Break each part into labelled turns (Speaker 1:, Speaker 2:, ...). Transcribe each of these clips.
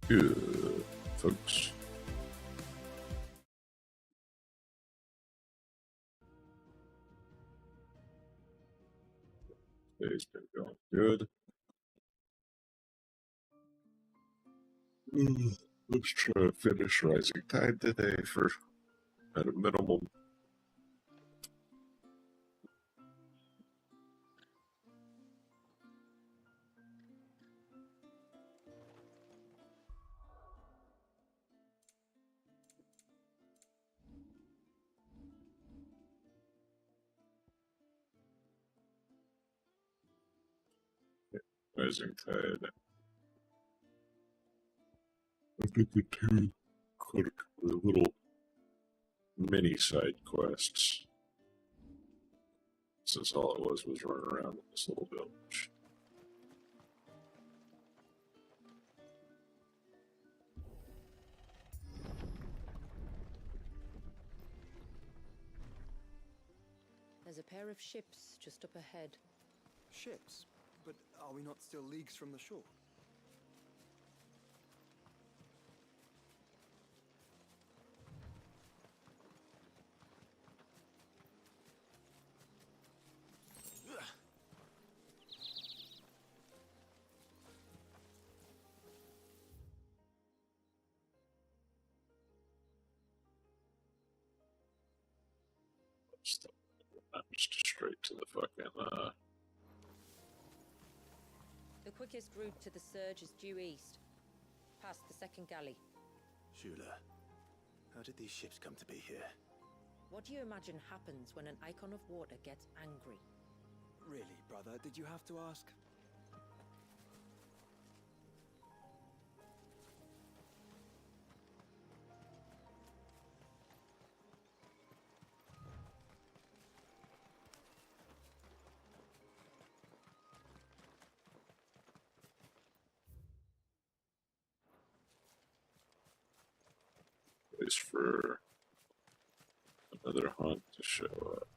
Speaker 1: Good, folks. Today's been going good. Let's try to finish Rising Tide today for at a minimum. Rising Tide. I think the two little mini side quests. Since all it was running around in this little village.
Speaker 2: There's a pair of ships just up ahead.
Speaker 3: Ships? But are we not still leagues from the shore?
Speaker 1: I'm just straight to the fucking,
Speaker 2: The quickest route to the surge is due east, past the second galley.
Speaker 4: Shula, how did these ships come to be here?
Speaker 2: What do you imagine happens when an icon of water gets angry?
Speaker 3: Really, brother, did you have to ask?
Speaker 1: place for another hunt to show up.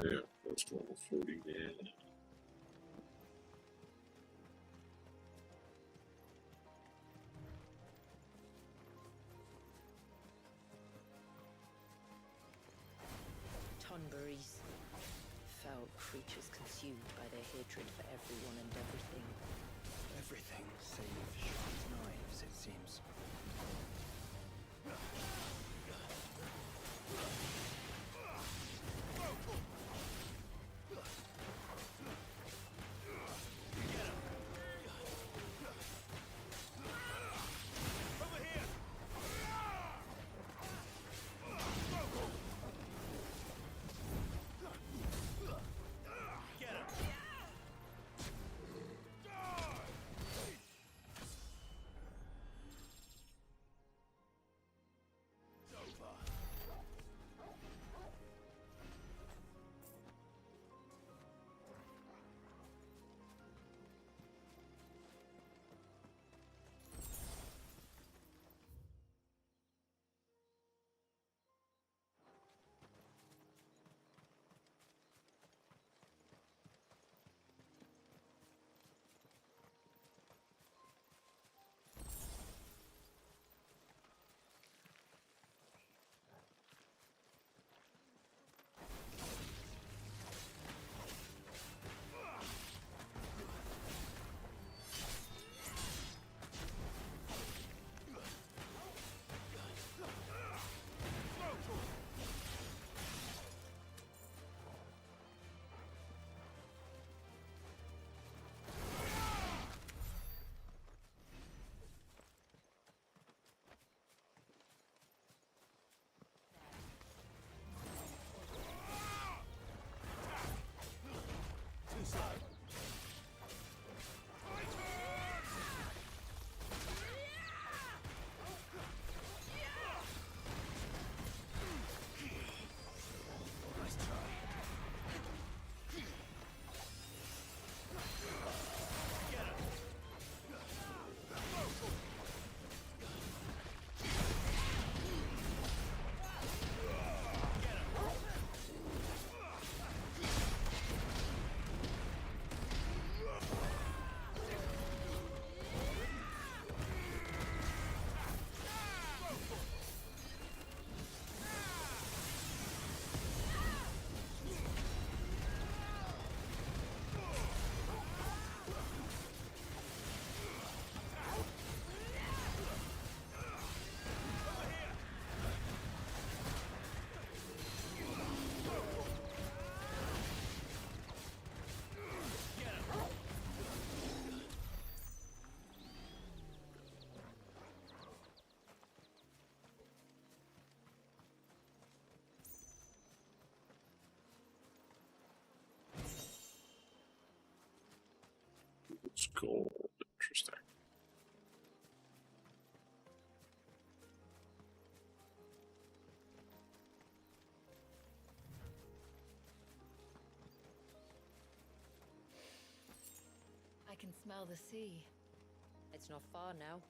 Speaker 1: Yeah, that's level 40, man.
Speaker 2: Tonberries. Foul creatures consumed by their hatred for everyone and everything.
Speaker 3: Everything save sharp knives, it seems.
Speaker 1: gold. Interesting.
Speaker 2: I can smell the sea. It's not far now.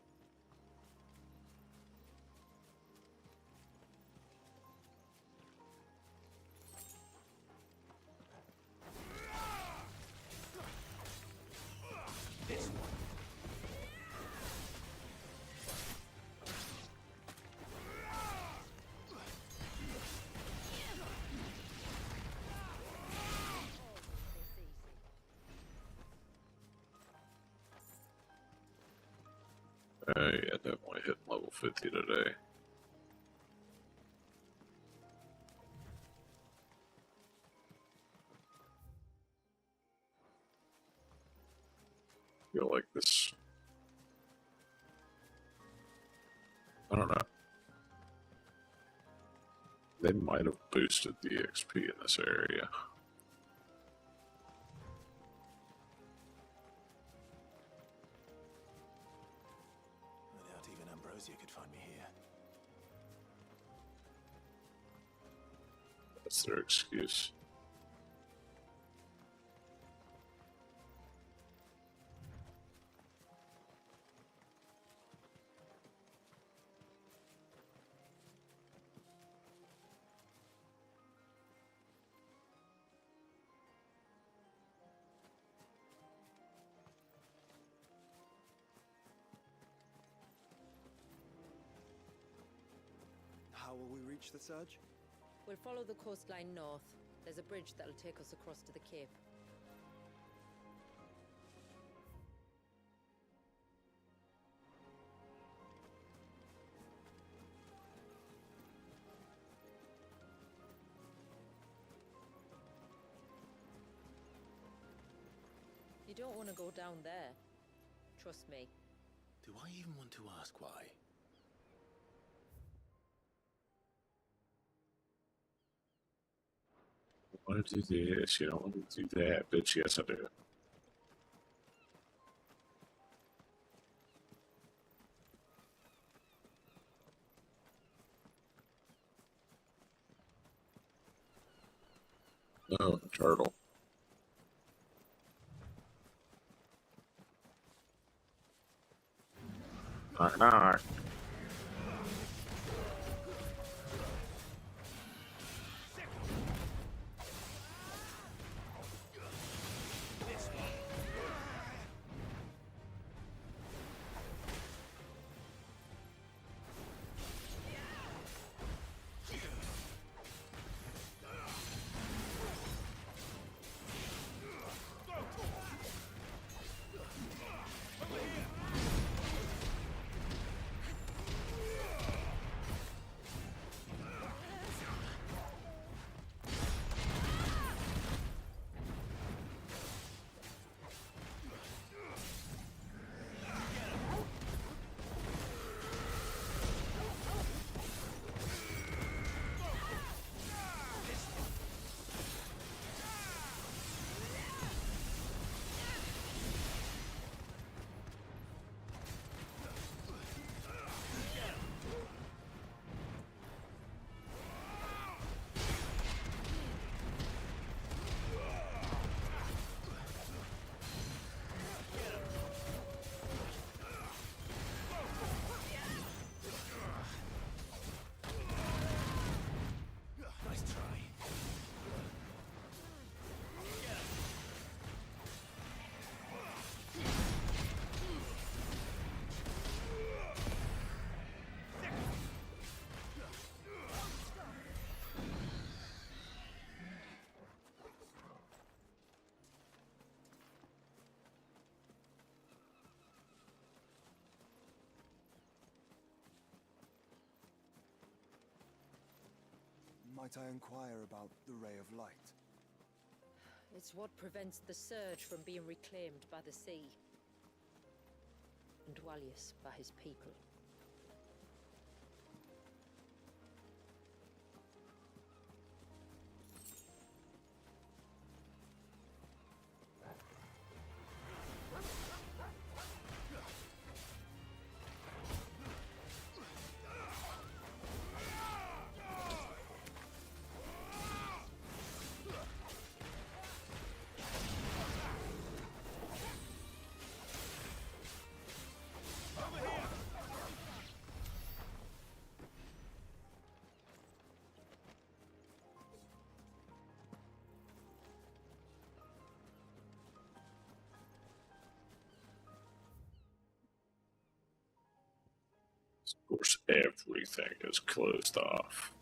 Speaker 1: Yeah, definitely hit level 50 today. Feel like this. I don't know. They might have boosted the XP in this area.
Speaker 4: I doubt even Ambrosia could find me here.
Speaker 1: That's their excuse.
Speaker 3: How will we reach the surge?
Speaker 2: We'll follow the coastline north. There's a bridge that'll take us across to the cape. You don't want to go down there. Trust me.
Speaker 4: Do I even want to ask why?
Speaker 1: I want to do this, you don't want to do that, bitch. Yes, I do. Oh, turtle. Knock, knock.
Speaker 4: Nice try.
Speaker 3: Might I inquire about the Ray of Light?
Speaker 2: It's what prevents the surge from being reclaimed by the sea. And Dwalius by his people.
Speaker 1: Of course, everything is closed off.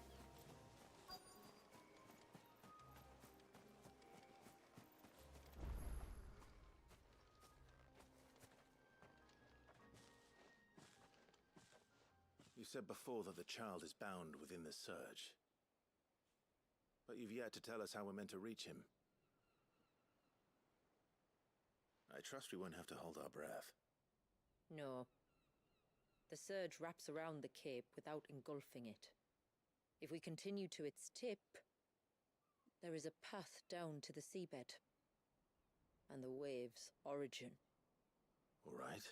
Speaker 4: You said before that the child is bound within the surge. But you've yet to tell us how we're meant to reach him. I trust we won't have to hold our breath.
Speaker 2: No. The surge wraps around the cape without engulfing it. If we continue to its tip, there is a path down to the seabed. And the wave's origin.
Speaker 4: All right.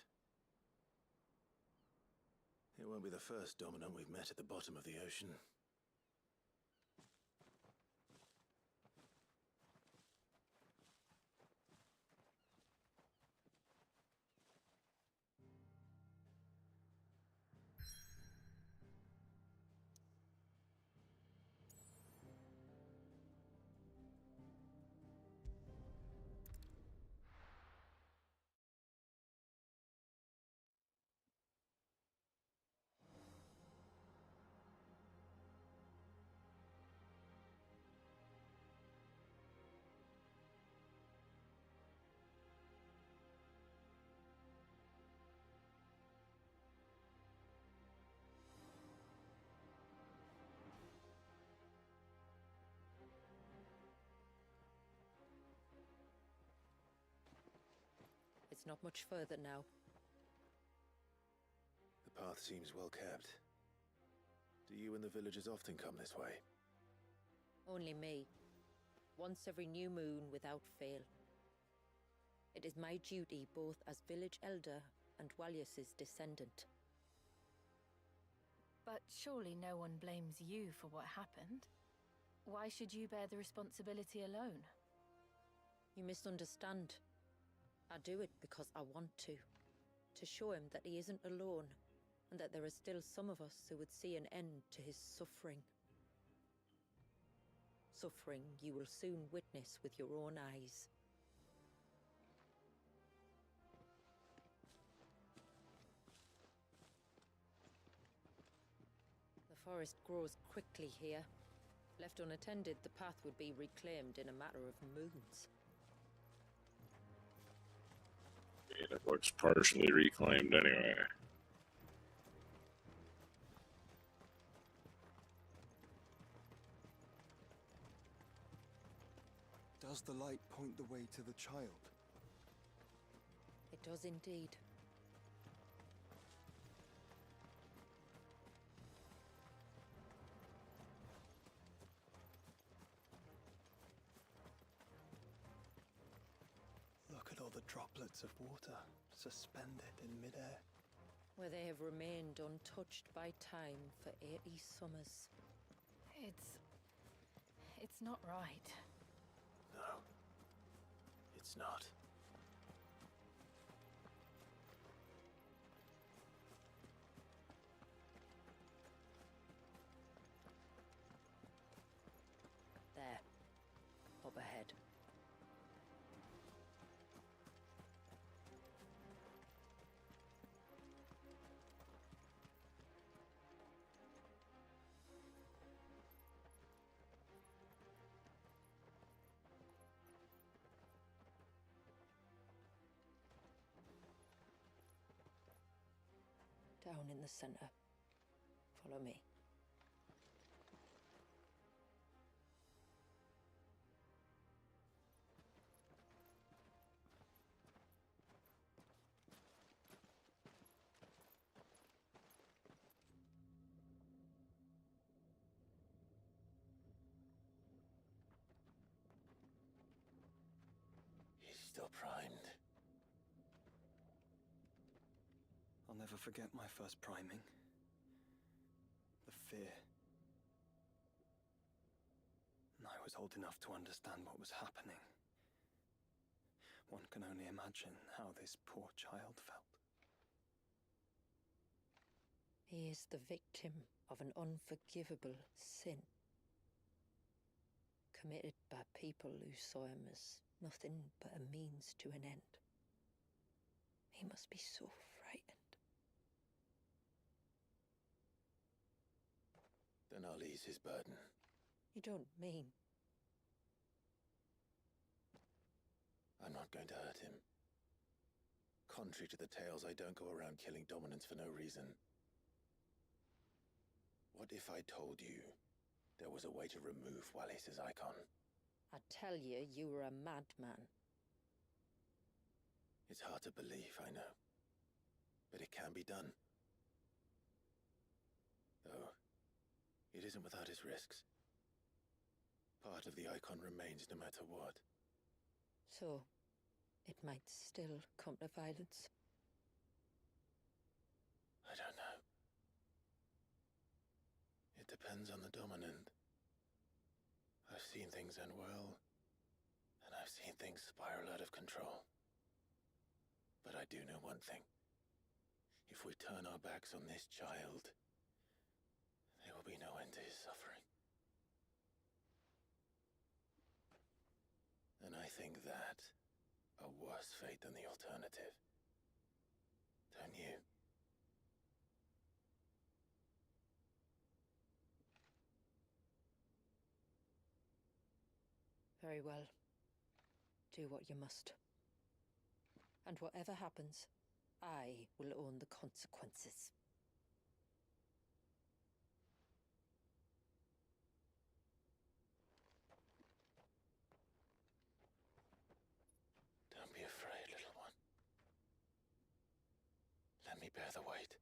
Speaker 4: It won't be the first dominant we've met at the bottom of the ocean.
Speaker 2: It's not much further now.
Speaker 4: The path seems well kept. Do you and the villagers often come this way?
Speaker 2: Only me. Once every new moon without fail. It is my duty both as village elder and Walius's descendant.
Speaker 5: But surely no one blames you for what happened. Why should you bear the responsibility alone?
Speaker 2: You misunderstand. I do it because I want to show him that he isn't alone, and that there are still some of us who would see an end to his suffering. Suffering you will soon witness with your own eyes. The forest grows quickly here. Left unattended, the path would be reclaimed in a matter of moons.
Speaker 1: It looks partially reclaimed anyway.
Speaker 3: Does the light point the way to the child?
Speaker 2: It does indeed.
Speaker 3: Look at all the droplets of water suspended in midair.
Speaker 2: Where they have remained untouched by time for 80 summers.
Speaker 5: It's not right.
Speaker 4: No. It's not.
Speaker 2: There. Up ahead. Down in the center. Follow me.
Speaker 4: He's still primed.
Speaker 3: I'll never forget my first priming. The fear. And I was old enough to understand what was happening. One can only imagine how this poor child felt.
Speaker 2: He is the victim of an unforgivable sin. Committed by people who saw him as nothing but a means to an end. He must be so frightened.
Speaker 4: Then I'll ease his burden.
Speaker 2: You don't mean...
Speaker 4: I'm not going to hurt him. Contrary to the tales, I don't go around killing dominants for no reason. What if I told you there was a way to remove Wallace's icon?
Speaker 2: I tell you, you were a madman.
Speaker 4: It's hard to believe, I know. But it can be done. Though, it isn't without its risks. Part of the icon remains no matter what.
Speaker 2: So, it might still come to violence.
Speaker 4: I don't know. It depends on the dominant. I've seen things end well, and I've seen things spiral out of control. But I do know one thing. If we turn our backs on this child, there will be no end to his suffering. And I think that a worse fate than the alternative. Don't you?
Speaker 2: Very well. Do what you must. And whatever happens, I will own the consequences.
Speaker 4: Don't be afraid, little one. Let me bear the weight.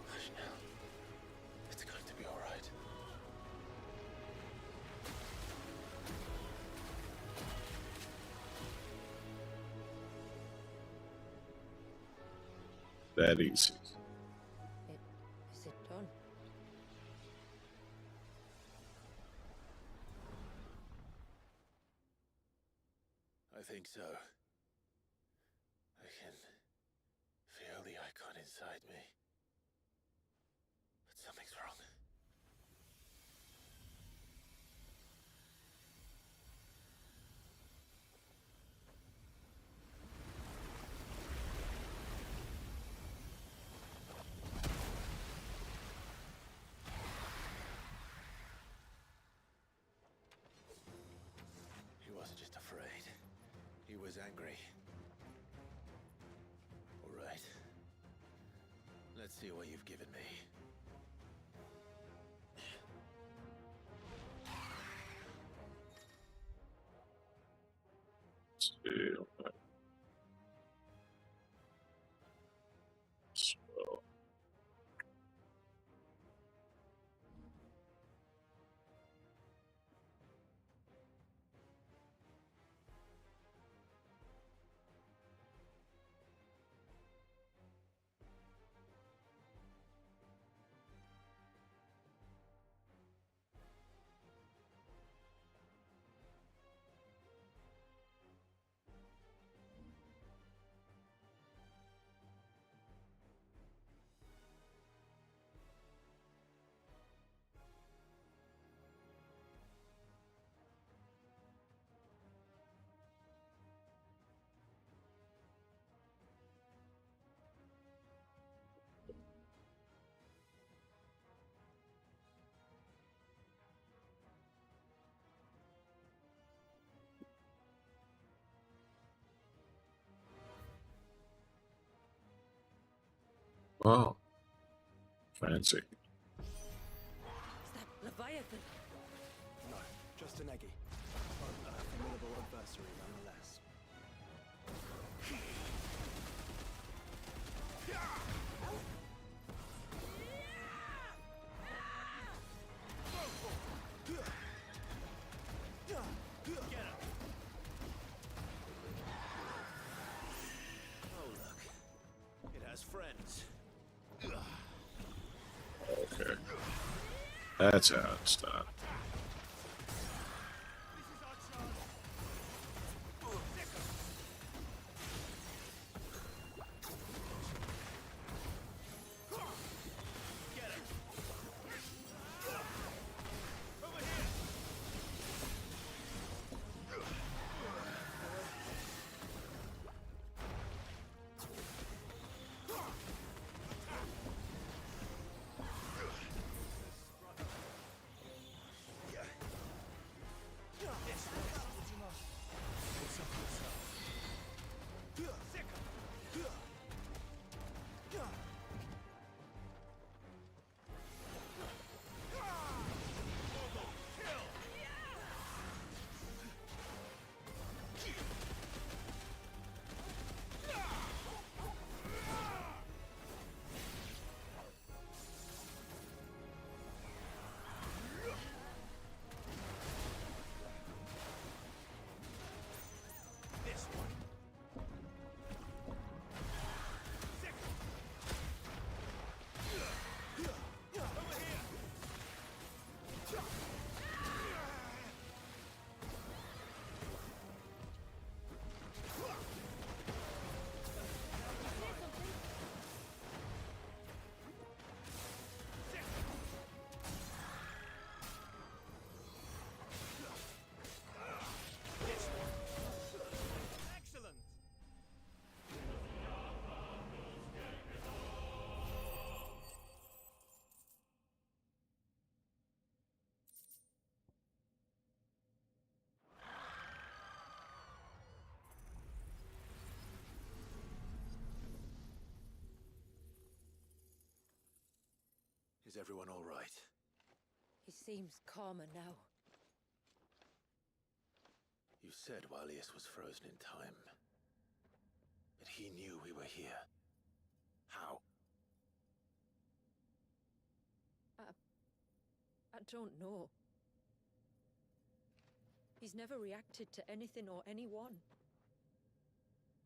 Speaker 4: Hush now. It's going to be all right.
Speaker 1: That easy.
Speaker 2: Is it done?
Speaker 4: I think so. I can feel the icon inside me. But something's wrong. He wasn't just afraid. He was angry. All right. Let's see what you've given me.
Speaker 1: Still. So, wow. Fancy.
Speaker 2: Is that Leviathan?
Speaker 3: No, just an Eggy. But a formidable adversary nonetheless.
Speaker 4: Oh, look. It has friends.
Speaker 1: Okay. That's how it's done.
Speaker 3: This is our chance.
Speaker 4: Is everyone all right?
Speaker 2: He seems calmer now.
Speaker 4: You said Walius was frozen in time. But he knew we were here. How?
Speaker 2: I don't know. He's never reacted to anything or anyone.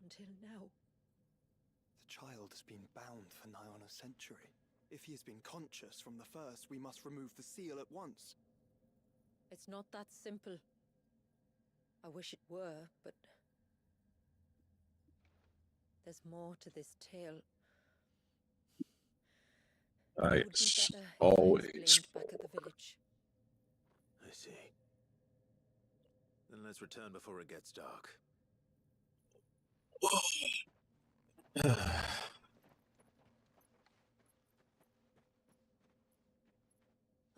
Speaker 2: Until now.
Speaker 3: The child has been bound for nigh on a century. If he has been conscious from the first, we must remove the seal at once.
Speaker 2: It's not that simple. I wish it were, but... there's more to this tale.
Speaker 1: I
Speaker 2: It would be better if I
Speaker 1: always
Speaker 2: explained back at the village.
Speaker 4: I see. Then let's return before it gets dark.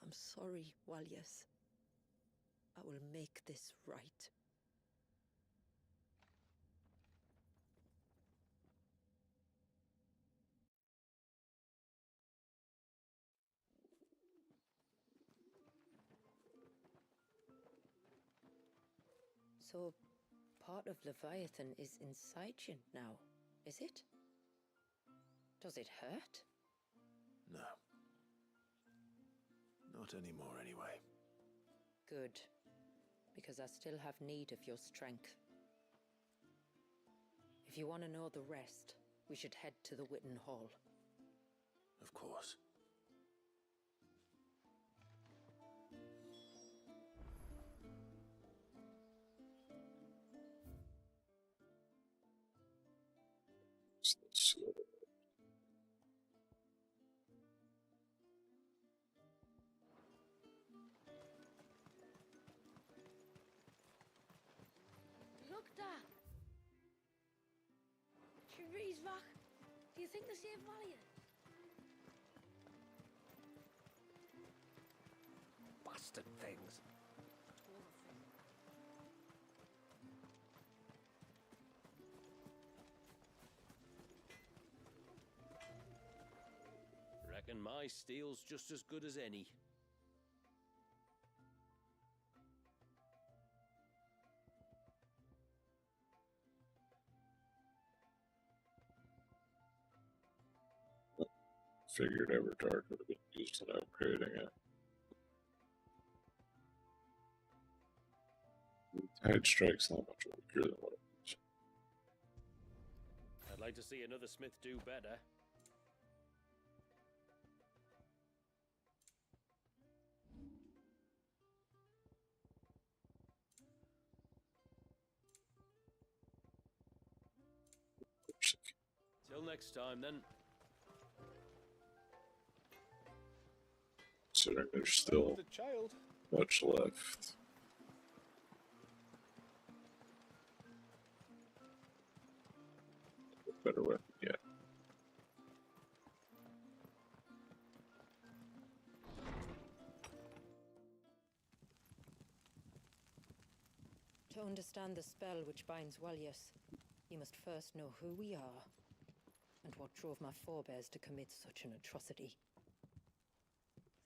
Speaker 2: I'm sorry, Walius. I will make this right. So, part of Leviathan is inside you now, is it? Does it hurt?
Speaker 4: No. Not anymore, anyway.
Speaker 2: Good. Because I still have need of your strength. If you want to know the rest, we should head to the Witten Hall.
Speaker 4: Of course.
Speaker 6: Look, Dad! Cherie's back. Do you think they saved Valiant?
Speaker 7: Bastard things. Reckon my steel's just as good as any.
Speaker 1: Figured Everdark would have been used in upgrading it. Tide Strike's not much weaker than what it was.
Speaker 7: I'd like to see another smith do better. Till next time, then.
Speaker 1: Considering there's still
Speaker 3: The child.
Speaker 1: much left. Better weapon yet.
Speaker 2: To understand the spell which binds Walius, you must first know who we are, and what drove my forebears to commit such an atrocity.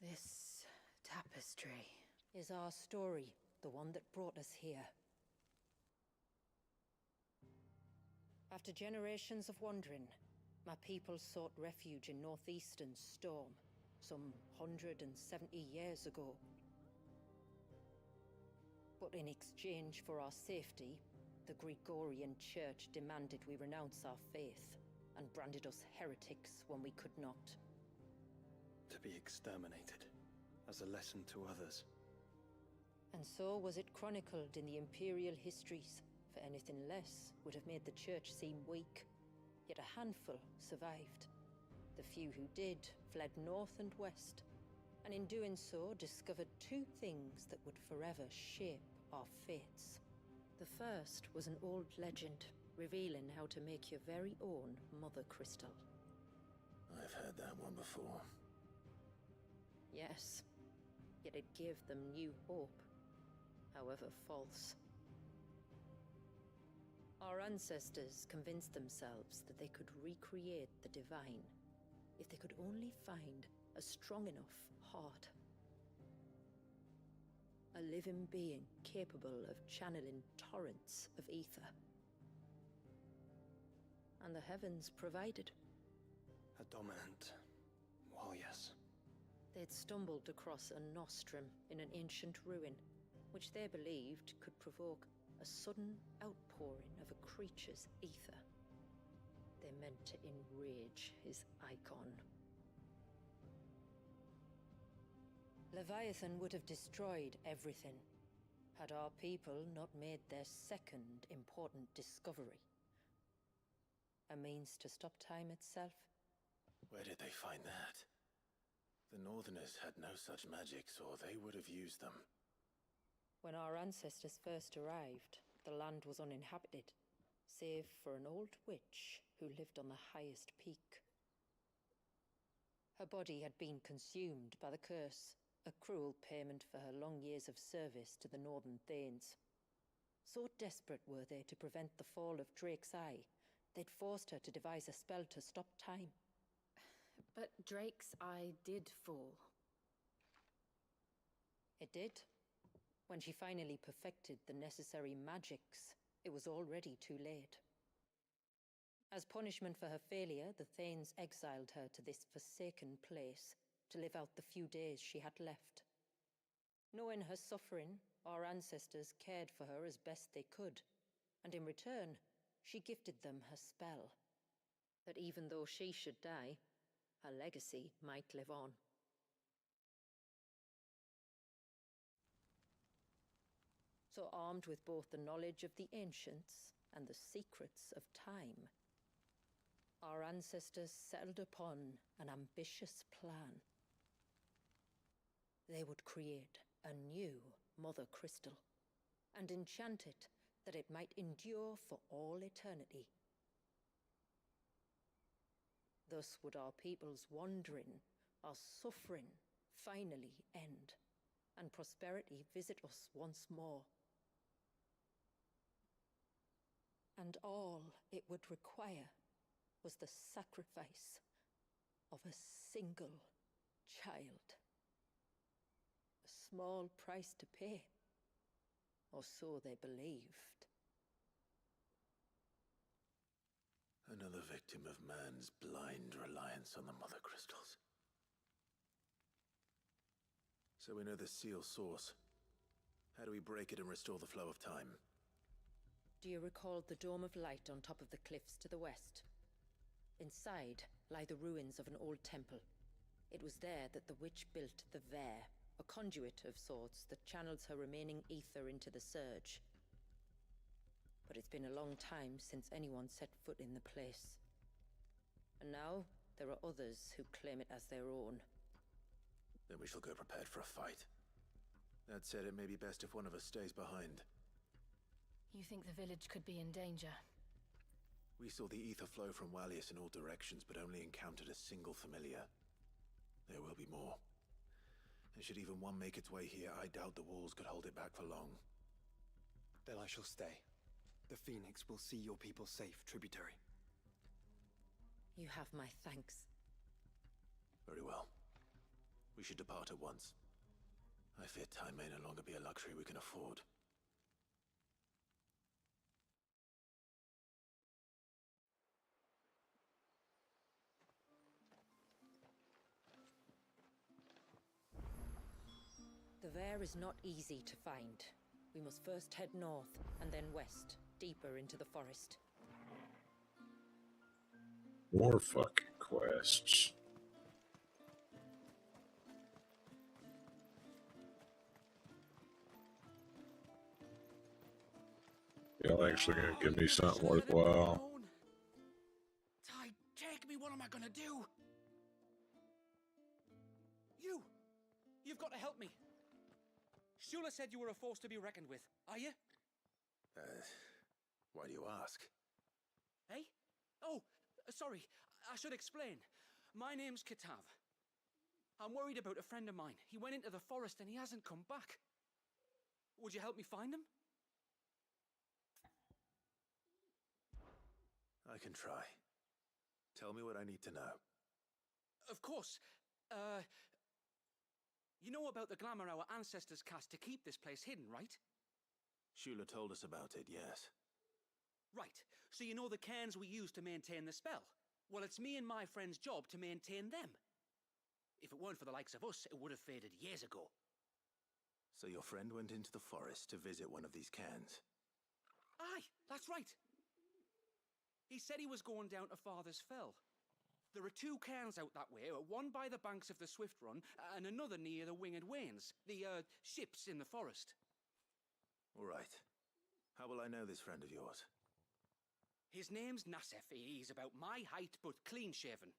Speaker 2: This tapestry is our story, the one that brought us here. After generations of wandering, my people sought refuge in northeastern Storm, some 170 years ago. But in exchange for our safety, the Gregorian Church demanded we renounce our faith, and branded us heretics when we could not.
Speaker 3: To be exterminated, as a lesson to others.
Speaker 2: And so was it chronicled in the Imperial histories, for anything less would have made the Church seem weak. Yet a handful survived. The few who did fled north and west, and in doing so discovered two things that would forever shape our fates. The first was an old legend, revealing how to make your very own Mother Crystal.
Speaker 4: I've heard that one before.
Speaker 2: Yes, yet it gave them new hope, however false. Our ancestors convinced themselves that they could recreate the divine if they could only find a strong enough heart. A living being capable of channeling torrents of ether. And the heavens provided.
Speaker 3: A dominant. Well, yes.
Speaker 2: They'd stumbled across a nostrum in an ancient ruin, which they believed could provoke a sudden outpouring of a creature's ether. They meant to enrage his icon. Leviathan would have destroyed everything, had our people not made their second important discovery. A means to stop time itself.
Speaker 4: Where did they find that? The Northerners had no such magics, or they would have used them.
Speaker 2: When our ancestors first arrived, the land was uninhabited, save for an old witch who lived on the highest peak. Her body had been consumed by the curse, a cruel payment for her long years of service to the Northern Thanes. So desperate were they to prevent the fall of Drake's Eye, they'd forced her to devise a spell to stop time.
Speaker 5: But Drake's Eye did fall.
Speaker 2: It did. When she finally perfected the necessary magics, it was already too late. As punishment for her failure, the Thanes exiled her to this forsaken place to live out the few days she had left. Knowing her suffering, our ancestors cared for her as best they could, and in return, she gifted them her spell, that even though she should die, her legacy might live on. So armed with both the knowledge of the ancients and the secrets of time, our ancestors settled upon an ambitious plan. They would create a new Mother Crystal and enchant it that it might endure for all eternity. Thus would our people's wandering, our suffering, finally end, and prosperity visit us once more. And all it would require was the sacrifice of a single child. A small price to pay, or so they believed.
Speaker 4: Another victim of man's blind reliance on the Mother Crystals. So we know the seal source. How do we break it and restore the flow of time?
Speaker 2: Do you recall the Dome of Light on top of the cliffs to the west? Inside lie the ruins of an old temple. It was there that the witch built the Vare, a conduit of sorts that channels her remaining ether into the surge. But it's been a long time since anyone set foot in the place. And now there are others who claim it as their own.
Speaker 4: Then we shall go prepared for a fight. That said, it may be best if one of us stays behind.
Speaker 5: You think the village could be in danger?
Speaker 4: We saw the ether flow from Wallius in all directions, but only encountered a single familiar. There will be more. And should even one make its way here, I doubt the walls could hold it back for long.
Speaker 3: Then I shall stay. The Phoenix will see your people safe, tributary.
Speaker 2: You have my thanks.
Speaker 4: Very well. We should depart at once. I fear time may no longer be a luxury we can afford.
Speaker 2: The Vare is not easy to find. We must first head north, and then west, deeper into the forest.
Speaker 1: More fucking quests. Y'all actually gonna give me something worthwhile?
Speaker 8: Ty, take me. What am I gonna do?
Speaker 9: You've got to help me. Shula said you were a force to be reckoned with. Are you?
Speaker 4: Why do you ask?
Speaker 9: Eh? Oh, sorry. I should explain. My name's Kitav. I'm worried about a friend of mine. He went into the forest and he hasn't come back. Would you help me find him?
Speaker 4: I can try. Tell me what I need to know.
Speaker 9: Of course. You know about the glamour our ancestors cast to keep this place hidden, right?
Speaker 4: Shula told us about it, yes.
Speaker 9: Right. So you know the cairns we use to maintain the spell? Well, it's me and my friend's job to maintain them. If it weren't for the likes of us, it would have faded years ago.
Speaker 4: So your friend went into the forest to visit one of these cairns?
Speaker 9: Aye, that's right. He said he was going down to Father's Fell. There are 2 cairns out that way, one by the banks of the Swift Run, and another near the Winged Wains, the, ships in the forest.
Speaker 4: All right. How will I know this friend of yours?
Speaker 9: His name's Nassef. He's about my height, but clean-shaven.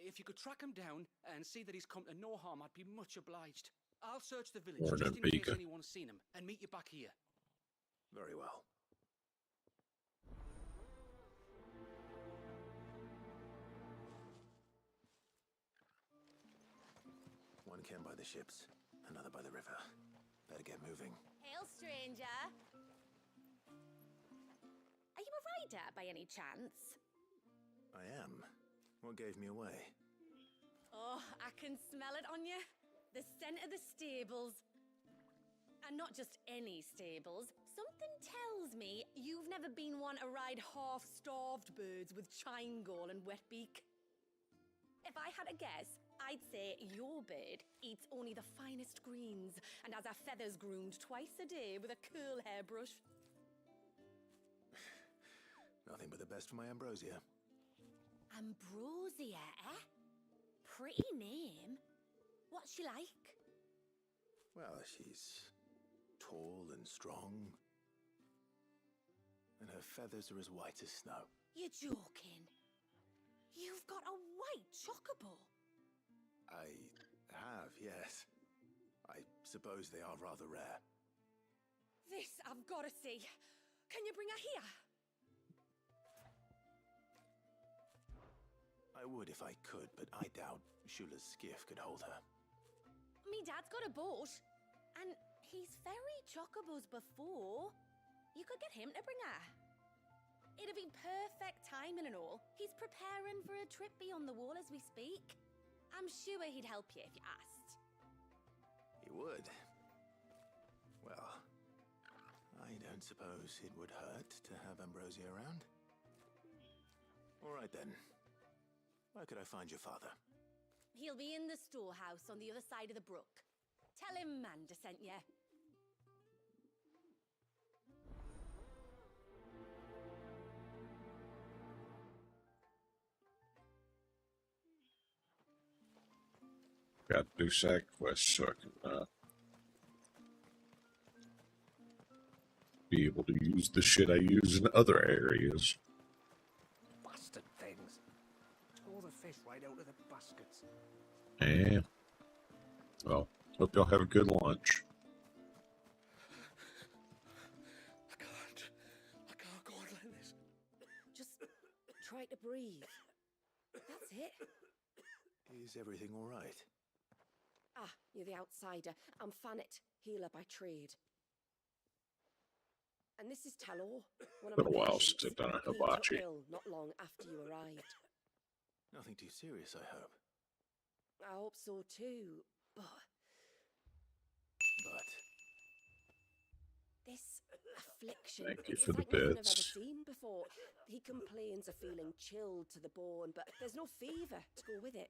Speaker 9: If you could track him down and see that he's come to no harm, I'd be much obliged. I'll search the village,
Speaker 1: Morning,
Speaker 9: just in case
Speaker 1: Pika.
Speaker 9: anyone's seen him, and meet you back here.
Speaker 4: Very well. One cairn by the ships, another by the river. Better get moving.
Speaker 6: Hail, stranger. Are you a rider by any chance?
Speaker 4: I am. What gave me away?
Speaker 6: Oh, I can smell it on you. The scent of the stables. And not just any stables. Something tells me you've never been one to ride half-starved birds with chine gall and wet beak. If I had a guess, I'd say your bird eats only the finest greens and has her feathers groomed twice a day with a curl hairbrush.
Speaker 4: Nothing but the best for my ambrosia.
Speaker 6: Ambrosia, eh? Pretty name. What's she like?
Speaker 4: Well, she's tall and strong. And her feathers are as white as snow.
Speaker 6: You're joking. You've got a white chocobo.
Speaker 4: I have, yes. I suppose they are rather rare.
Speaker 6: This I've got to see. Can you bring her here?
Speaker 4: I would if I could, but I doubt Shula's skiff could hold her.
Speaker 6: Me dad's got a boat. And he's ferried chocobos before. You could get him to bring her. It'd be perfect timing and all. He's preparing for a trip beyond the wall as we speak. I'm sure he'd help you if you asked.
Speaker 4: He would. Well, I don't suppose it would hurt to have Ambrosia around. All right then. Where could I find your father?
Speaker 6: He'll be in the storehouse on the other side of the brook. Tell him Manda sent you.
Speaker 1: Got to do side quests so I can be able to use the shit I use in other areas.
Speaker 7: Bastard things. Tore the fish right out of the baskets.
Speaker 1: Yeah. Well, hope y'all have a good lunch.
Speaker 9: I can't go on like this.
Speaker 6: Just try to breathe. That's it.
Speaker 4: Is everything all right?
Speaker 6: Ah, you're the outsider. I'm Fannet, healer by trade. And this is Talor, one of
Speaker 1: Been a
Speaker 6: my
Speaker 1: while
Speaker 6: patients.
Speaker 1: since I've done a
Speaker 6: He took
Speaker 1: hibachi.
Speaker 6: ill not long after you arrived.
Speaker 4: Nothing too serious, I hope.
Speaker 6: I hope so too, but
Speaker 4: But
Speaker 6: this affliction,
Speaker 1: Thank you
Speaker 6: it's
Speaker 1: for the
Speaker 6: like nothing I've ever
Speaker 1: bits.
Speaker 6: seen before. He complains of feeling chilled to the bone, but there's no fever to go with it.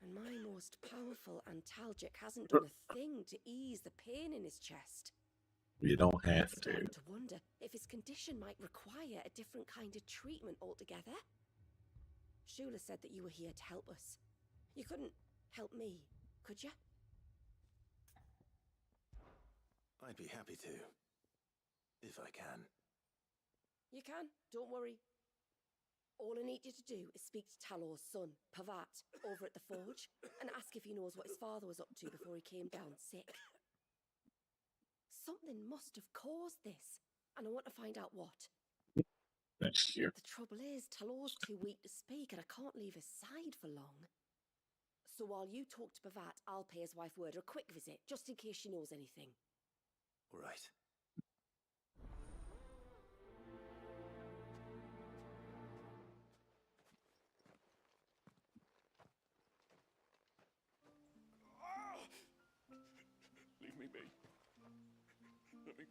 Speaker 6: And my most powerful antalgic hasn't done a thing to ease the pain in his chest.
Speaker 1: You don't have
Speaker 6: I'm
Speaker 1: to.
Speaker 6: starting to wonder if his condition might require a different kind of treatment altogether. Shula said that you were here to help us. You couldn't help me, could you?
Speaker 4: I'd be happy to. If I can.
Speaker 6: You can, don't worry. All I need you to do is speak to Talor's son, Pavat, over at the forge, and ask if he knows what his father was up to before he came down sick. Something must have caused this, and I want to find out what.
Speaker 1: Next year.
Speaker 6: The trouble is, Talor's too weak to speak, and I can't leave his side for long. So while you talk to Pavat, I'll pay his wife word a quick visit, just in case she knows anything.
Speaker 4: All right.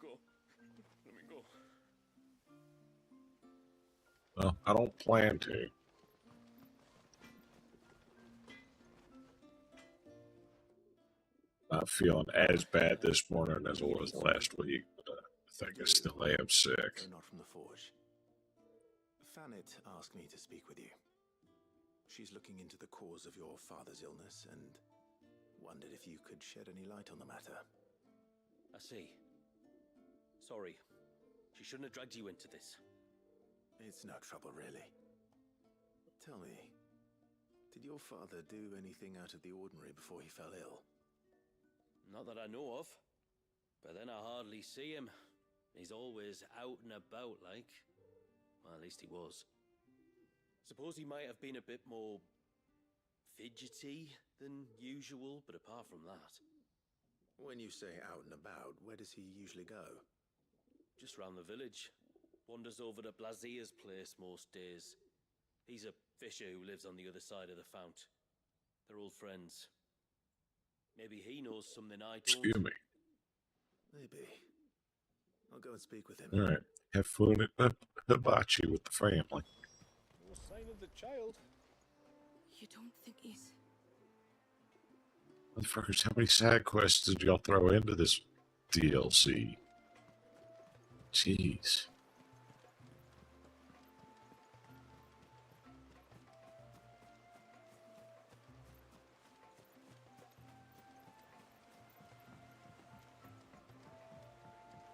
Speaker 3: go. Let me go.
Speaker 1: Well, I don't plan to. Not feeling as bad this morning as I was last week, but I think I still am sick.
Speaker 4: Though not from the forge. Fanit asked me to speak with you. She's looking into the cause of your father's illness and wondered if you could shed any light on the matter.
Speaker 7: I see. Sorry. She shouldn't have dragged you into this.
Speaker 4: It's no trouble, really. Tell me, did your father do anything out of the ordinary before he fell ill?
Speaker 7: Not that I know of. But then I hardly see him. He's always out and about, like. Well, at least he was. Suppose he might have been a bit more fidgety than usual, but apart from that...
Speaker 4: When you say out and about, where does he usually go?
Speaker 7: Just round the village. Wanders over to Blazier's place most days. He's a fisher who lives on the other side of the fount. They're old friends. Maybe he knows something I don't.
Speaker 1: Excuse me.
Speaker 4: Maybe. I'll go and speak with him.
Speaker 1: All right. Have fun at hibachi with the family.
Speaker 3: No sign of the child.
Speaker 6: You don't think he's...
Speaker 1: Motherfuckers, how many side quests did y'all throw into this DLC? Jeez.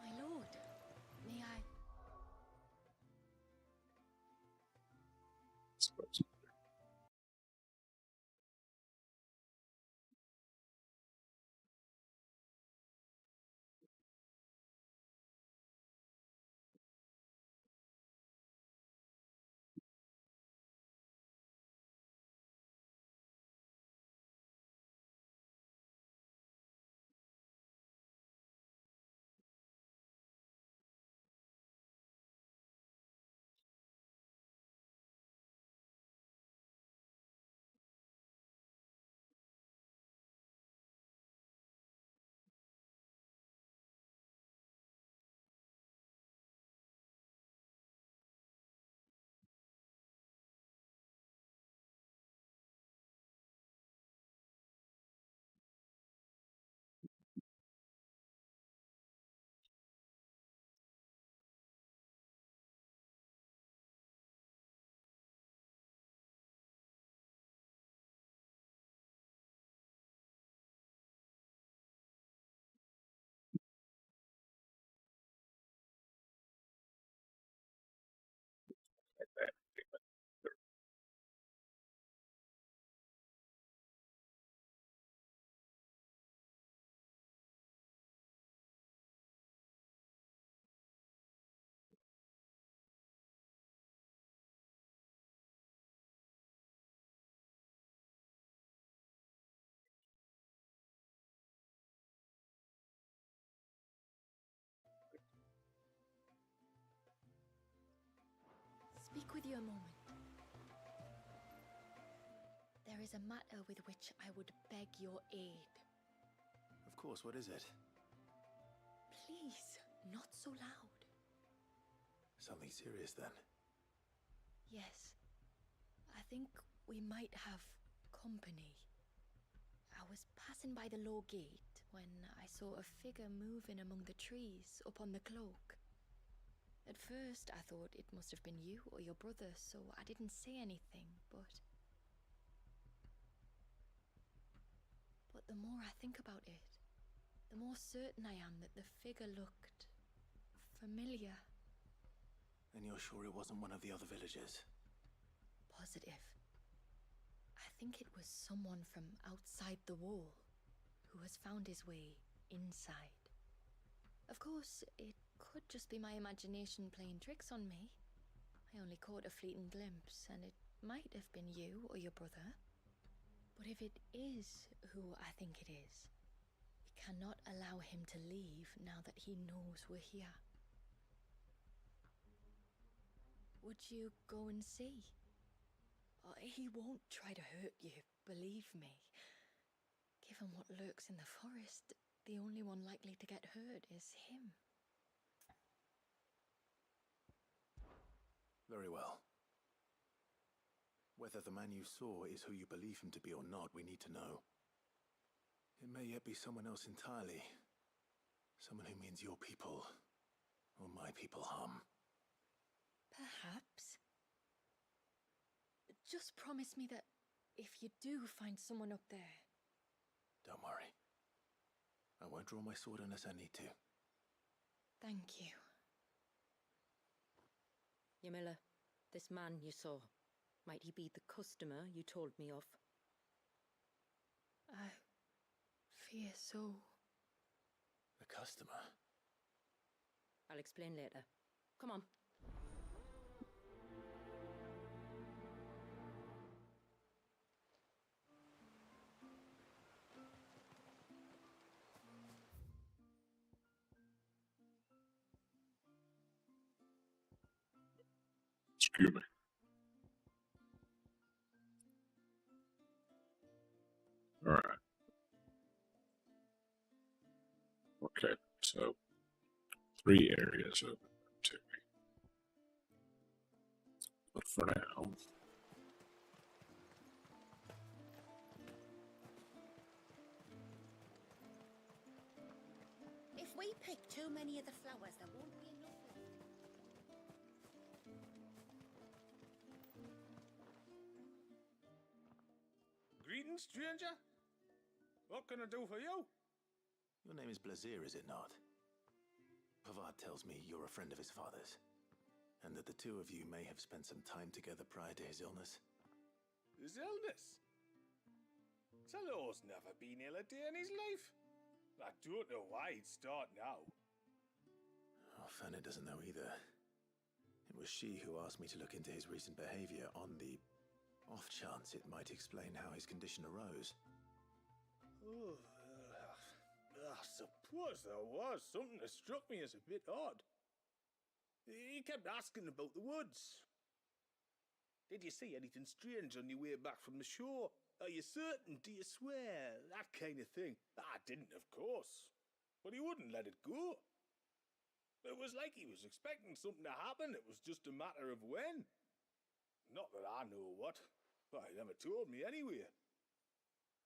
Speaker 6: My lord, may I... Speak with you a moment. There is a matter with which I would beg your aid.
Speaker 4: Of course, what is it?
Speaker 6: Please, not so loud.
Speaker 4: Something serious, then?
Speaker 6: Yes. I think we might have company. I was passing by the low gate when I saw a figure moving among the trees up on the cloak. At first, I thought it must have been you or your brother, so I didn't say anything, but the more I think about it, the more certain I am that the figure looked familiar.
Speaker 4: And you're sure it wasn't one of the other villagers?
Speaker 6: Positive. I think it was someone from outside the wall who has found his way inside. Of course, it could just be my imagination playing tricks on me. I only caught a fleeting glimpse, and it might have been you or your brother. But if it is who I think it is, we cannot allow him to leave now that he knows we're here. Would you go and see? He won't try to hurt you, believe me. Given what lurks in the forest, the only one likely to get hurt is him.
Speaker 4: Very well. Whether the man you saw is who you believe him to be or not, we need to know. It may yet be someone else entirely. Someone who means your people, or my people, harm.
Speaker 5: Perhaps. Just promise me that if you do find someone up there...
Speaker 4: Don't worry. I won't draw my sword unless I need to.
Speaker 5: Thank you.
Speaker 2: Ymilla, this man you saw, might he be the customer you told me of?
Speaker 5: I fear so.
Speaker 4: The customer?
Speaker 2: I'll explain later. Come on.
Speaker 1: Excuse me. All right. Okay, so 3 areas open to me. But for now,
Speaker 6: If we pick too many of the flowers, there won't be enough left.
Speaker 8: Greetings, stranger. What can I do for you?
Speaker 4: Your name is Blazir, is it not? Pavad tells me you're a friend of his father's, and that the two of you may have spent some time together prior to his illness.
Speaker 8: His illness? Talor's never been ill a day in his life. I don't know why he'd start now.
Speaker 4: Oh, Fanny doesn't know either. It was she who asked me to look into his recent behavior on the off chance it might explain how his condition arose.
Speaker 8: Oh, I suppose there was something that struck me as a bit odd. He kept asking about the woods. Did you see anything strange on your way back from the shore? Are you certain? Do you swear? That kind of thing. I didn't, of course. But he wouldn't let it go. It was like he was expecting something to happen. It was just a matter of when. Not that I know what. But he never told me anyway.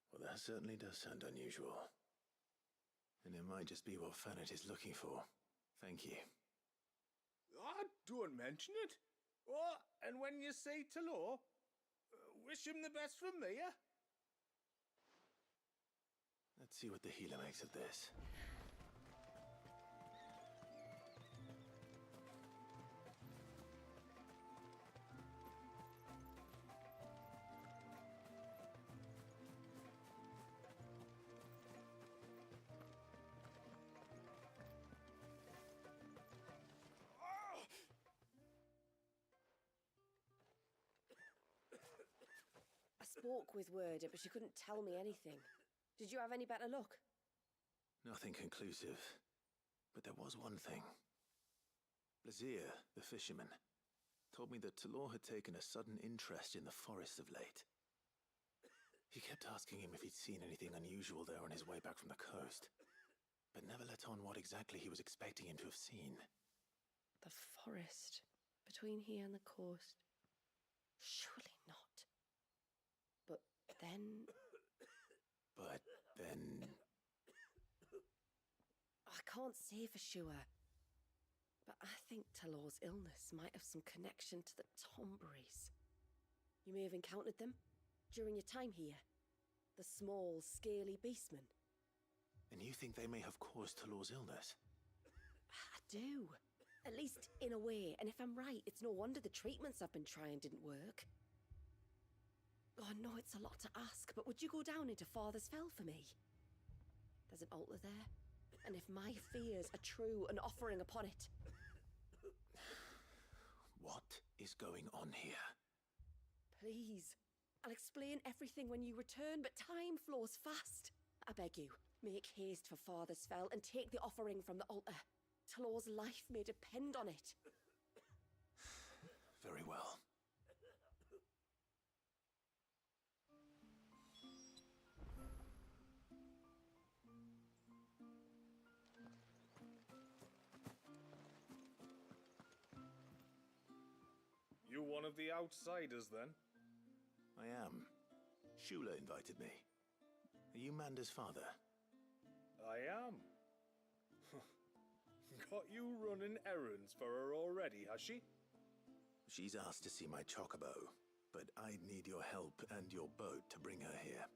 Speaker 4: Well, that certainly does sound unusual. And it might just be what Fanet is looking for. Thank you.
Speaker 8: Don't mention it. Oh, and when you say Talor, wish him the best from me, eh?
Speaker 4: Let's see what the healer makes of this.
Speaker 10: Spoke with Word, but she couldn't tell me anything. Did you have any better luck?
Speaker 4: Nothing conclusive. But there was one thing. Blazir, the fisherman, told me that Talor had taken a sudden interest in the forest of late. He kept asking him if he'd seen anything unusual there on his way back from the coast, but never let on what exactly he was expecting him to have seen.
Speaker 10: The forest between here and the coast? Surely not. But then... I can't say for sure. But I think Talor's illness might have some connection to the Tomberries. You may have encountered them during your time here. The small, scaly beastmen.
Speaker 4: And you think they may have caused Talor's illness?
Speaker 10: I do. At least in a way. And if I'm right, it's no wonder the treatments I've been trying didn't work. Oh, I know it's a lot to ask, but would you go down into Father's Fell for me? There's an altar there, and if my fears are true, an offering upon it.
Speaker 4: What is going on here?
Speaker 10: Please. I'll explain everything when you return, but time flows fast. I beg you, make haste for Father's Fell and take the offering from the altar. Talor's life may depend on it.
Speaker 4: Very well.
Speaker 8: one of the outsiders, then?
Speaker 4: I am. Shula invited me. Are you Manda's father?
Speaker 8: I am. Got you running errands for her already, has she?
Speaker 4: She's asked to see my chocobo, but I'd need your help and your boat to bring her here.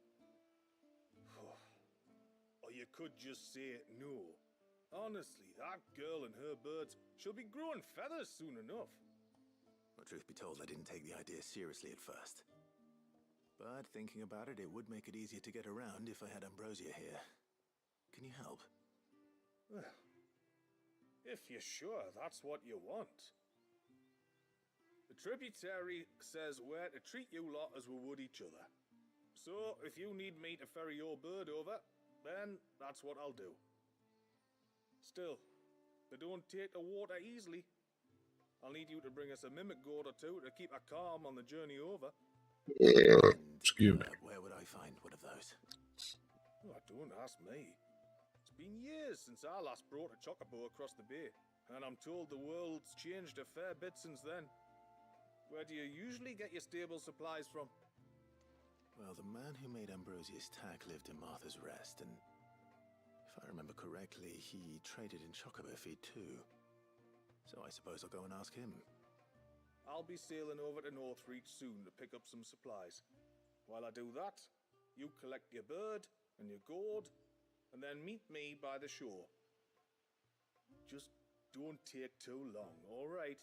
Speaker 8: Or you could just say no. Honestly, that girl and her birds, she'll be growing feathers soon enough.
Speaker 4: Well, truth be told, I didn't take the idea seriously at first. But thinking about it, it would make it easier to get around if I had Ambrosia here. Can you help?
Speaker 8: Well, if you're sure that's what you want. The tributary says we're to treat you lot as we would each other. So, if you need me to ferry your bird over, then that's what I'll do. Still, they don't take the water easily. I'll need you to bring us a mimic gourd or two to keep her calm on the journey over.
Speaker 1: Excuse me.
Speaker 4: Where would I find one of those?
Speaker 8: Oh, don't ask me. It's been years since I last brought a chocobo across the bay, and I'm told the world's changed a fair bit since then. Where do you usually get your stable supplies from?
Speaker 4: Well, the man who made Ambrosia's tack lived in Martha's Rest, and if I remember correctly, he traded in chocobo feed too. So I suppose I'll go and ask him.
Speaker 8: I'll be sailing over to Northreach soon to pick up some supplies. While I do that, you collect your bird and your gourd, and then meet me by the shore. Just don't take too long, all right?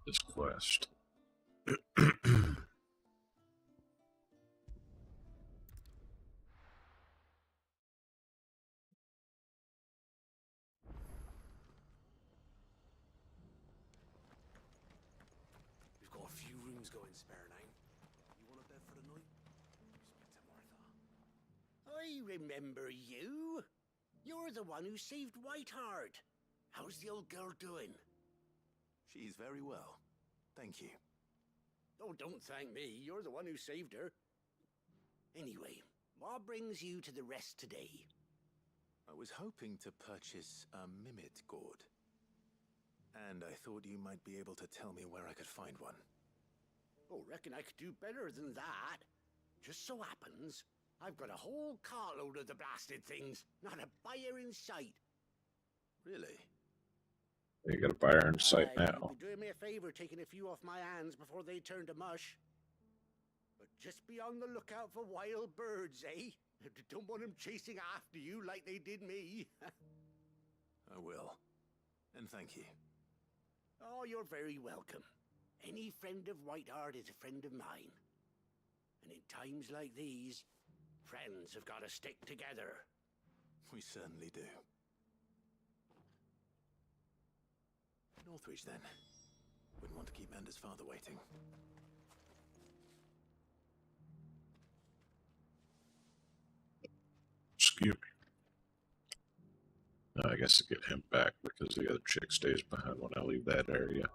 Speaker 1: This quest.
Speaker 11: We've got a few rooms going spare now. You want a bed for the night? Speak to Martha.
Speaker 12: I remember you. You're the one who saved Whiteheart. How's the old girl doing?
Speaker 4: She's very well. Thank you.
Speaker 12: Oh, don't thank me. You're the one who saved her. Anyway, what brings you to the rest today?
Speaker 4: I was hoping to purchase a mimit gourd. And I thought you might be able to tell me where I could find one.
Speaker 12: Oh, reckon I could do better than that. Just so happens, I've got a whole carload of the blasted things. Not a buyer in sight.
Speaker 4: Really?
Speaker 1: You got a buyer in sight now.
Speaker 12: You'd be doing me a favor taking a few off my hands before they turn to mush. But just be on the lookout for wild birds, eh? Don't want them chasing after you like they did me.
Speaker 4: I will. And thank you.
Speaker 12: Oh, you're very welcome. Any friend of Whiteheart is a friend of mine. And in times like these, friends have got to stick together.
Speaker 4: We certainly do. Northreach, then. Wouldn't want to keep Manda's father waiting.
Speaker 1: Excuse me. I guess to get him back because the other chick stays behind when I leave that area.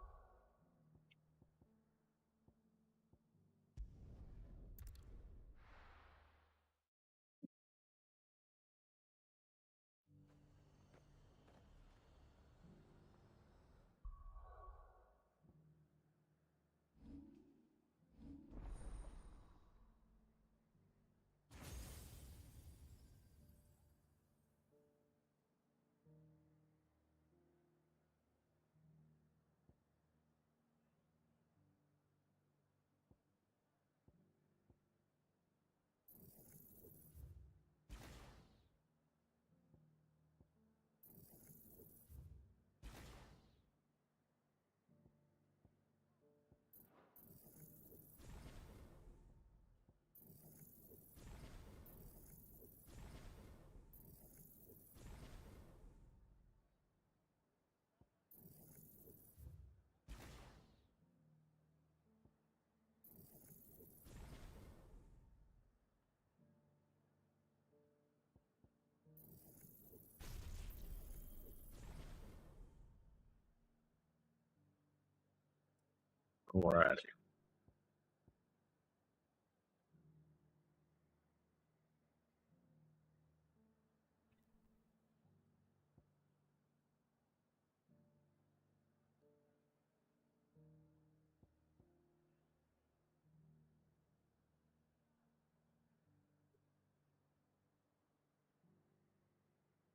Speaker 1: Alrighty.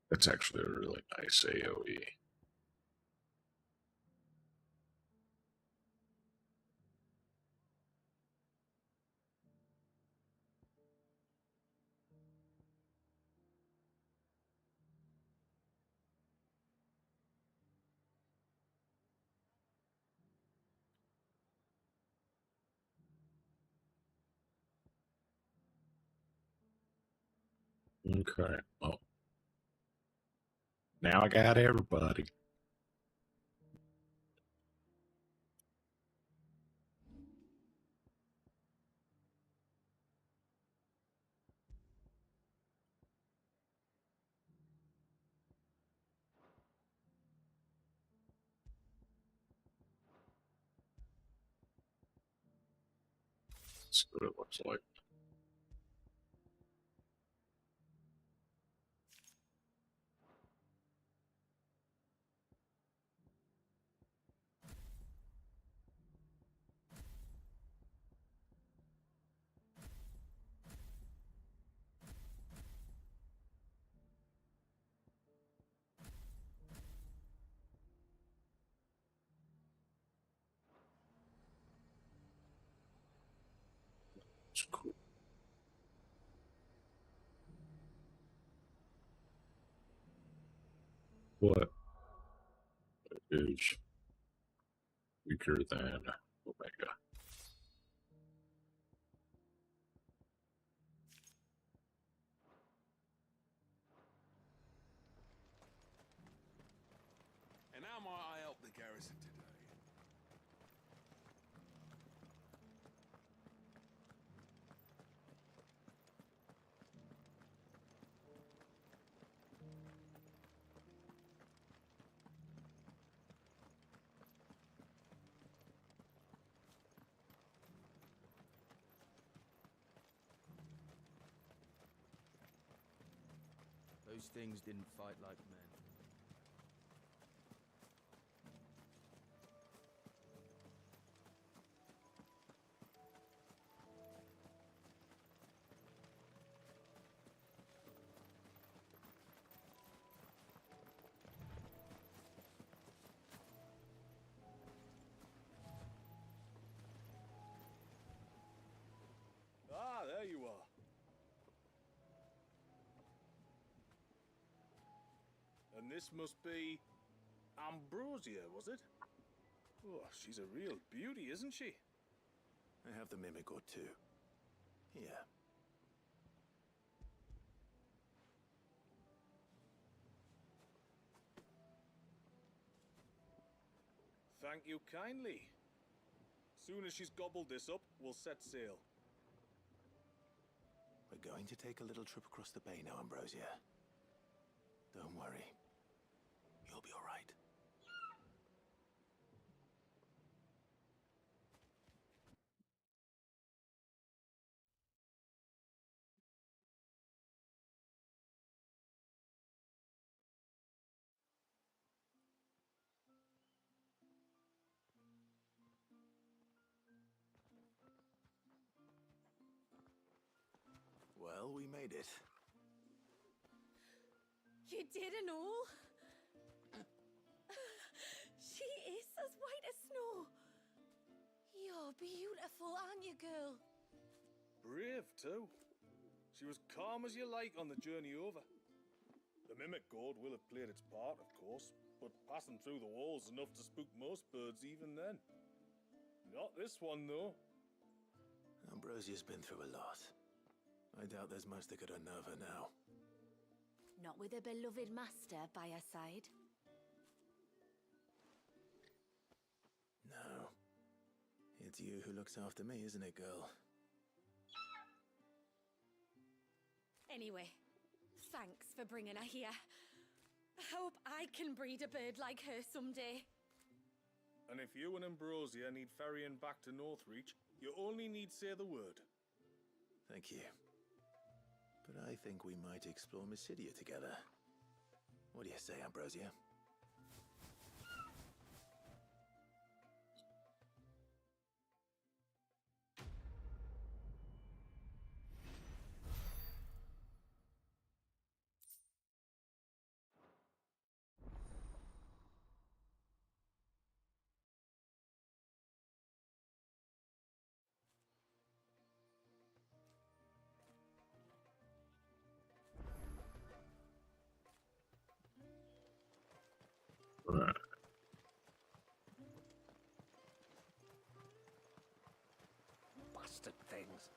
Speaker 1: That's actually a really nice AoE. Okay. Well, now I got everybody. Let's see what it looks like. It's cool. What is weaker than Omega?
Speaker 11: And how might I help the garrison today?
Speaker 13: Those things didn't fight like men.
Speaker 8: Ah, there you are. And this must be Ambrosia, was it? Oh, she's a real beauty, isn't she?
Speaker 4: I have the mimic or two. Here.
Speaker 8: Thank you kindly. Soon as she's gobbled this up, we'll set sail.
Speaker 4: We're going to take a little trip across the bay now, Ambrosia. Don't worry. You'll be all right. Well, we made it.
Speaker 6: You didn't all? She is as white as snow. You're beautiful, aren't you, girl?
Speaker 8: Brave, too. She was calm as you like on the journey over. The mimic gourd will have played its part, of course, but passing through the walls enough to spook most birds even then. Not this one, though.
Speaker 4: Ambrosia's been through a lot. I doubt there's much that could unnerve her now.
Speaker 6: Not with a beloved master by her side.
Speaker 4: No. It's you who looks after me, isn't it, girl?
Speaker 6: Anyway, thanks for bringing her here. I hope I can breed a bird like her someday.
Speaker 8: And if you and Ambrosia need ferrying back to Northreach, you only need say the word.
Speaker 4: Thank you. But I think we might explore Mysidia together. What do you say, Ambrosia?
Speaker 1: Right.
Speaker 12: Bastard things.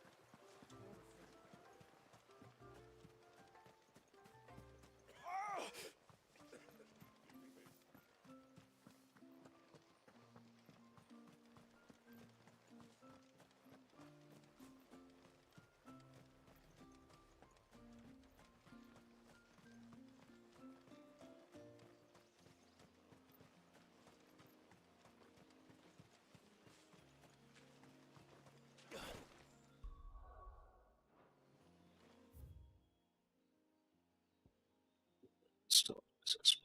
Speaker 1: Still assessment.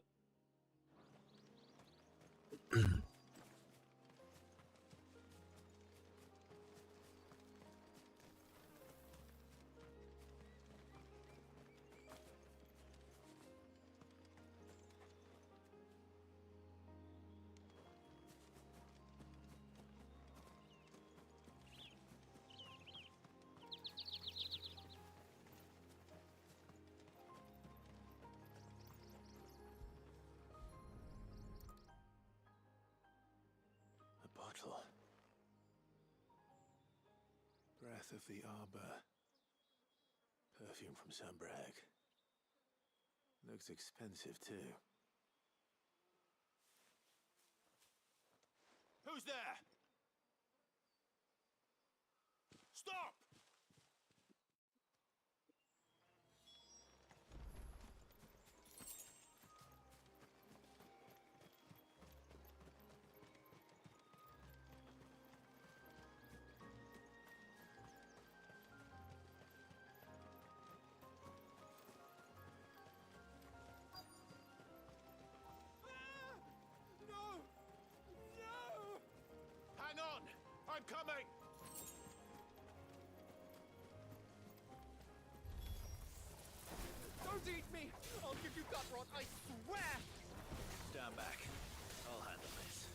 Speaker 4: A bottle. Breath of the Arbor. Perfume from Sunbrag. Looks expensive, too.
Speaker 11: Who's there? Stop! No! No! Hang on! I'm coming!
Speaker 9: Don't eat me! I'll give you gut rot, I swear!
Speaker 4: Stand back. I'll handle this.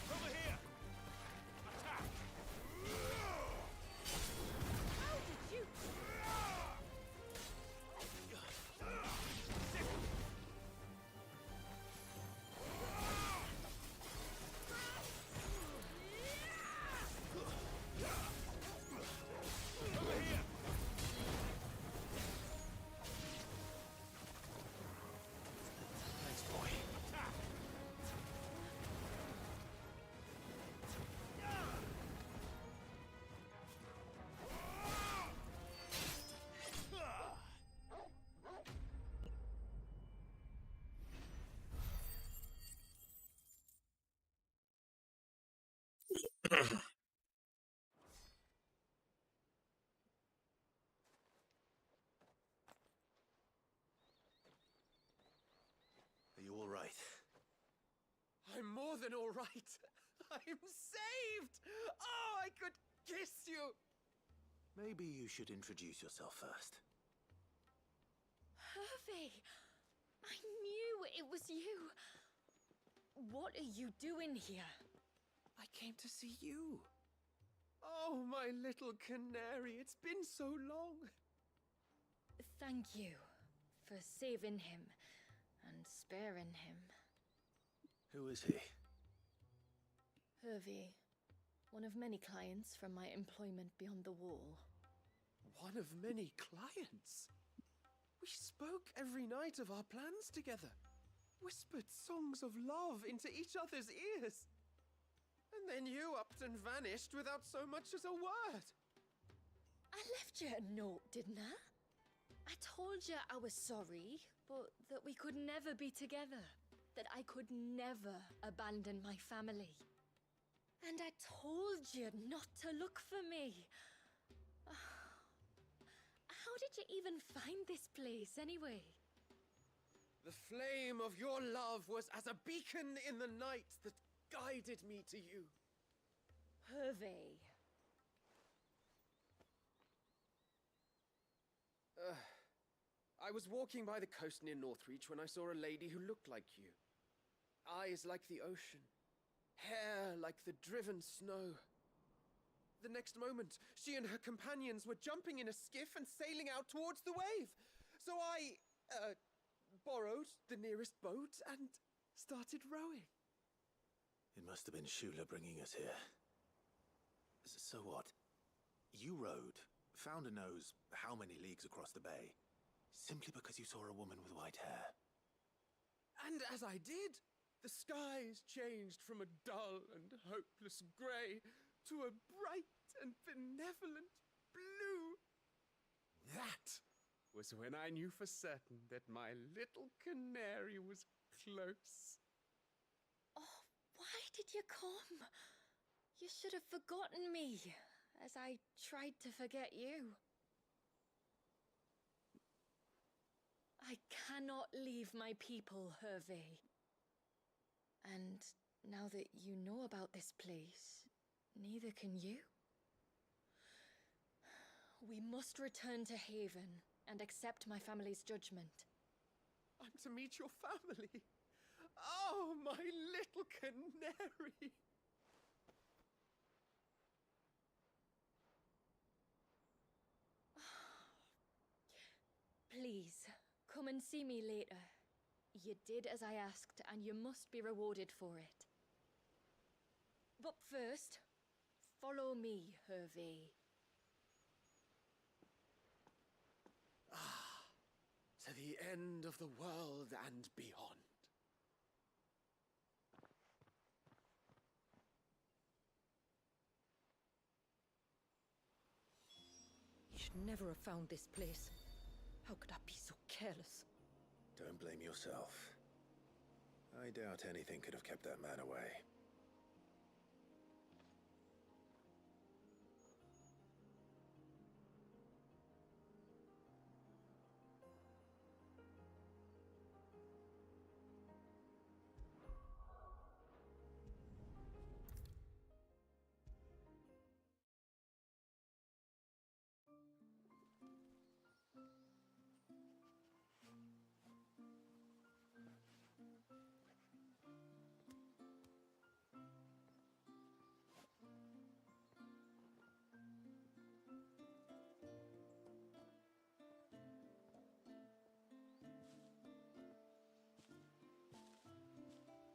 Speaker 11: Over here! Attack!
Speaker 6: How did you?
Speaker 11: Over here!
Speaker 4: Thanks, boy.
Speaker 11: Attack!
Speaker 4: Are you all right?
Speaker 9: I'm more than all right. I'm saved! Oh, I could kiss you!
Speaker 4: Maybe you should introduce yourself first.
Speaker 5: Hervey! I knew it was you. What are you doing here?
Speaker 9: I came to see you. Oh, my little canary, it's been so long.
Speaker 5: Thank you for saving him and sparing him.
Speaker 4: Who is he?
Speaker 5: Hervey, one of many clients from my employment beyond the wall.
Speaker 14: One of many clients? We spoke every night of our plans together, whispered songs of love into each other's ears. And then you upped and vanished without so much as a word.
Speaker 5: I left you a note, didn't I? I told you I was sorry, but that we could never be together. That I could never abandon my family. And I told you not to look for me. How did you even find this place, anyway?
Speaker 14: The flame of your love was as a beacon in the night that guided me to you.
Speaker 5: Hervey.
Speaker 14: I was walking by the coast near Northreach when I saw a lady who looked like you. Eyes like the ocean. Hair like the driven snow. The next moment, she and her companions were jumping in a skiff and sailing out towards the wave. So I, borrowed the nearest boat and started rowing.
Speaker 4: It must have been Shula bringing us here. So what? You rowed, founder knows how many leagues across the bay, simply because you saw a woman with white hair.
Speaker 14: And as I did, the skies changed from a dull and hopeless grey to a bright and benevolent blue. That was when I knew for certain that my little canary was close.
Speaker 5: Oh, why did you come? You should have forgotten me, as I tried to forget you. I cannot leave my people, Hervey. And now that you know about this place, neither can you. We must return to Haven and accept my family's judgment.
Speaker 14: I'm to meet your family. Oh, my little canary.
Speaker 5: Please, come and see me later. You did as I asked, and you must be rewarded for it. But first, follow me, Hervey.
Speaker 14: To the end of the world and beyond.
Speaker 2: You should never have found this place. How could I be so careless?
Speaker 4: Don't blame yourself. I doubt anything could have kept that man away.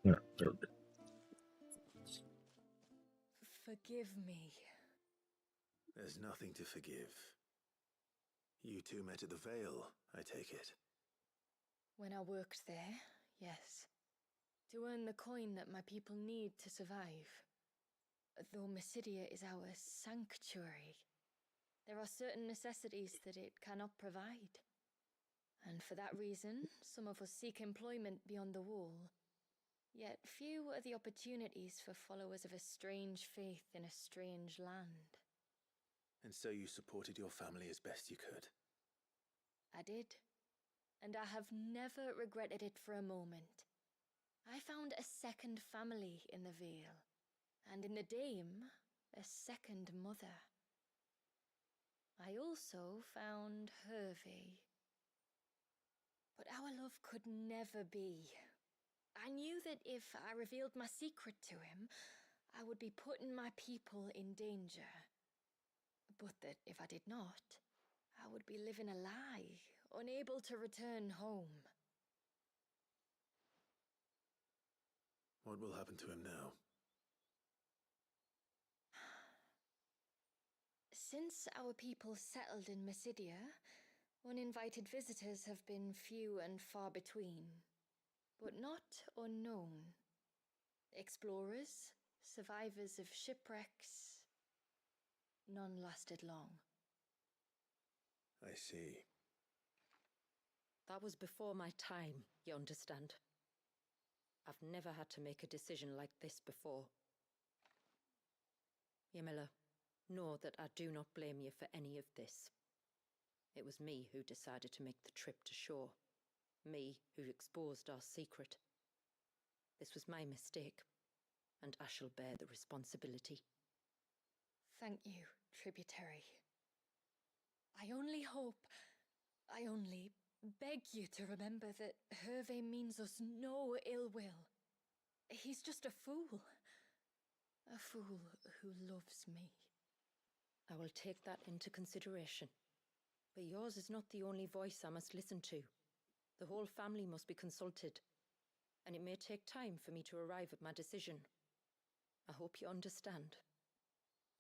Speaker 1: Yeah, okay.
Speaker 5: Forgive me.
Speaker 4: There's nothing to forgive. You two met at the Vale, I take it.
Speaker 5: When I worked there, yes. To earn the coin that my people need to survive. Though Mysidia is our sanctuary, there are certain necessities that it cannot provide. And for that reason, some of us seek employment beyond the wall. Yet few are the opportunities for followers of a strange faith in a strange land.
Speaker 4: And so you supported your family as best you could?
Speaker 5: I did. And I have never regretted it for a moment. I found a second family in the Vale, and in the Dame, a second mother. I also found Hervey. But our love could never be. I knew that if I revealed my secret to him, I would be putting my people in danger. But that if I did not, I would be living a lie, unable to return home.
Speaker 4: What will happen to him now?
Speaker 5: Since our people settled in Mysidia, uninvited visitors have been few and far between, but not unknown. Explorers, survivors of shipwrecks, none lasted long.
Speaker 4: I see.
Speaker 2: That was before my time, you understand? I've never had to make a decision like this before. Yamila, know that I do not blame you for any of this. It was me who decided to make the trip to shore. Me who exposed our secret. This was my mistake, and I shall bear the responsibility.
Speaker 5: Thank you, tributary. I only beg you to remember that Hervé means us no ill will. He's just a fool. A fool who loves me.
Speaker 2: I will take that into consideration. But yours is not the only voice I must listen to. The whole family must be consulted, and it may take time for me to arrive at my decision. I hope you understand.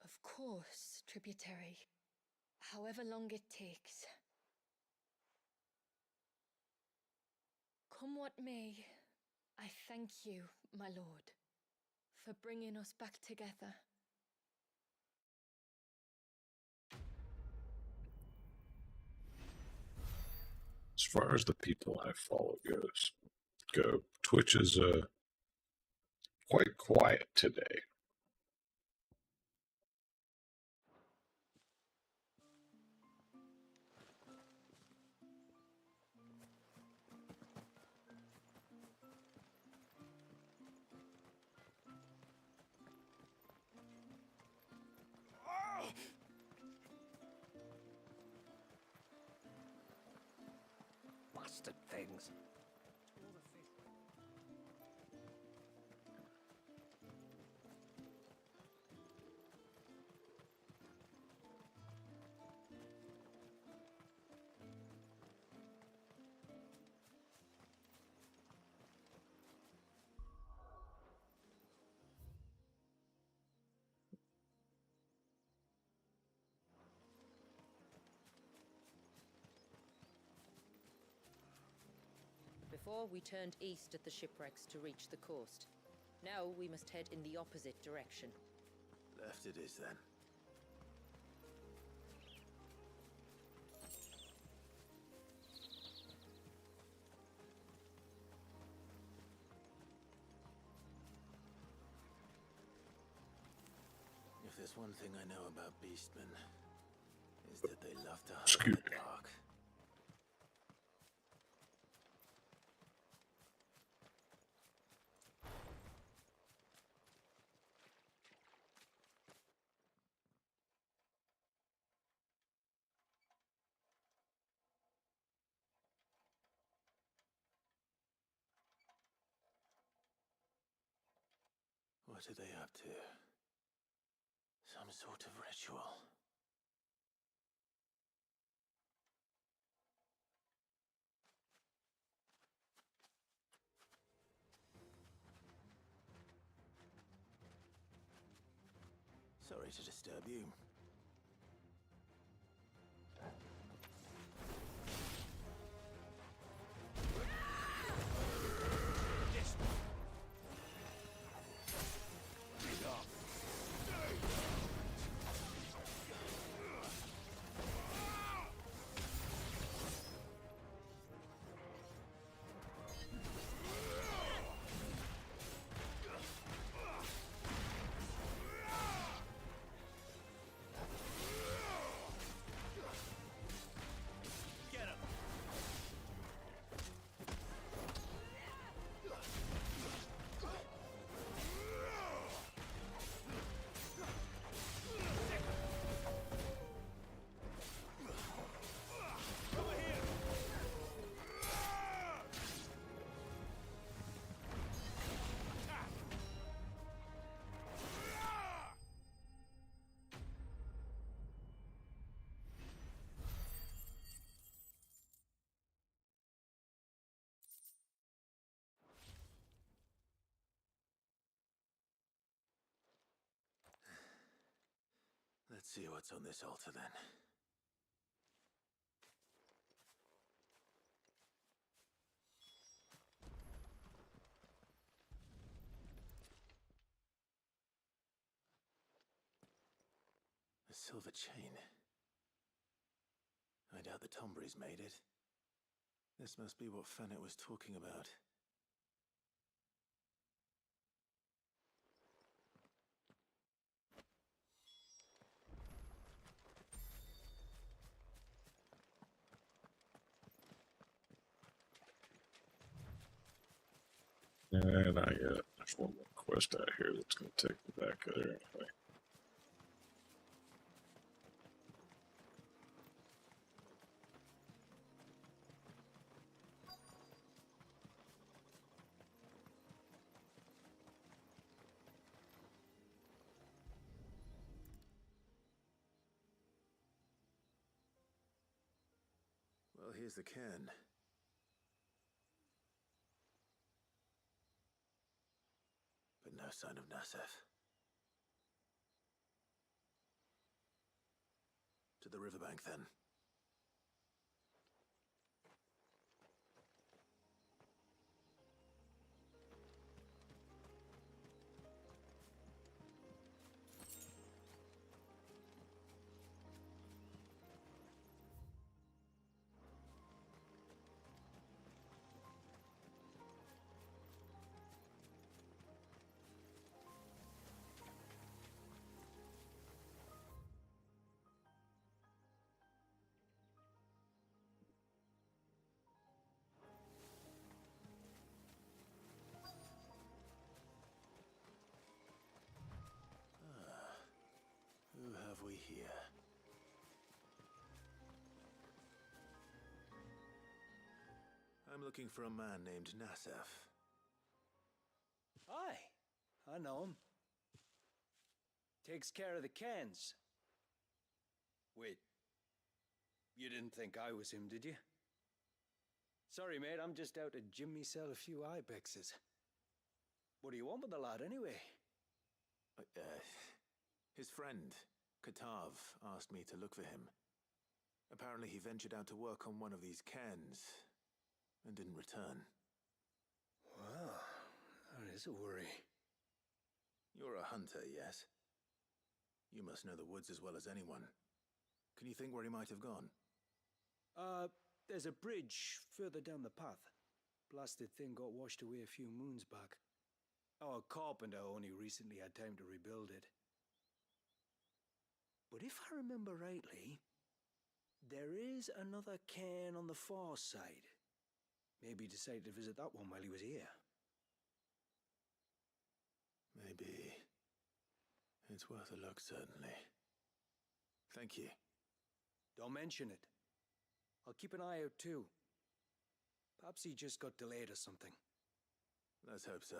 Speaker 5: Of course, tributary. However long it takes. Come what may, I thank you, my lord, for bringing us back together.
Speaker 1: As far as the people I follow go, Twitch is quite quiet today.
Speaker 12: Bastard things.
Speaker 2: Before, we turned east at the shipwrecks to reach the coast. Now we must head in the opposite direction.
Speaker 4: Left it is, then. If there's one thing I know about beastmen, is that they love to hunt in the dark. What are they up to? Some sort of ritual. Sorry to disturb you. Let's see what's on this altar then. A silver chain. I doubt the Tombries made it. This must be what Fennec was talking about.
Speaker 1: And there's one more quest out here that's going to take me back there anyway.
Speaker 4: Well, here's the cairn. But no sign of Nasef. To the riverbank, then. Who have we here? I'm looking for a man named Nasef.
Speaker 15: Aye, I know him. Takes care of the cans. Wait, you didn't think I was him, did you? Sorry, mate, I'm just out to gym myself a few ibexes. What do you want with the lad, anyway?
Speaker 4: His friend, Katav, asked me to look for him. Apparently he ventured out to work on one of these cairns and didn't return.
Speaker 15: Well, that is a worry.
Speaker 4: You're a hunter, yes? You must know the woods as well as anyone. Can you think where he might have gone?
Speaker 15: There's a bridge further down the path. Blasted thing got washed away a few moons back. Our carpenter only recently had time to rebuild it. But if I remember rightly, there is another cairn on the far side. Maybe he decided to visit that one while he was here.
Speaker 4: Maybe. It's worth a look, certainly. Thank you.
Speaker 15: Don't mention it. I'll keep an eye out too. Perhaps he just got delayed or something.
Speaker 4: Let's hope so.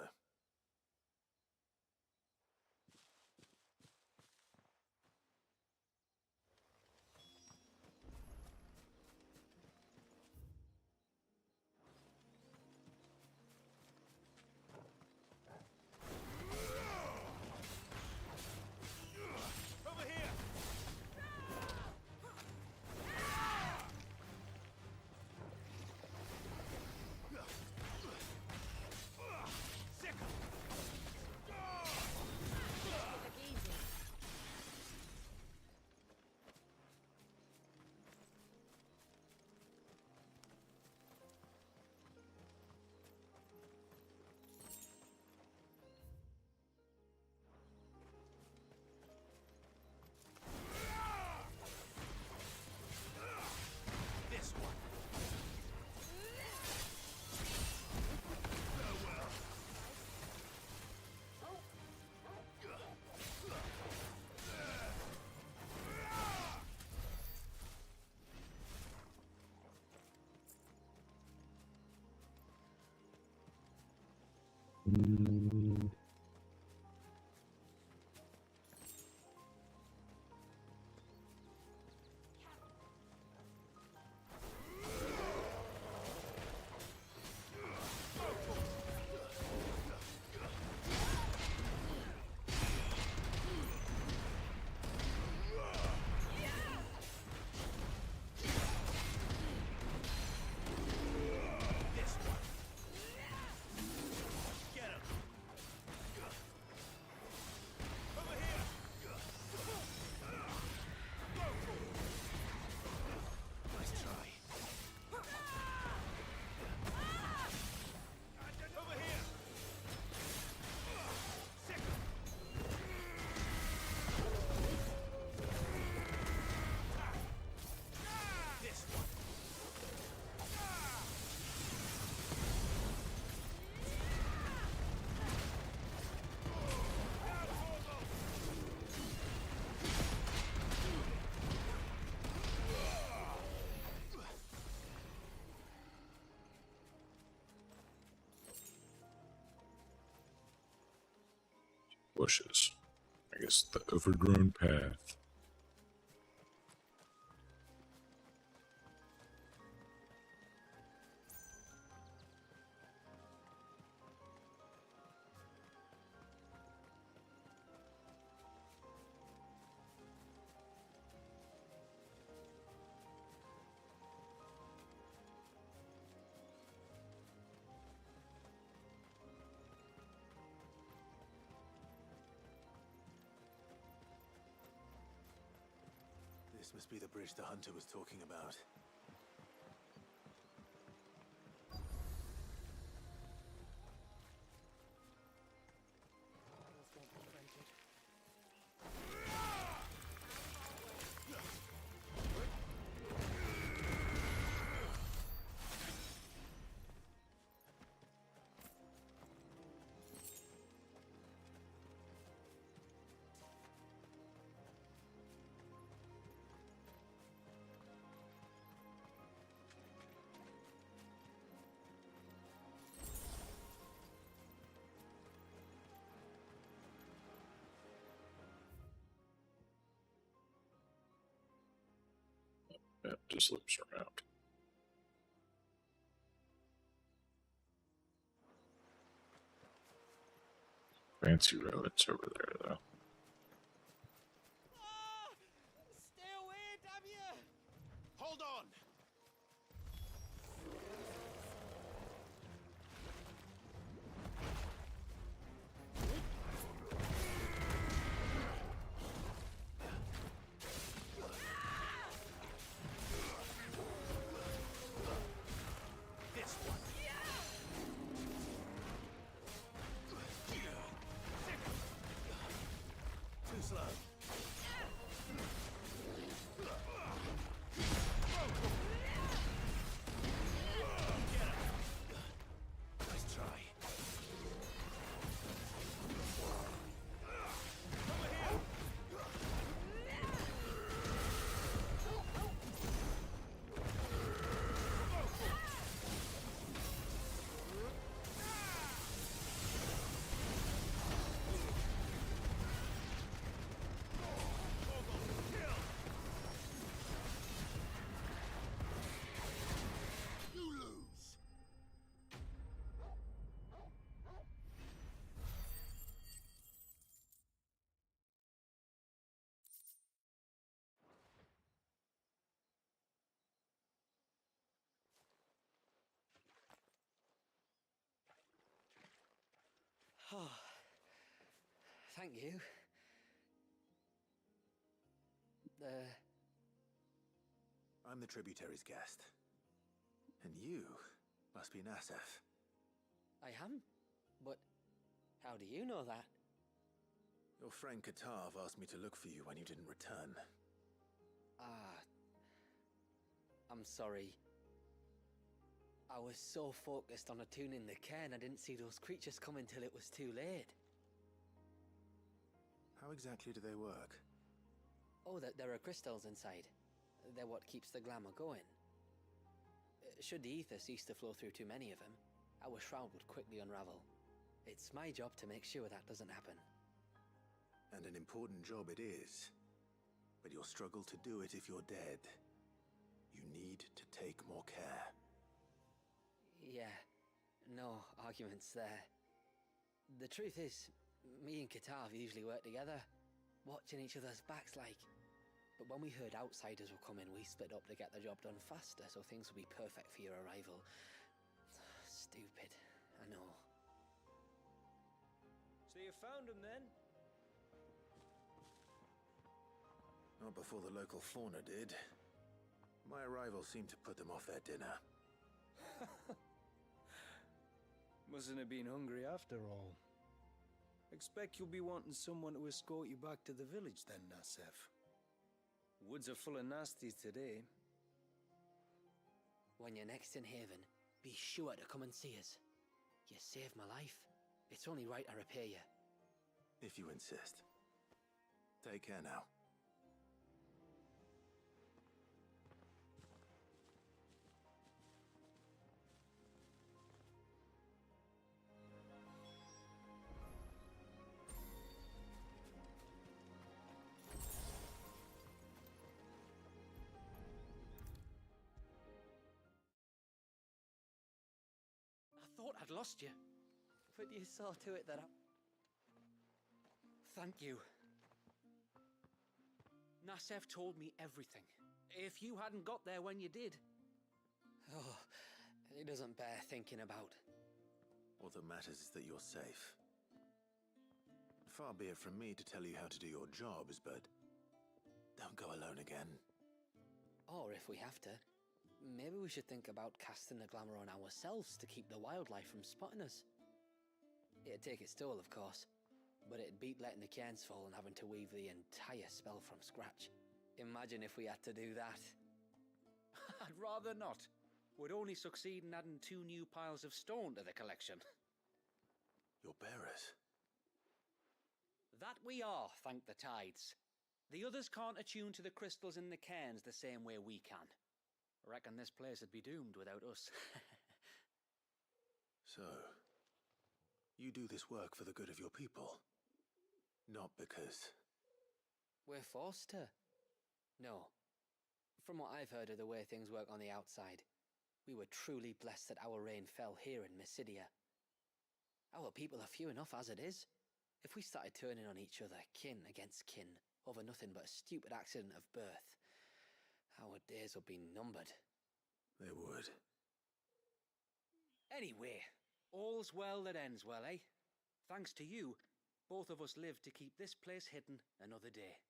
Speaker 1: bushes. I guess the overgrown path.
Speaker 11: This must be the bridge the hunter was talking about.
Speaker 1: It just loops around. Fancy relics over there, though.
Speaker 8: Stay away, damn you! Hold on! This one. Too slow. Nice try. You lose.
Speaker 9: Oh, thank you.
Speaker 11: I'm the tributary's guest. And you must be Nassef.
Speaker 9: I am? But how do you know that?
Speaker 11: Your friend Katav asked me to look for you when you didn't return.
Speaker 9: I'm sorry. I was so focused on attuning the cairn, I didn't see those creatures coming till it was too late.
Speaker 11: How exactly do they work?
Speaker 9: Oh, there are crystals inside. They're what keeps the glamour going. Should the ether cease to flow through too many of them, our shroud would quickly unravel. It's my job to make sure that doesn't happen.
Speaker 11: And an important job it is. But you'll struggle to do it if you're dead. You need to take more care.
Speaker 9: Yeah, no arguments there. The truth is, me and Katav usually work together, watching each other's backs like. But when we heard outsiders were coming, we split up to get the job done faster so things would be perfect for your arrival. Stupid, I know.
Speaker 15: So you found him then?
Speaker 11: Not before the local fauna did. My arrival seemed to put them off their dinner.
Speaker 15: Mustn't have been hungry after all. Expect you'll be wanting someone to escort you back to the village then, Nassef. Woods are full of nasties today.
Speaker 9: When you're next in Haven, be sure to come and see us. You saved my life. It's only right I repay you.
Speaker 11: If you insist. Take care now.
Speaker 9: I'd lost you. But you saw to it that I... Thank you. Nasev told me everything. If you hadn't got there when you did... Oh, it doesn't bear thinking about.
Speaker 11: All that matters is that you're safe. Far be it from me to tell you how to do your jobs, but don't go alone again.
Speaker 9: Or if we have to, maybe we should think about casting the glamour on ourselves to keep the wildlife from spotting us. It'd take its toll, of course, but it'd beat letting the cairns fall and having to weave the entire spell from scratch. Imagine if we had to do that. I'd rather not. We'd only succeed in adding 2 new piles of stone to the collection.
Speaker 11: Your bearers?
Speaker 9: That we are, thank the tides. The others can't attune to the crystals in the cairns the same way we can. I reckon this place would be doomed without us.
Speaker 11: So, you do this work for the good of your people? Not because...
Speaker 9: We're forced to. No. From what I've heard of the way things work on the outside, we were truly blessed that our reign fell here in Mysidia. Our people are few enough as it is. If we started turning on each other, kin against kin, over nothing but a stupid accident of birth, our days would be numbered.
Speaker 11: They would.
Speaker 9: Anyway, all's well that ends well, eh? Thanks to you, both of us lived to keep this place hidden another day.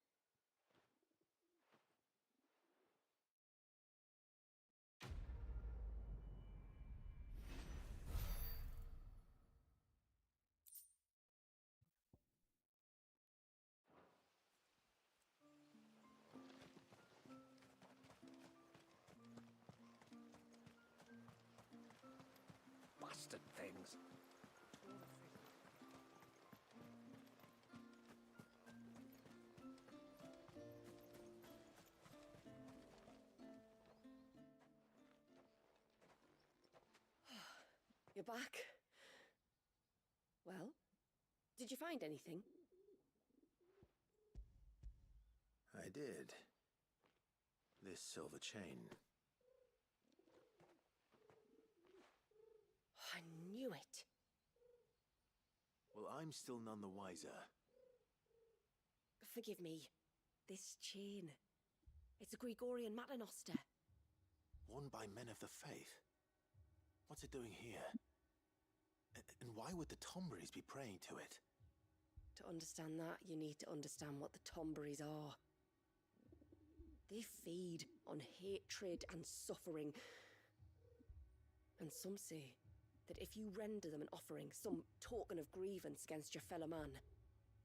Speaker 8: Bastard things.
Speaker 10: You're back. Well, did you find anything?
Speaker 11: I did. This silver chain.
Speaker 10: I knew it.
Speaker 11: Well, I'm still none the wiser.
Speaker 10: Forgive me. This chain. It's a Gregorian Maternoster.
Speaker 11: Worn by men of the faith. What's it doing here? And why would the Tomberries be praying to it?
Speaker 10: To understand that, you need to understand what the Tomberries are. They feed on hatred and suffering. And some say that if you render them an offering, some token of grievance against your fellow man,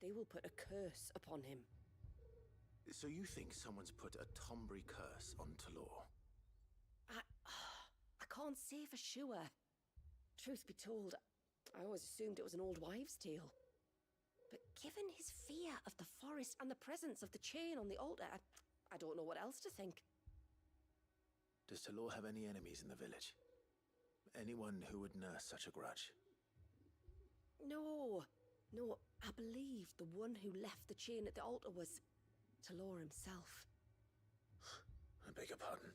Speaker 10: they will put a curse upon him.
Speaker 11: So you think someone's put a Tombury curse on Talor?
Speaker 10: I can't say for sure. Truth be told, I always assumed it was an old wives' tale. But given his fear of the forest and the presence of the chain on the altar, I don't know what else to think.
Speaker 11: Does Talor have any enemies in the village? Anyone who would nurse such a grudge?
Speaker 10: No, I believe the one who left the chain at the altar was Talor himself.
Speaker 11: I beg your pardon?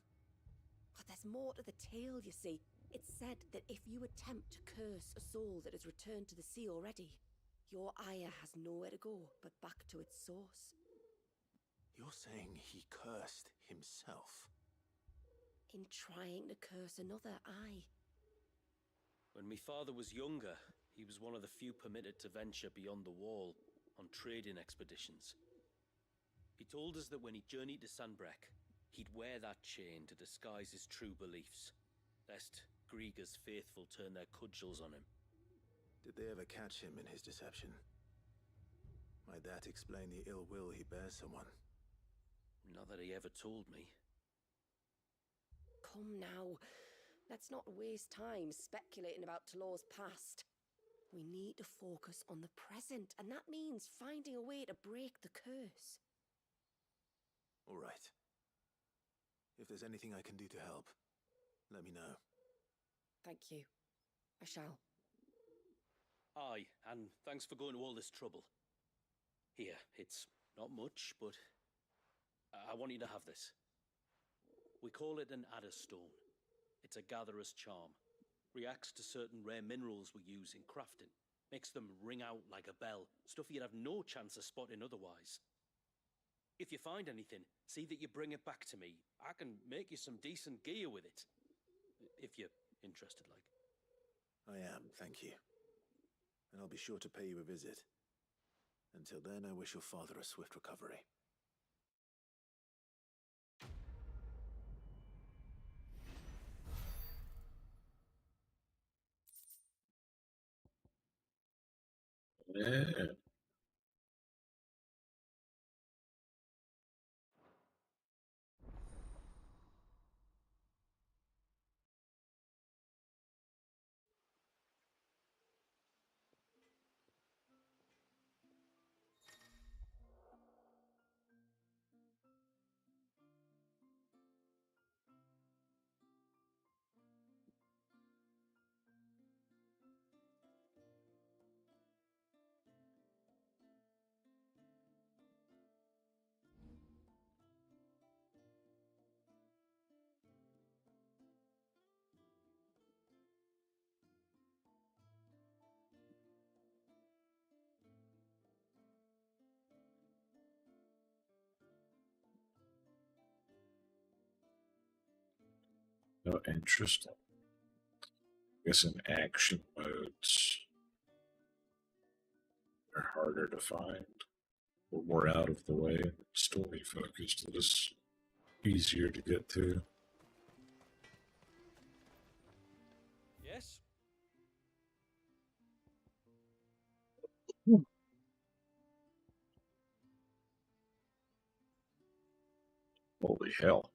Speaker 10: But there's more to the tale, you see. It's said that if you attempt to curse a soul that has returned to the sea already, your ire has nowhere to go but back to its source.
Speaker 11: You're saying he cursed himself?
Speaker 10: In trying to curse another, aye.
Speaker 7: When my father was younger, he was one of the few permitted to venture beyond the wall on trading expeditions. He told us that when he journeyed to Sanbreque, he'd wear that chain to disguise his true beliefs, lest Grieger's faithful turn their cudgels on him.
Speaker 11: Did they ever catch him in his deception? Might that explain the ill will he bears someone?
Speaker 7: Not that he ever told me.
Speaker 10: Come now. Let's not waste time speculating about Talor's past. We need to focus on the present, and that means finding a way to break the curse.
Speaker 11: All right. If there's anything I can do to help, let me know.
Speaker 10: Thank you. I shall.
Speaker 7: Aye, and thanks for going to all this trouble. Here, it's not much, but I want you to have this. We call it an Adder Stone. It's a gatherer's charm. Reacts to certain rare minerals we use in crafting. Makes them ring out like a bell. Stuff you'd have no chance of spotting otherwise. If you find anything, see that you bring it back to me. I can make you some decent gear with it. If you're interested, like.
Speaker 11: I am, thank you. And I'll be sure to pay you a visit. Until then, I wish your father a swift recovery.
Speaker 1: Yeah. Oh, interesting. I guess in action modes, they're harder to find, or more out of the way. Story focused, it is easier to get to.
Speaker 7: Yes?
Speaker 1: Holy hell.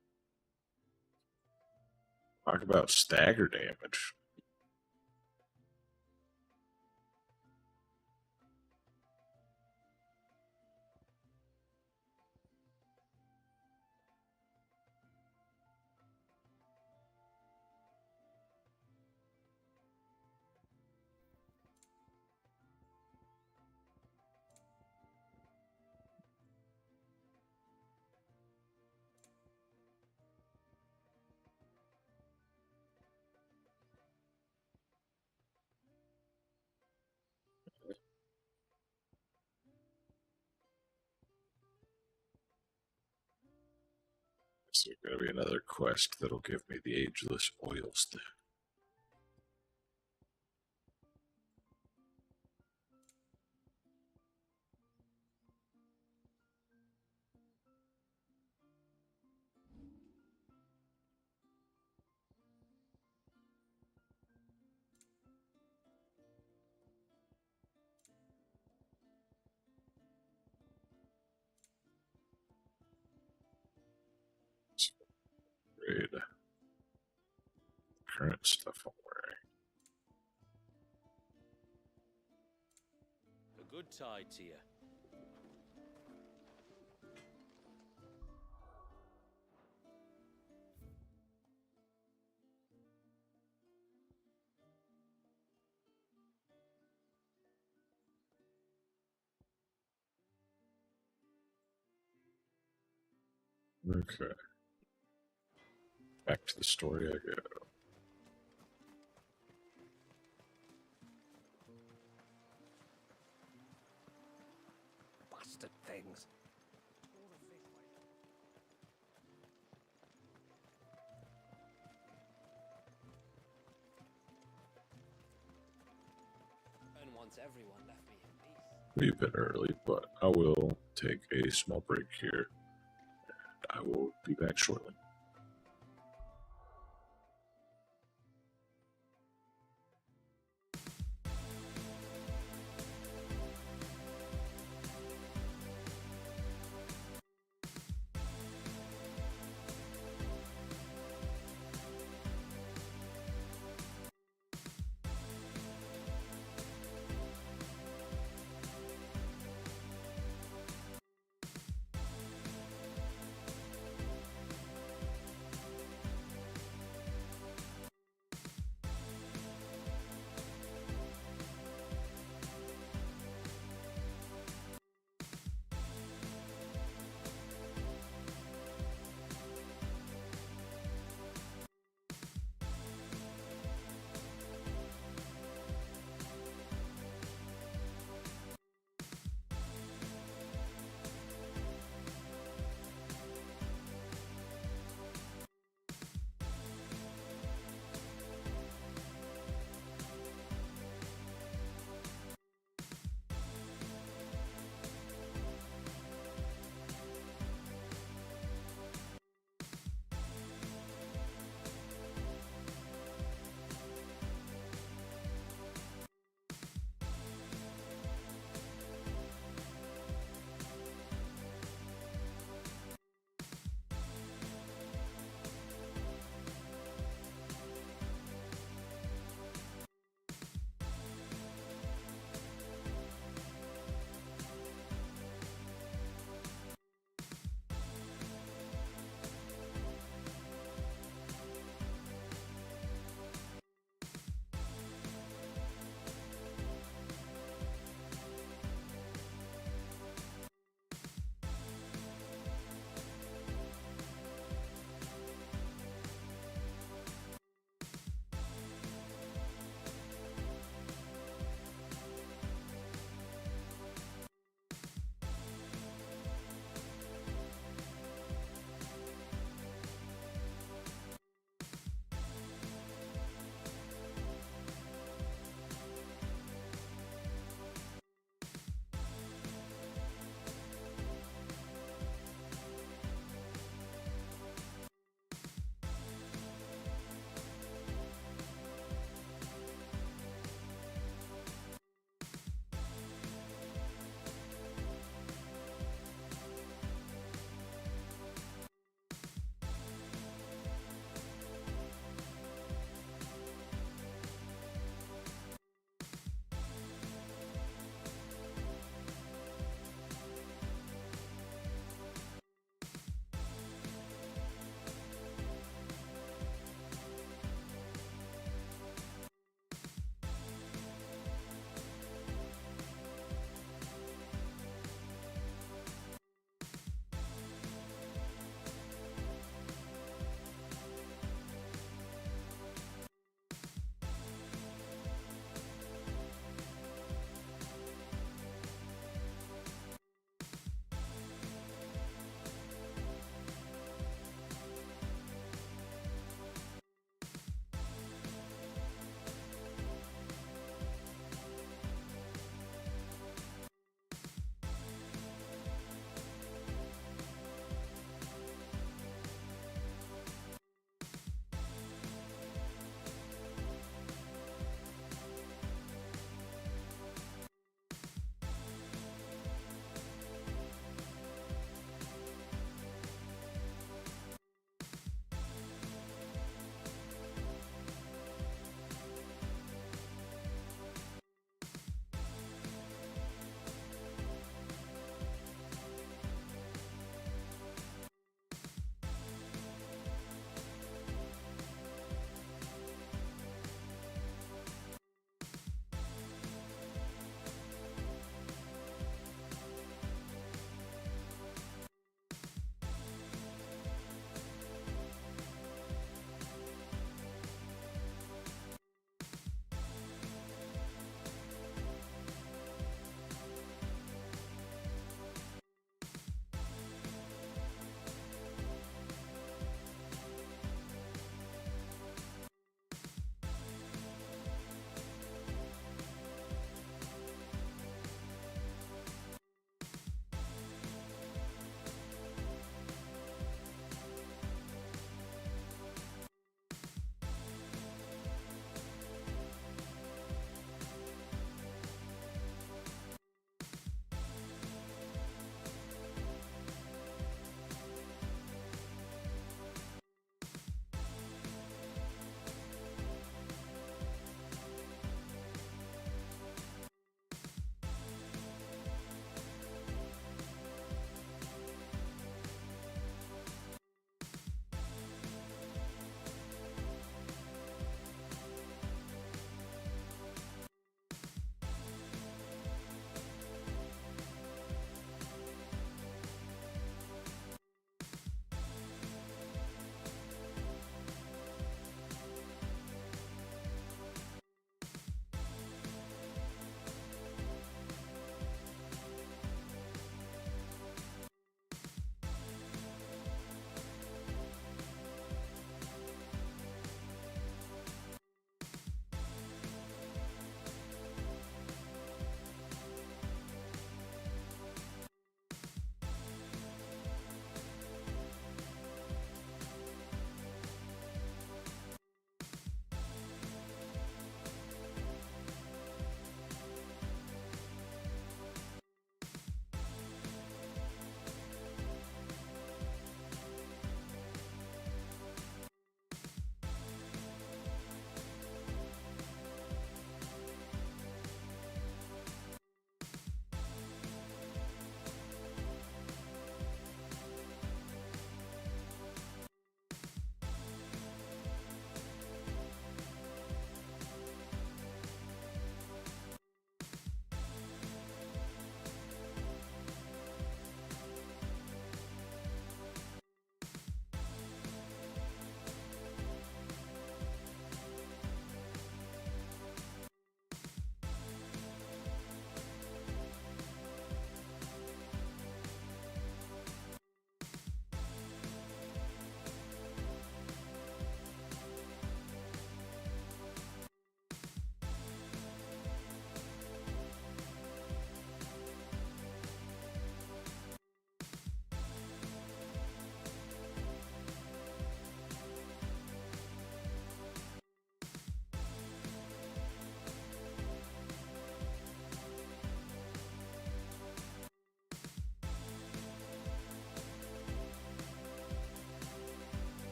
Speaker 1: Talk about stagger damage. So there's going to be another quest that'll give me the ageless oils thing. Great. Current stuff I'm wearing.
Speaker 7: A good tide to you.
Speaker 1: Okay. Back to the story I go.
Speaker 12: Bastard things.
Speaker 14: And once everyone left me in peace.
Speaker 1: We're a bit early, but I will take a small break here. And I will be back shortly.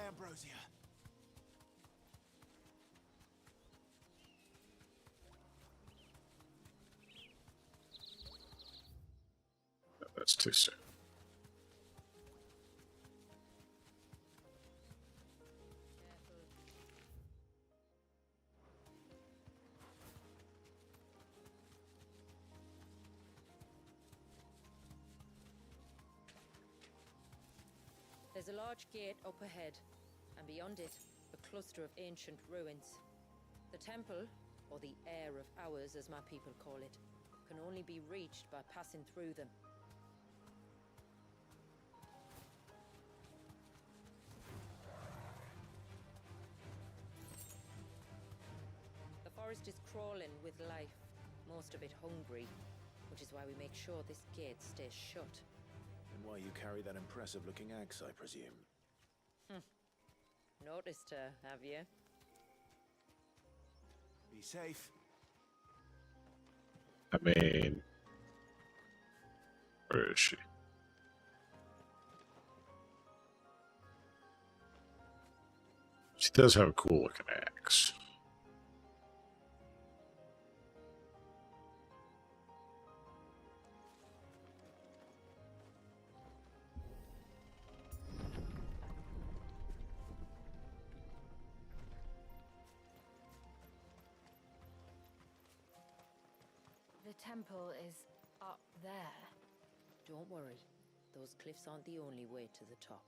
Speaker 13: Ambrosia.
Speaker 1: That's too soon.
Speaker 2: There's a large gate up ahead, and beyond it, a cluster of ancient ruins. The temple, or the Heir of Hours as my people call it, can only be reached by passing through them. The forest is crawling with life, most of it hungry, which is why we make sure this gate stays shut.
Speaker 4: And why you carry that impressive-looking axe, I presume.
Speaker 2: Noticed her, have you?
Speaker 13: Be safe.
Speaker 1: I mean, where is she? She does have a cool looking axe.
Speaker 5: The temple is up there.
Speaker 2: Don't worry, those cliffs aren't the only way to the top.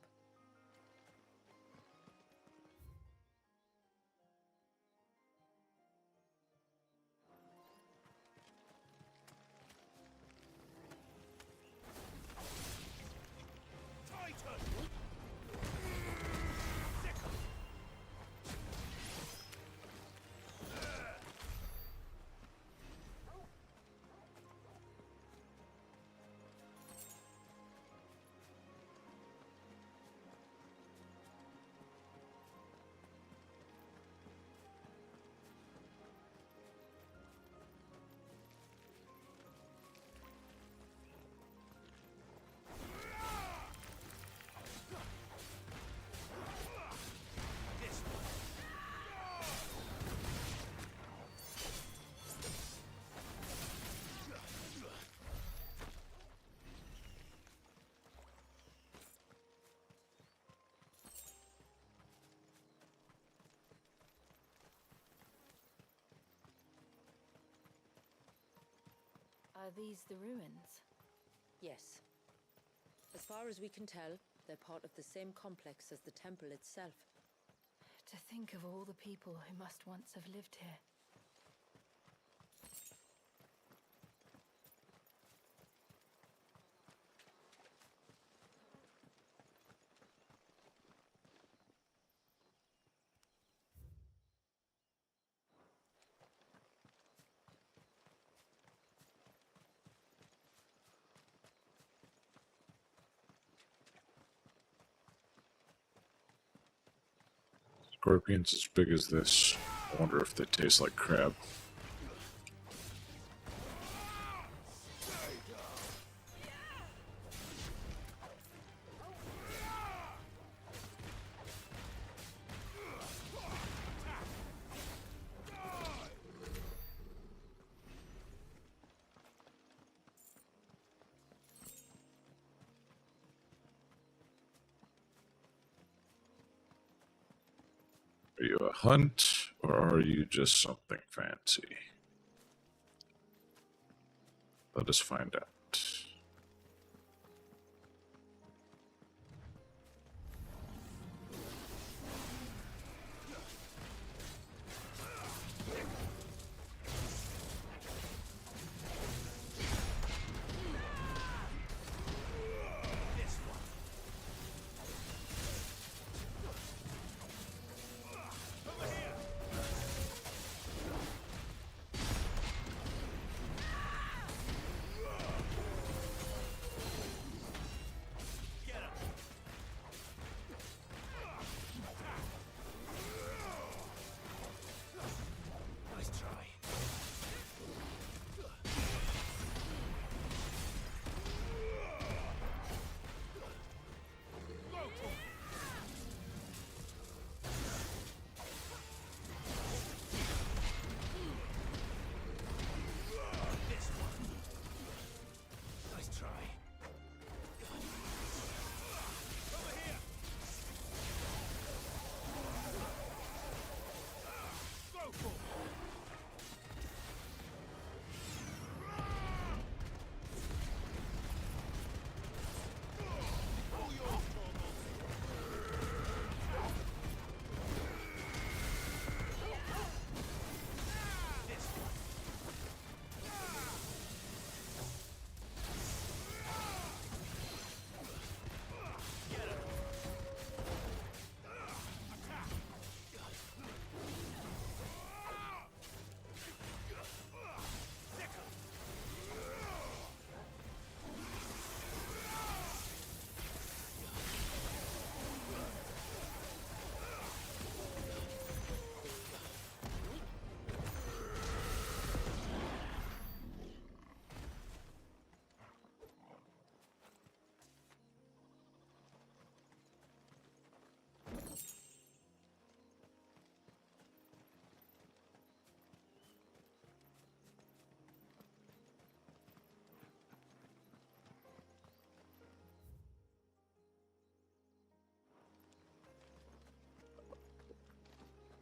Speaker 5: Are these the ruins?
Speaker 2: Yes. As far as we can tell, they're part of the same complex as the temple itself.
Speaker 5: To think of all the people who must once have lived here.
Speaker 1: Scorpions as big as this. I wonder if they taste like crab. Are you a hunt, or are you just something fancy? Let us find out.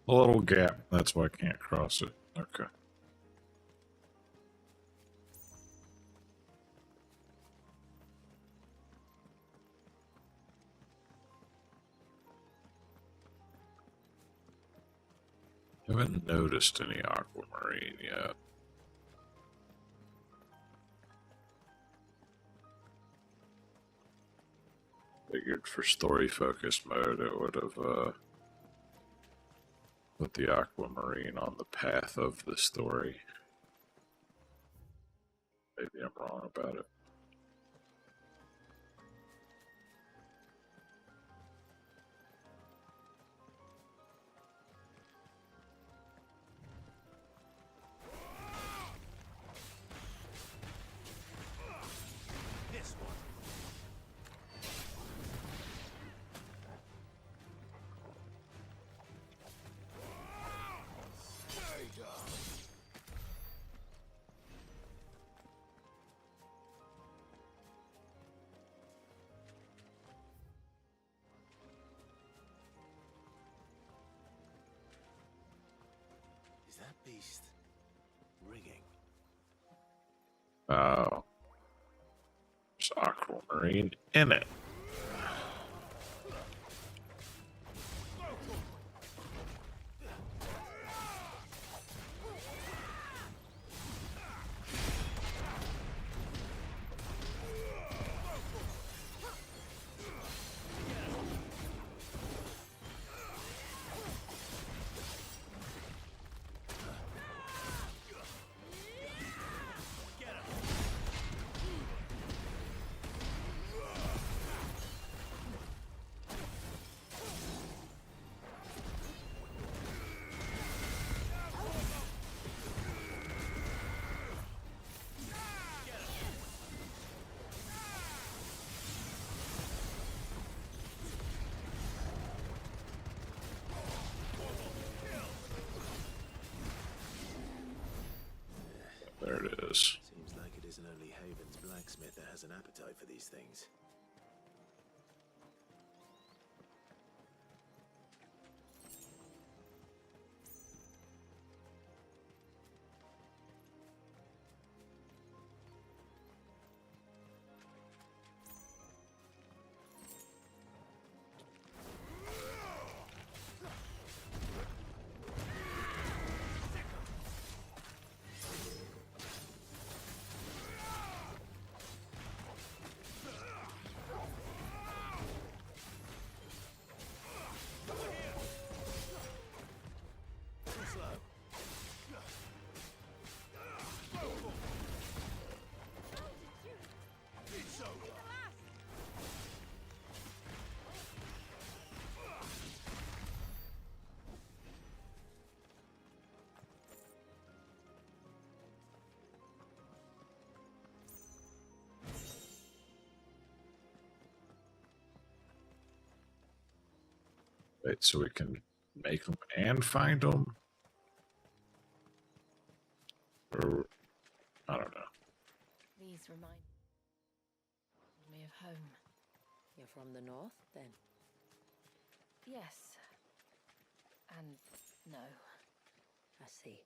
Speaker 1: A little gap. That's why I can't cross it. Okay. Haven't noticed any aquamarine yet. Figured for story focused mode it would have put the aquamarine on the path of the story. Maybe I'm wrong about it.
Speaker 12: This one. Stay down.
Speaker 11: Is that beast rigging?
Speaker 1: Oh. There's aquamarine in it. There it is.
Speaker 11: Seems like it isn't only Haven's blacksmith that has an appetite for these things.
Speaker 1: Wait, so we can make them and find them? Or, I don't know.
Speaker 2: These remind me of home. You're from the north, then? Yes. And no. I see.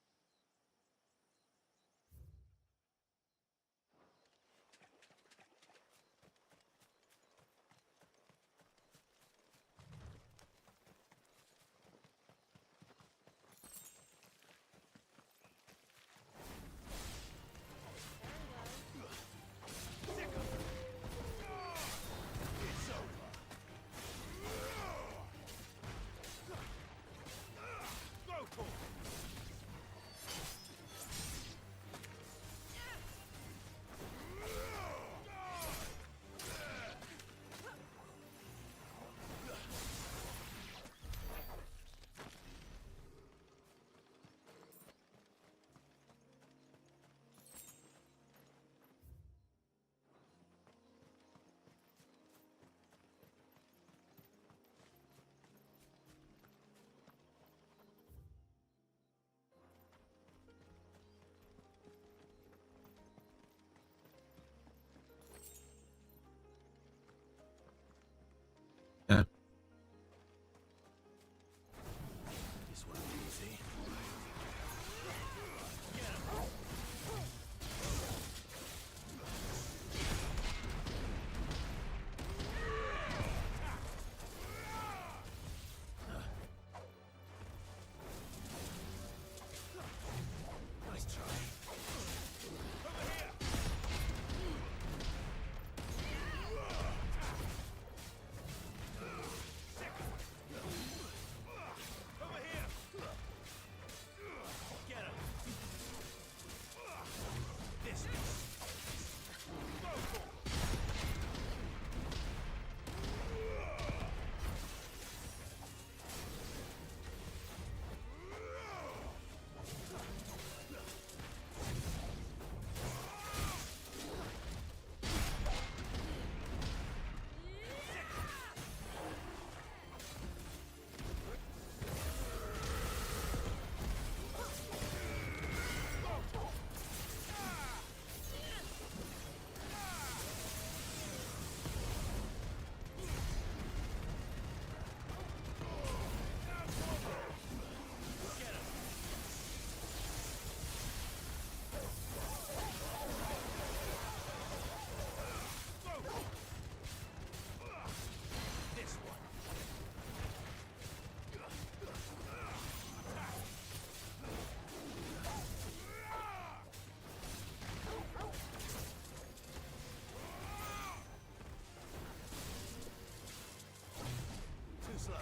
Speaker 11: slow.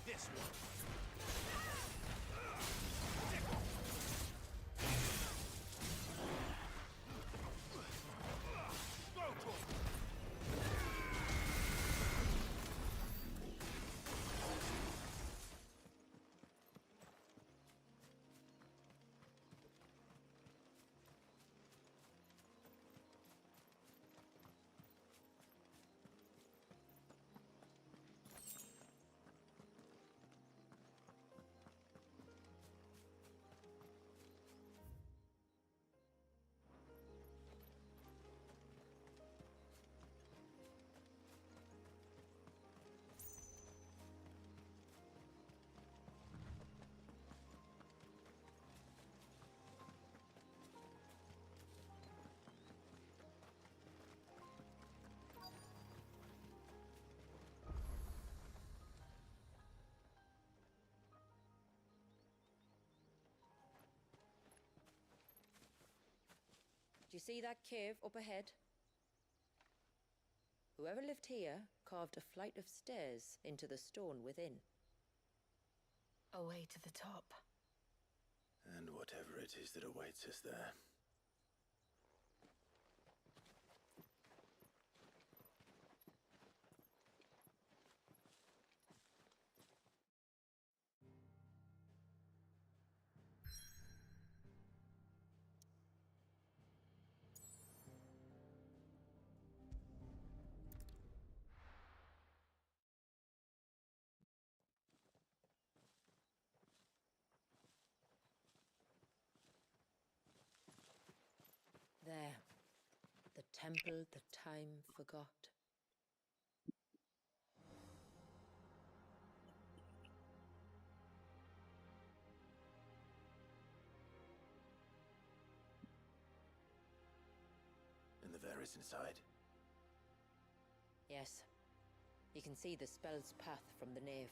Speaker 11: This one.
Speaker 2: Do you see that cave up ahead? Whoever lived here carved a flight of stairs into the stone within.
Speaker 5: A way to the top.
Speaker 11: And whatever it is that awaits us there.
Speaker 2: There. The temple the time forgot.
Speaker 11: And the Varys inside.
Speaker 2: Yes. You can see the spell's path from the nave.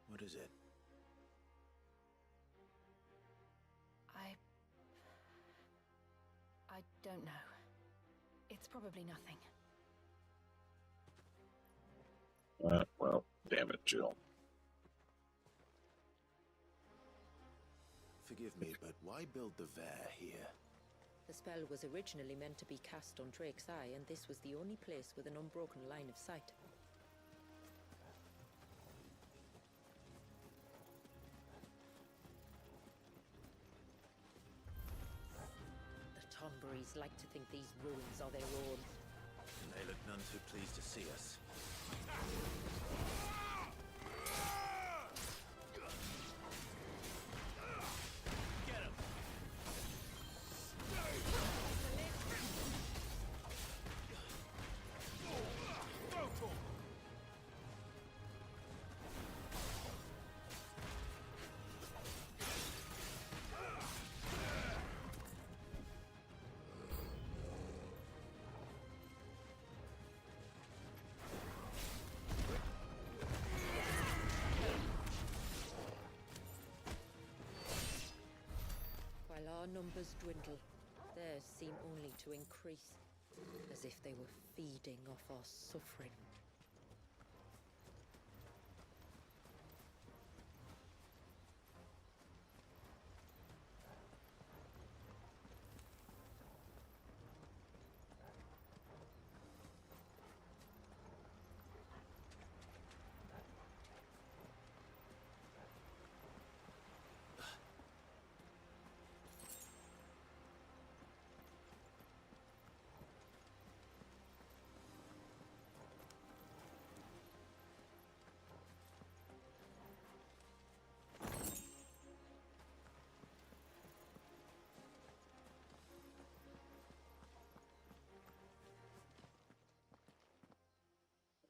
Speaker 11: What is it?
Speaker 5: I don't know. It's probably nothing.
Speaker 1: Well, damn it, Jill.
Speaker 11: Forgive me, but why build the Vare here?
Speaker 2: The spell was originally meant to be cast on Drake's Eye, and this was the only place with an unbroken line of sight. The Tonberries like to think these ruins are their own.
Speaker 11: They look none too pleased to see us.
Speaker 2: While our numbers dwindle, theirs seem only to increase, as if they were feeding off our suffering.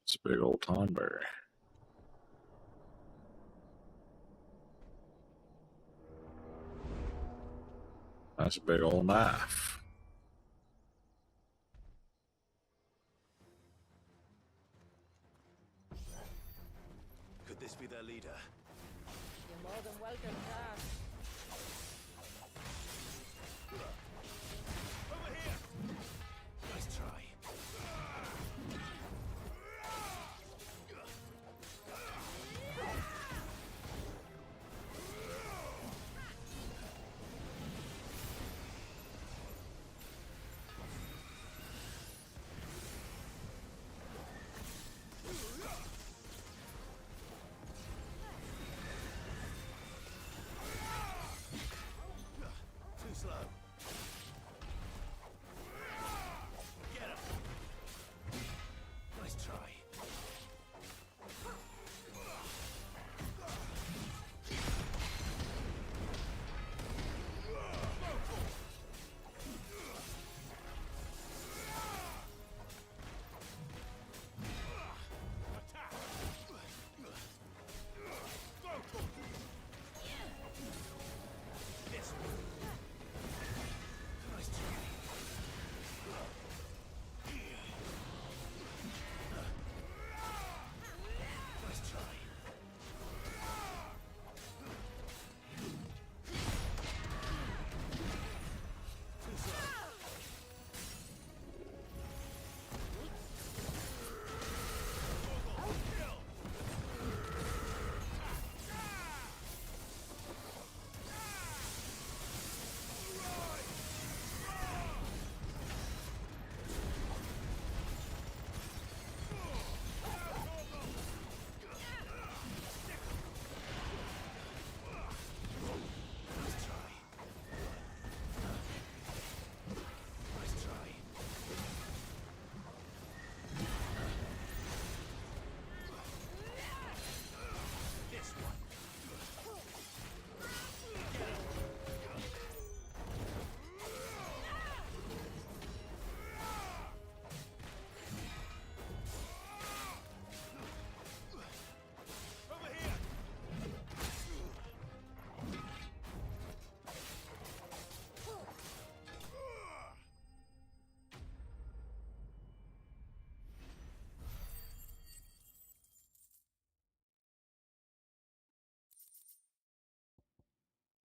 Speaker 1: It's a big old Tonberry. That's a big old knife.
Speaker 11: Could this be their leader?
Speaker 2: You're more than welcome to ask.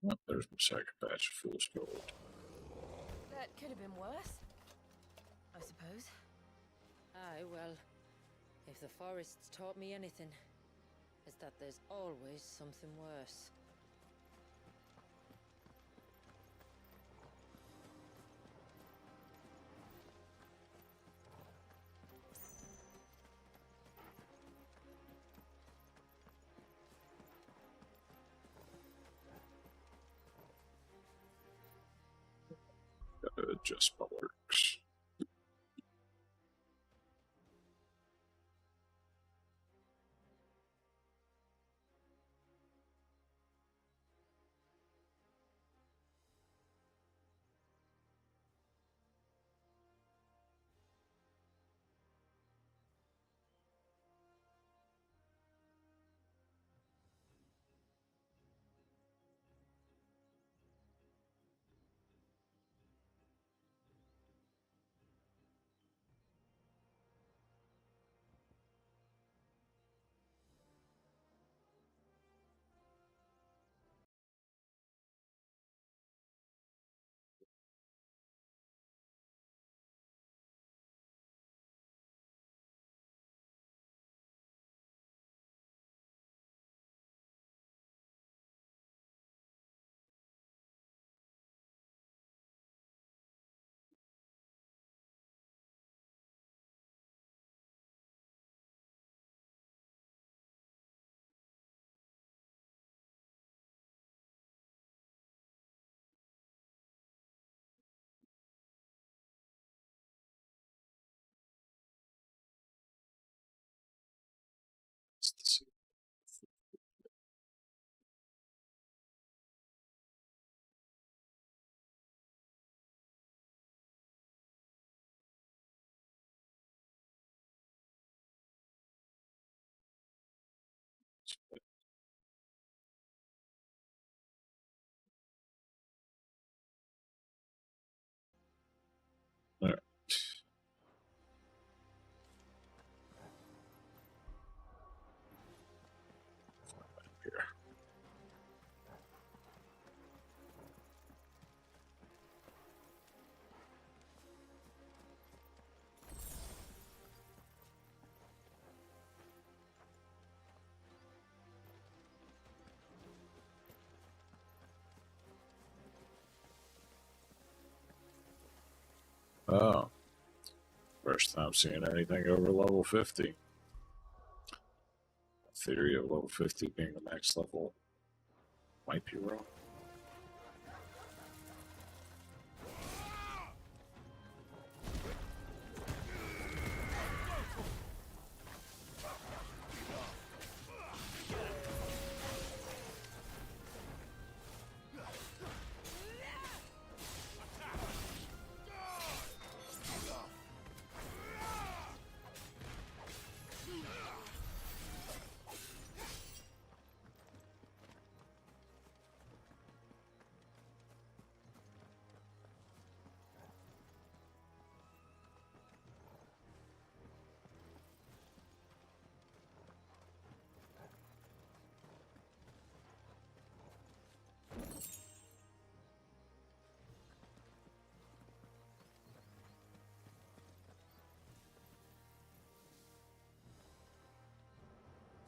Speaker 1: Oh, there's my second batch of fool's gold.
Speaker 2: That could have been worse, I suppose. Aye, well, if the forest's taught me anything, it's that there's always something worse.
Speaker 1: Gotta adjust my lurks. There. Here. Oh, first time seeing anything over level 50. Theory of level 50 being the max level might be wrong.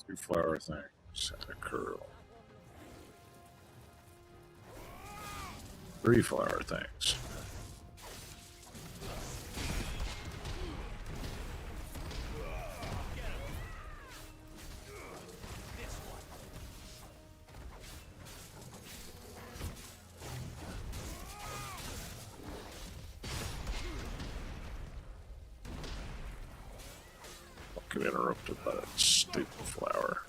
Speaker 1: Two flower things and a curl. 3 flower things. Get interrupted by that stupid flower.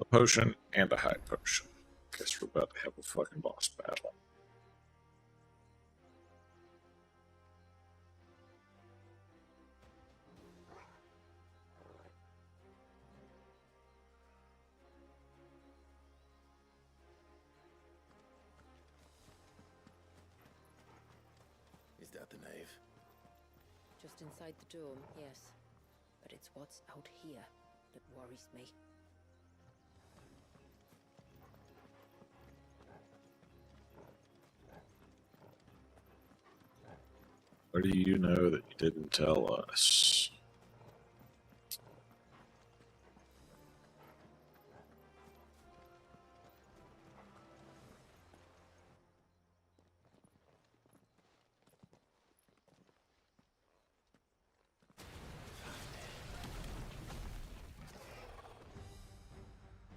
Speaker 1: A potion and a high potion. Guess we're about to have a fucking boss battle.
Speaker 4: Is that the nave?
Speaker 2: Just inside the dome, yes. But it's what's out here that worries me.
Speaker 1: What do you know that you didn't tell us?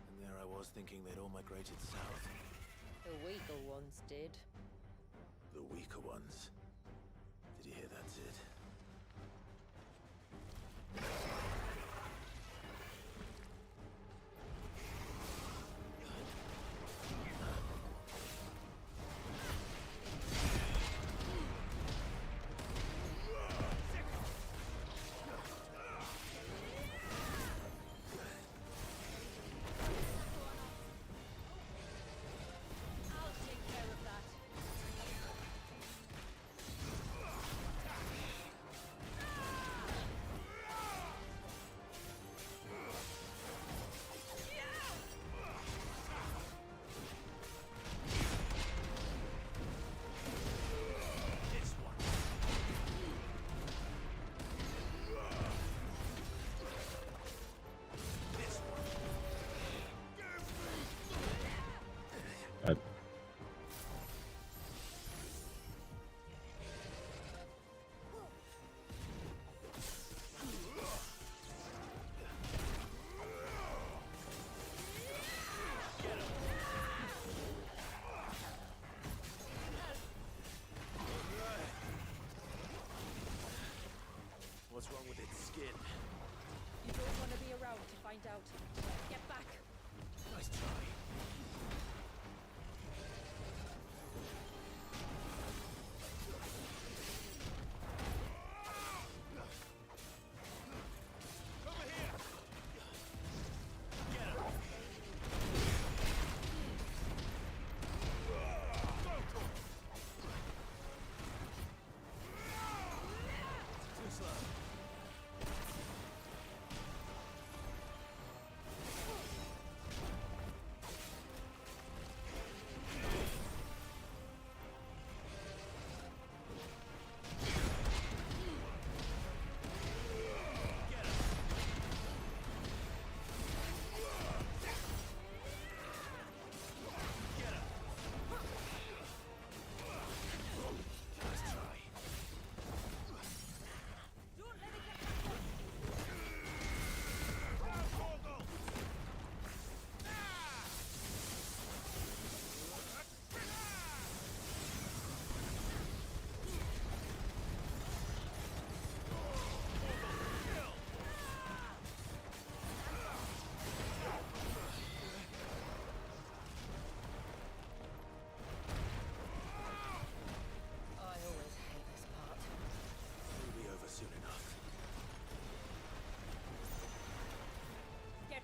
Speaker 4: And there I was thinking they'd all migrated south.
Speaker 2: The weaker ones did.
Speaker 4: The weaker ones. Did you hear that, Sid?
Speaker 14: What's wrong with its skin?
Speaker 2: You don't want to be around to find out. Get back!
Speaker 4: Nice try.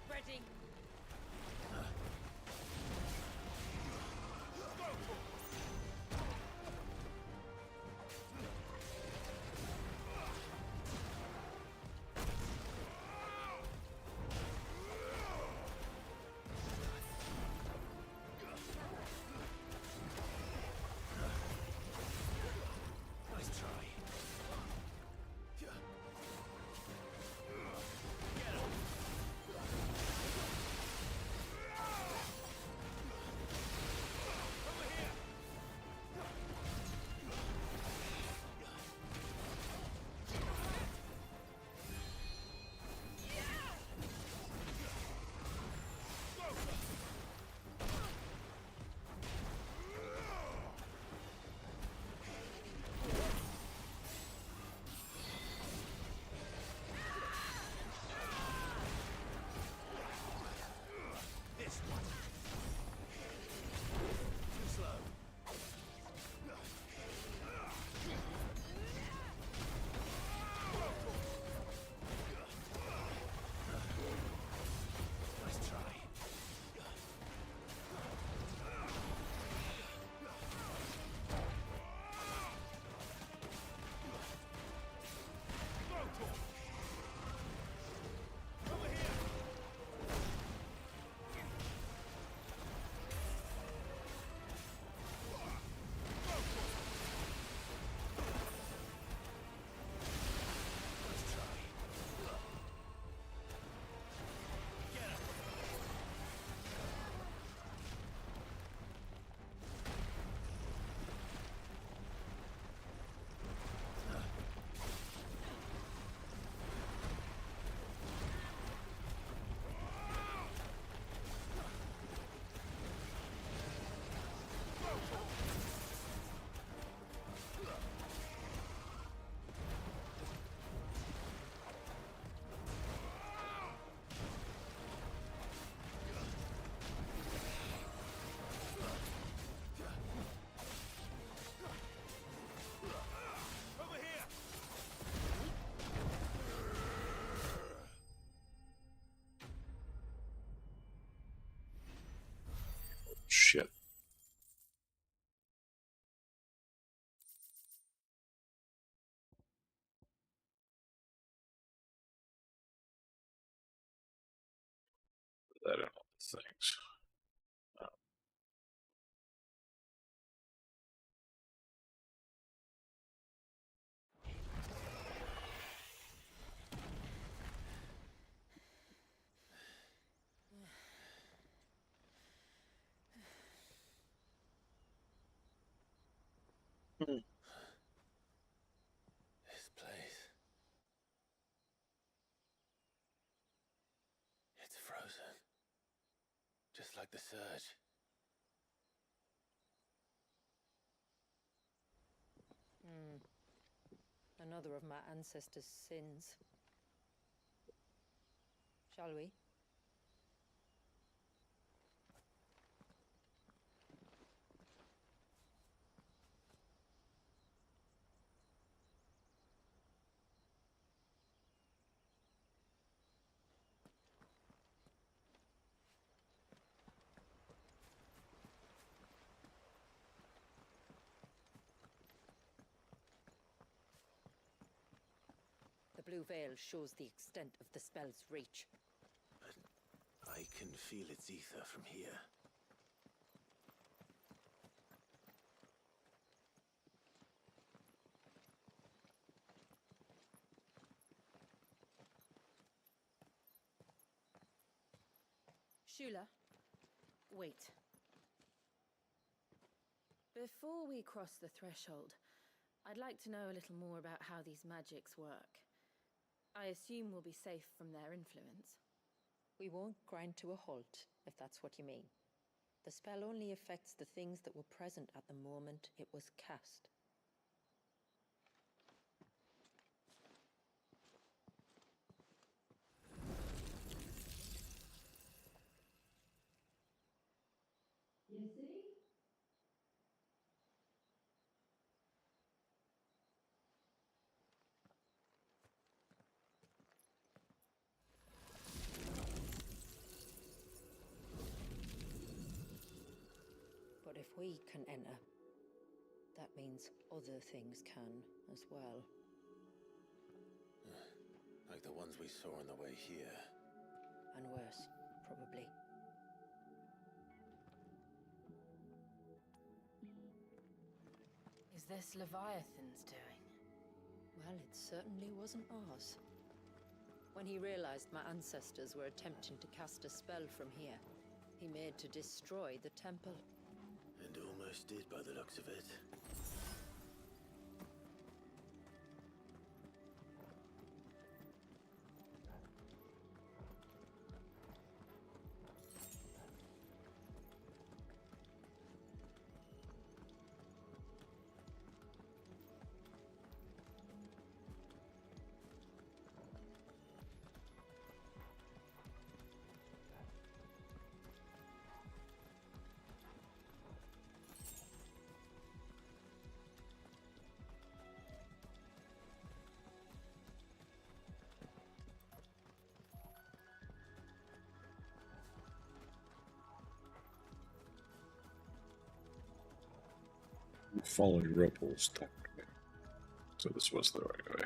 Speaker 2: Ready.
Speaker 4: Nice try.
Speaker 1: shit. That and all the things.
Speaker 4: This place. It's frozen. Just like the surge.
Speaker 2: Another of my ancestors' sins. Shall we? The blue veil shows the extent of the spell's reach.
Speaker 11: But I can feel its ether from here.
Speaker 6: Shula, wait. Before we cross the threshold, I'd like to know a little more about how these magics work. I assume we'll be safe from their influence.
Speaker 2: We won't grind to a halt, if that's what you mean. The spell only affects the things that were present at the moment it was cast.
Speaker 6: You see?
Speaker 2: But if we can enter, that means other things can as well.
Speaker 11: Like the ones we saw on the way here.
Speaker 2: And worse, probably.
Speaker 6: Is this Leviathan's doing?
Speaker 2: Well, it certainly wasn't ours. When he realized my ancestors were attempting to cast a spell from here, he made to destroy the temple.
Speaker 11: And almost did by the looks of it.
Speaker 1: Following ripples, technically. So this was the right way.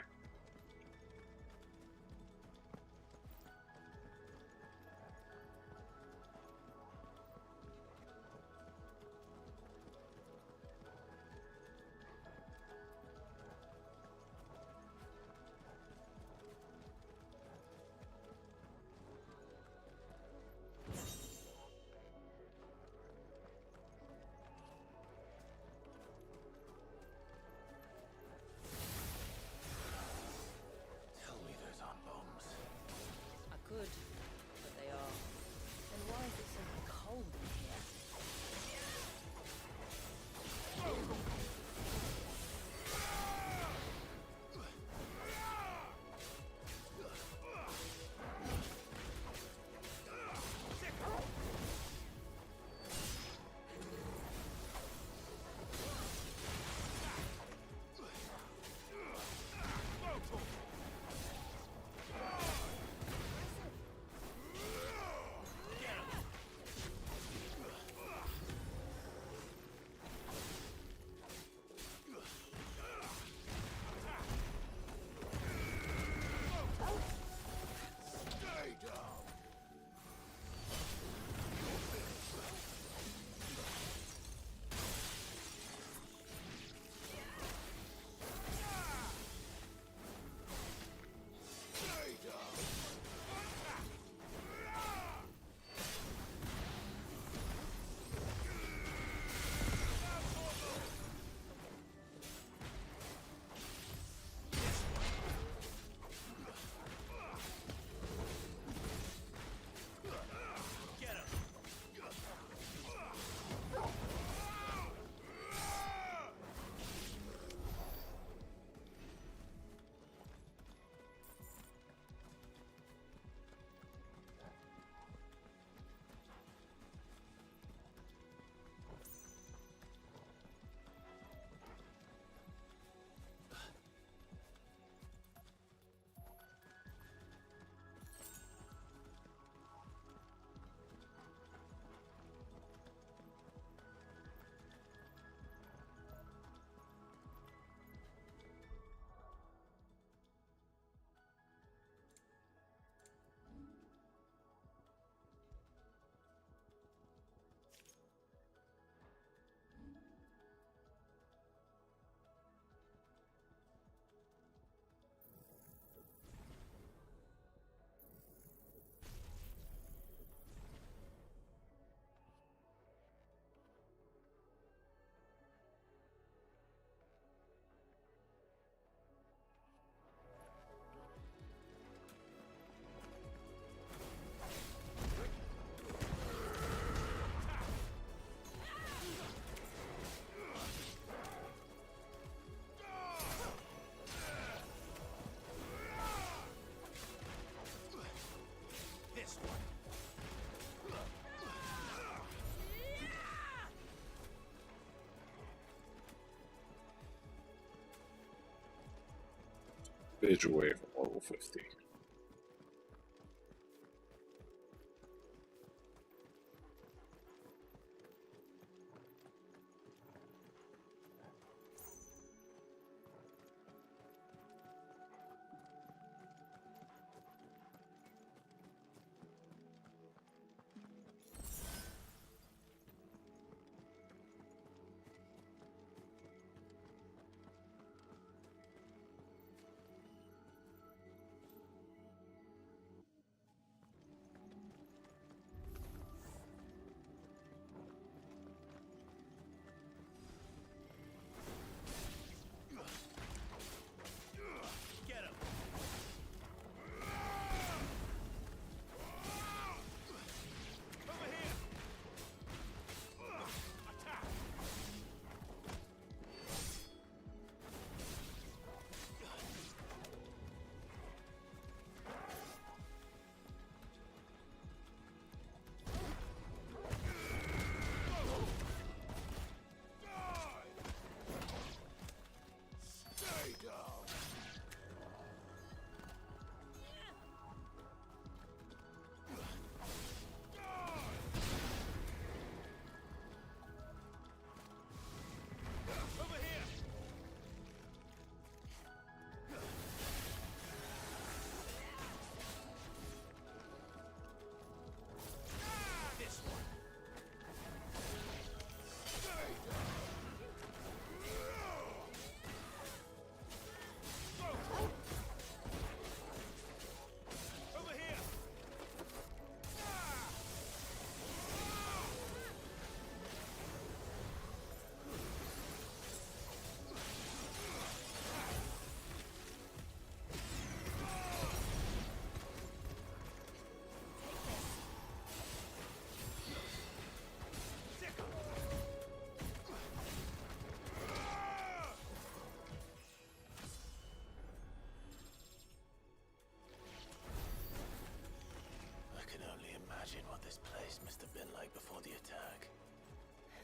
Speaker 1: page away from level 50.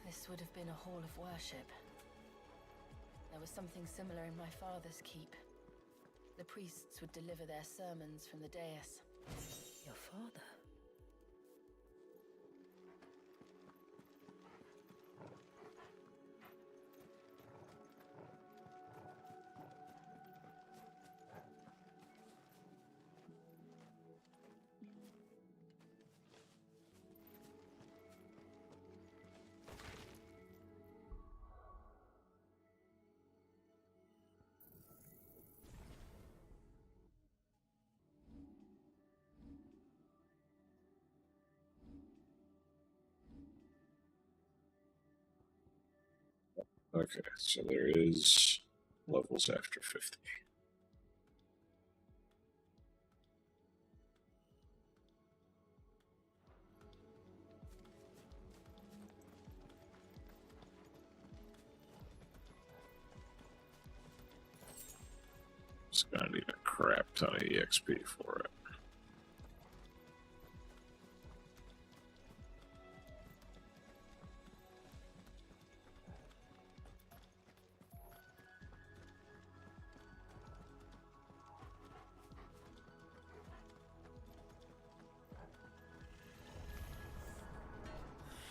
Speaker 2: This would have been a hall of worship. There was something similar in my father's keep. The priests would deliver their sermons from the dais. Your father?
Speaker 1: Okay, so there is levels after 50. It's gonna need a crap ton of EXP for it.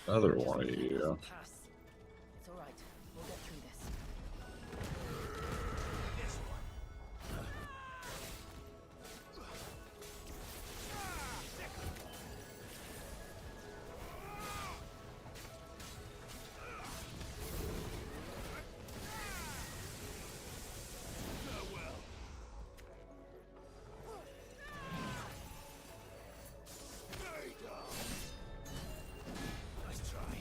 Speaker 1: Another one of you.
Speaker 2: Pass. It's all right. We'll get through this.
Speaker 11: Nice try.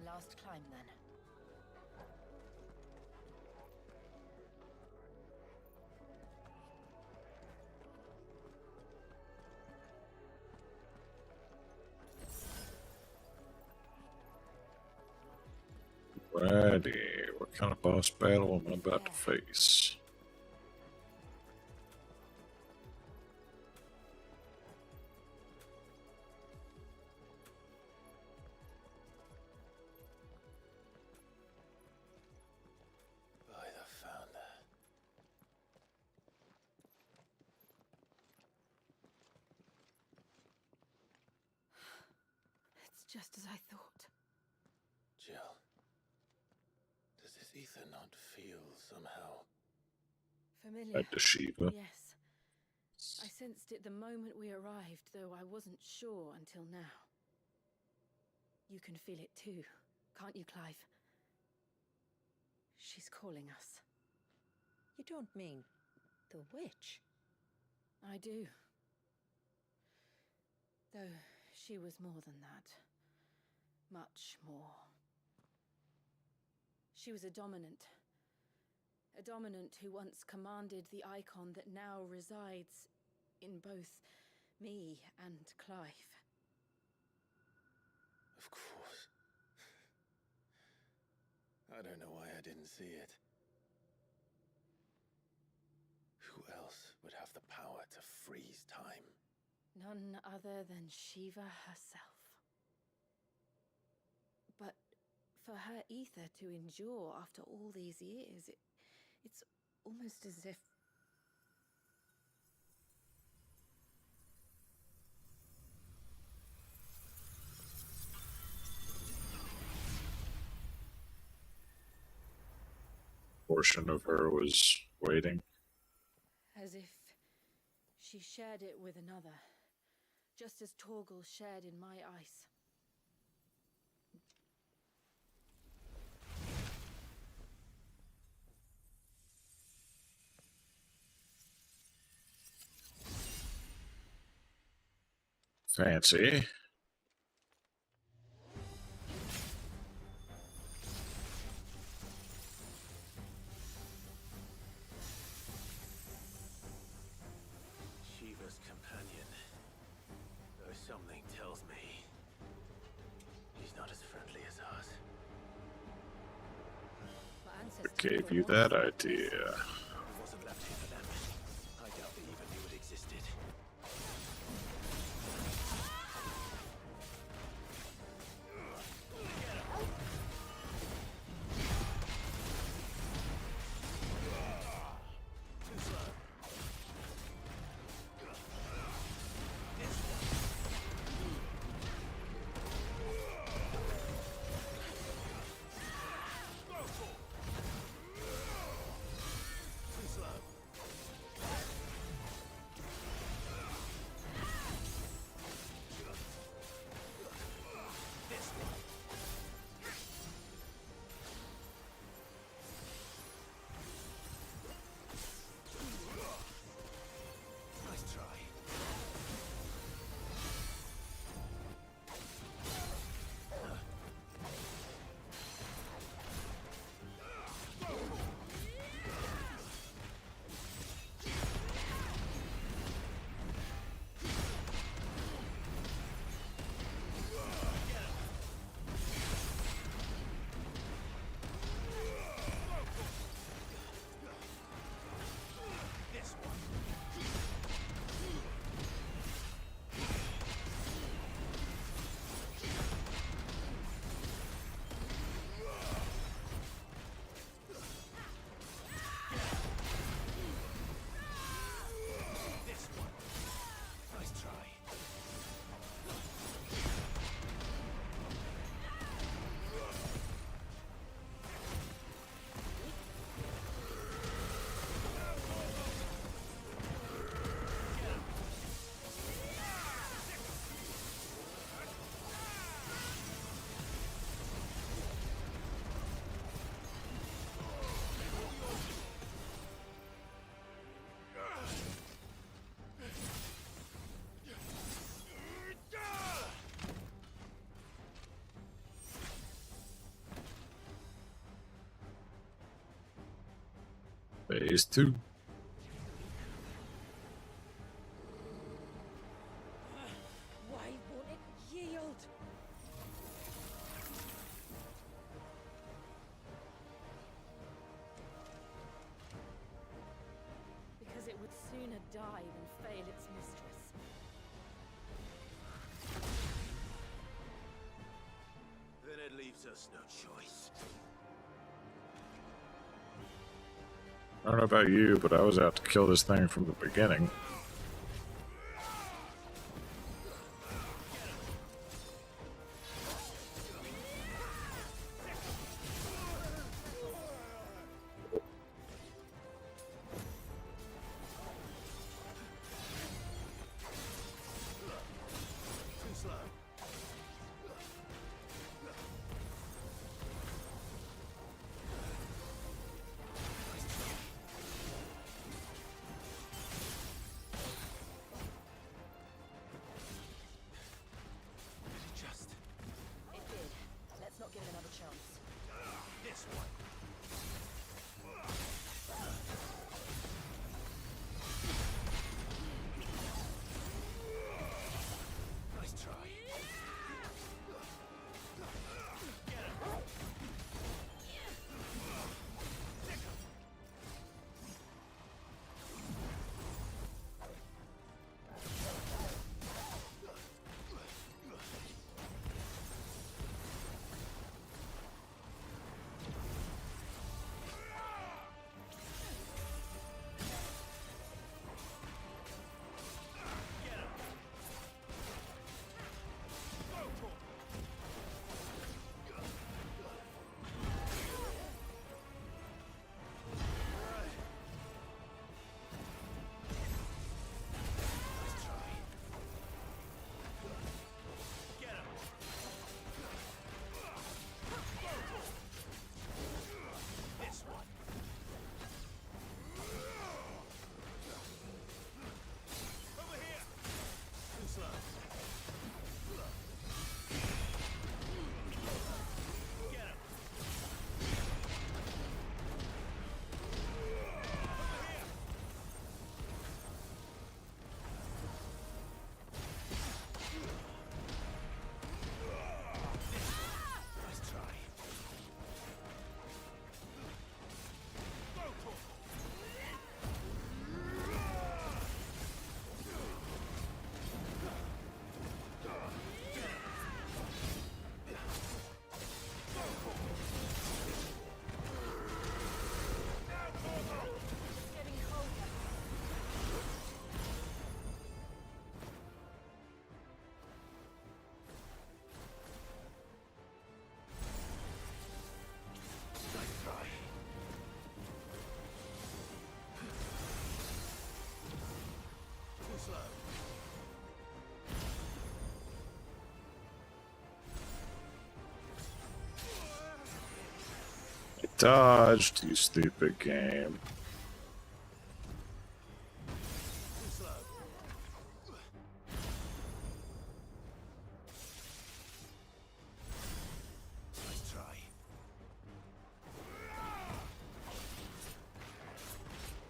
Speaker 2: One last climb, then.
Speaker 1: Righty, what kind of boss battle am I about to face?
Speaker 11: By the founder.
Speaker 10: It's just as I thought.
Speaker 11: Jill, does this ether not feel somehow
Speaker 10: Familiar.
Speaker 1: Like the Shiva.
Speaker 10: Yes. I sensed it the moment we arrived, though I wasn't sure until now. You can feel it too, can't you, Clive? She's calling us.
Speaker 2: You don't mean the witch?
Speaker 10: I do. Though she was more than that. Much more. She was a dominant. A dominant who once commanded the icon that now resides in both me and Clive.
Speaker 11: Of course. I don't know why I didn't see it. Who else would have the power to freeze time?
Speaker 10: None other than Shiva herself. But for her ether to endure after all these years, it's almost as if...
Speaker 1: Portion of her was waiting.
Speaker 10: as if she shared it with another, just as Torgal shared in my ice.
Speaker 1: Fancy.
Speaker 11: Shiva's companion. Though something tells me he's not as friendly as ours.
Speaker 1: What gave you that idea?
Speaker 11: It wasn't left here for them. I doubt they even knew it existed.
Speaker 1: Phase 2.
Speaker 6: Why won't it yield? Because it would sooner die than fail its mistress.
Speaker 11: Then it leaves us no choice.
Speaker 1: I don't know about you, but I was out to kill this thing from the beginning.
Speaker 11: Too slow. Just
Speaker 2: It did. Let's not give it another chance.
Speaker 11: this one. Nice try. This one. Over here. Too slow. Get him. Nice try.
Speaker 6: Getting colder.
Speaker 11: Nice try. Too slow.
Speaker 1: I dodged, you stupid game.
Speaker 11: Too slow. Nice try.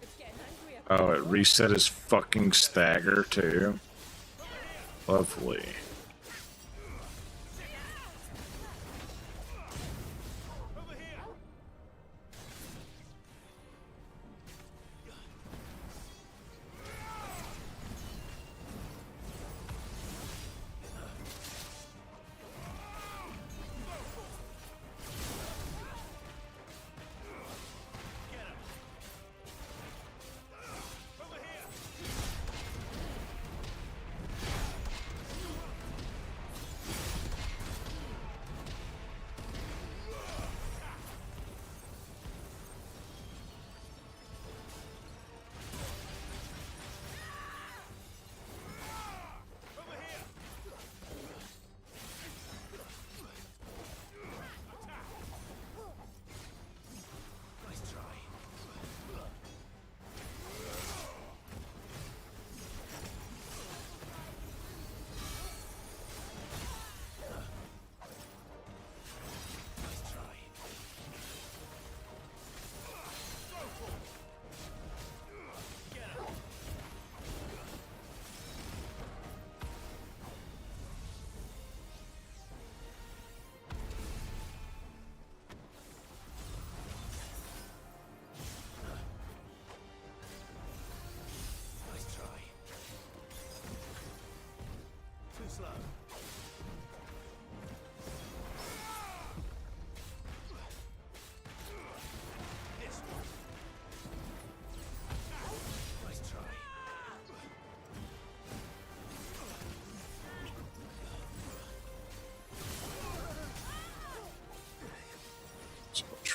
Speaker 6: It's getting angrier.
Speaker 1: Oh, it reset his fucking stagger too. Lovely.
Speaker 11: Over here. Get him. Over here.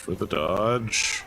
Speaker 1: for the dodge.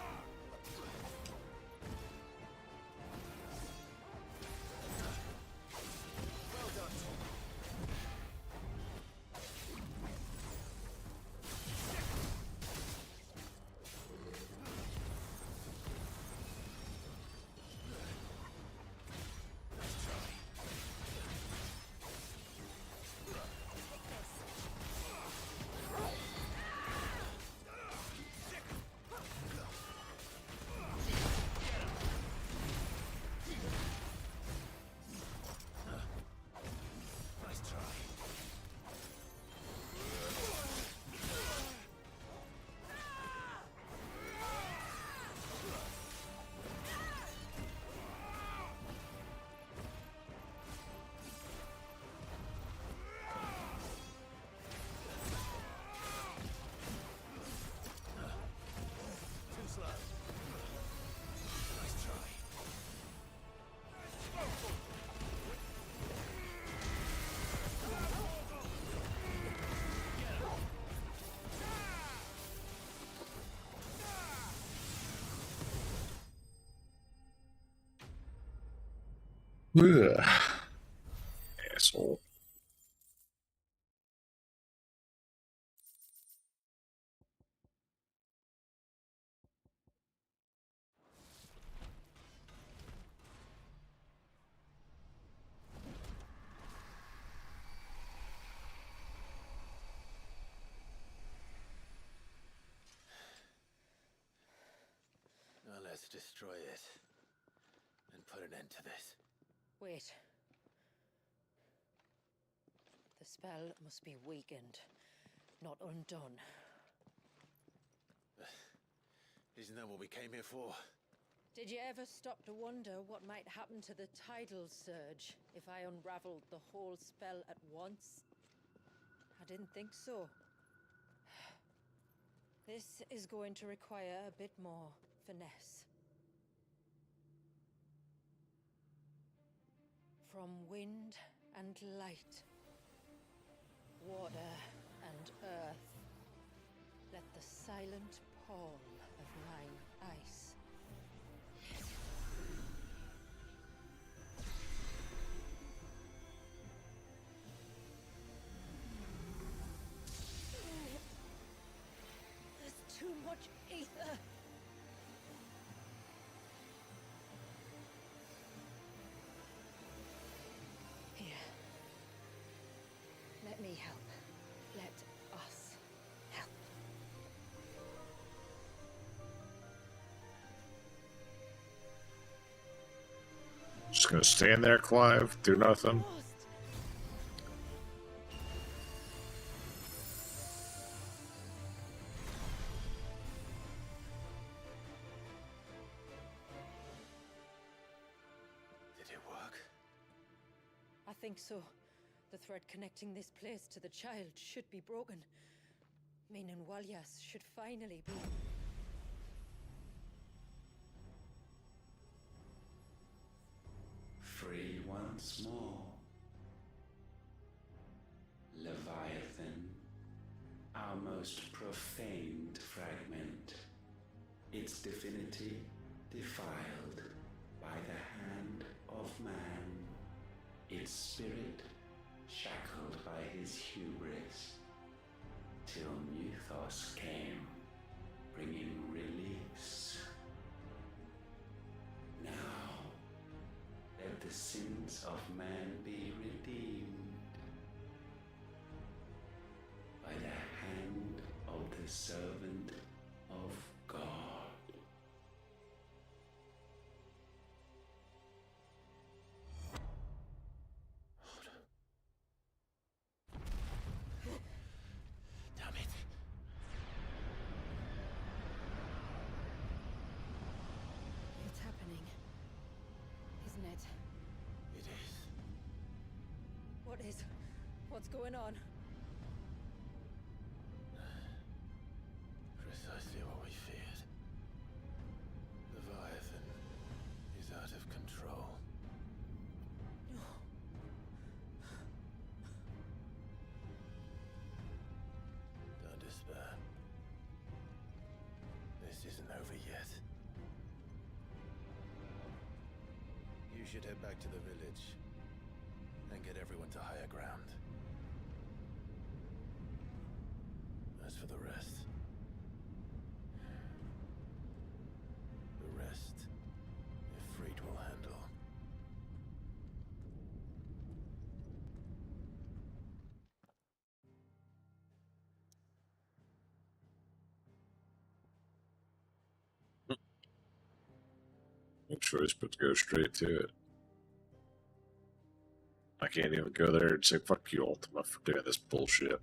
Speaker 1: Ugh. Asshole.
Speaker 4: Now let's destroy it and put an end to this.
Speaker 2: Wait. The spell must be weakened, not undone.
Speaker 4: Isn't that what we came here for?
Speaker 2: Did you ever stop to wonder what might happen to the tidal surge if I unraveled the whole spell at once? I didn't think so. This is going to require a bit more finesse. From wind and light, water and earth, let the silent pall of mine ice. There's too much ether. Here. Let me help. Let us help.
Speaker 1: Just gonna stand there, Clive, do nothing.
Speaker 4: Did it work?
Speaker 2: I think so. The thread connecting this place to the child should be broken. Meaning Walyas should finally be...
Speaker 16: Free once more. Leviathan, our most profaned fragment, its divinity defiled by the hand of man, its spirit shackled by his hubris, till Mythos came, bringing release. Now, let the sins of man be redeemed by the hand of the servant of God.
Speaker 4: Damn it.
Speaker 2: It's happening. Isn't it?
Speaker 4: It is.
Speaker 2: What is? What's going on?
Speaker 4: Precisely what we feared. Leviathan is out of control. Don't despair.
Speaker 11: This isn't over yet. You should head back to the village and get everyone to higher ground. As for the rest, Ifrit will handle.
Speaker 1: No choice but to go straight to it. I can't even go there and say fuck you, Ultima, for doing this bullshit.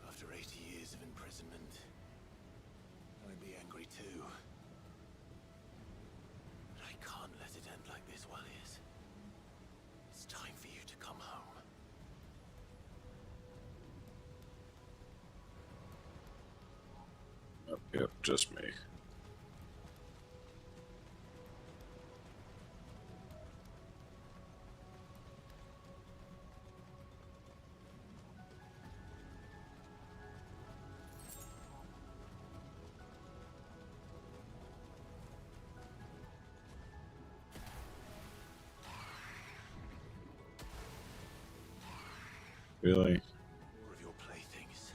Speaker 11: After 80 years of imprisonment, I'd be angry too. But I can't let it end like this, Wallius. It's time for you to come home.
Speaker 1: Yep, just me. Really?
Speaker 11: More of your playthings.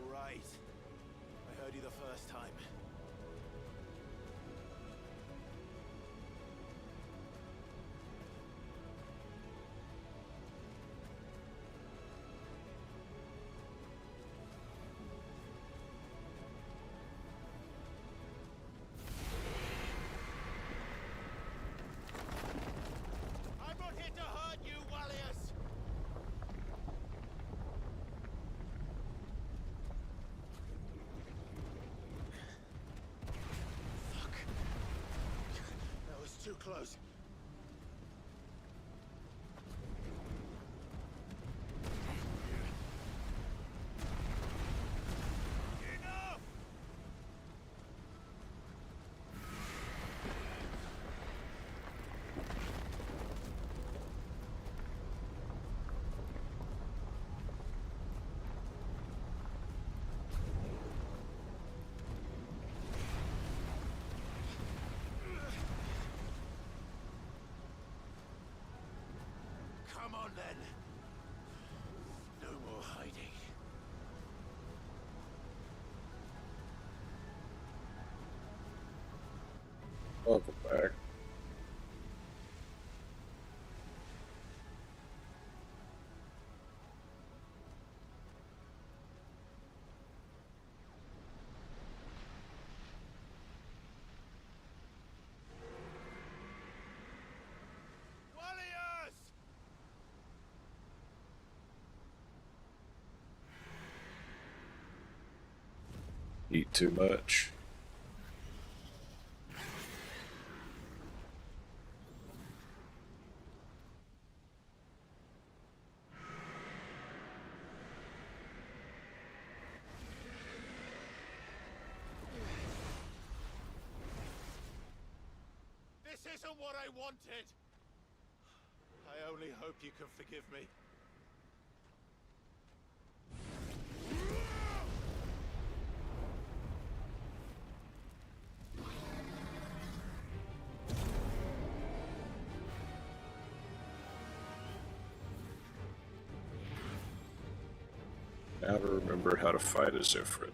Speaker 11: All right. I heard you the first time.
Speaker 12: goes. Enough! Come on then. No more hiding.
Speaker 1: Welcome back.
Speaker 12: Warriors!
Speaker 1: Eat too much.
Speaker 12: This isn't what I wanted! I only hope you can forgive me.
Speaker 1: Now to remember how to fight a Zifrit.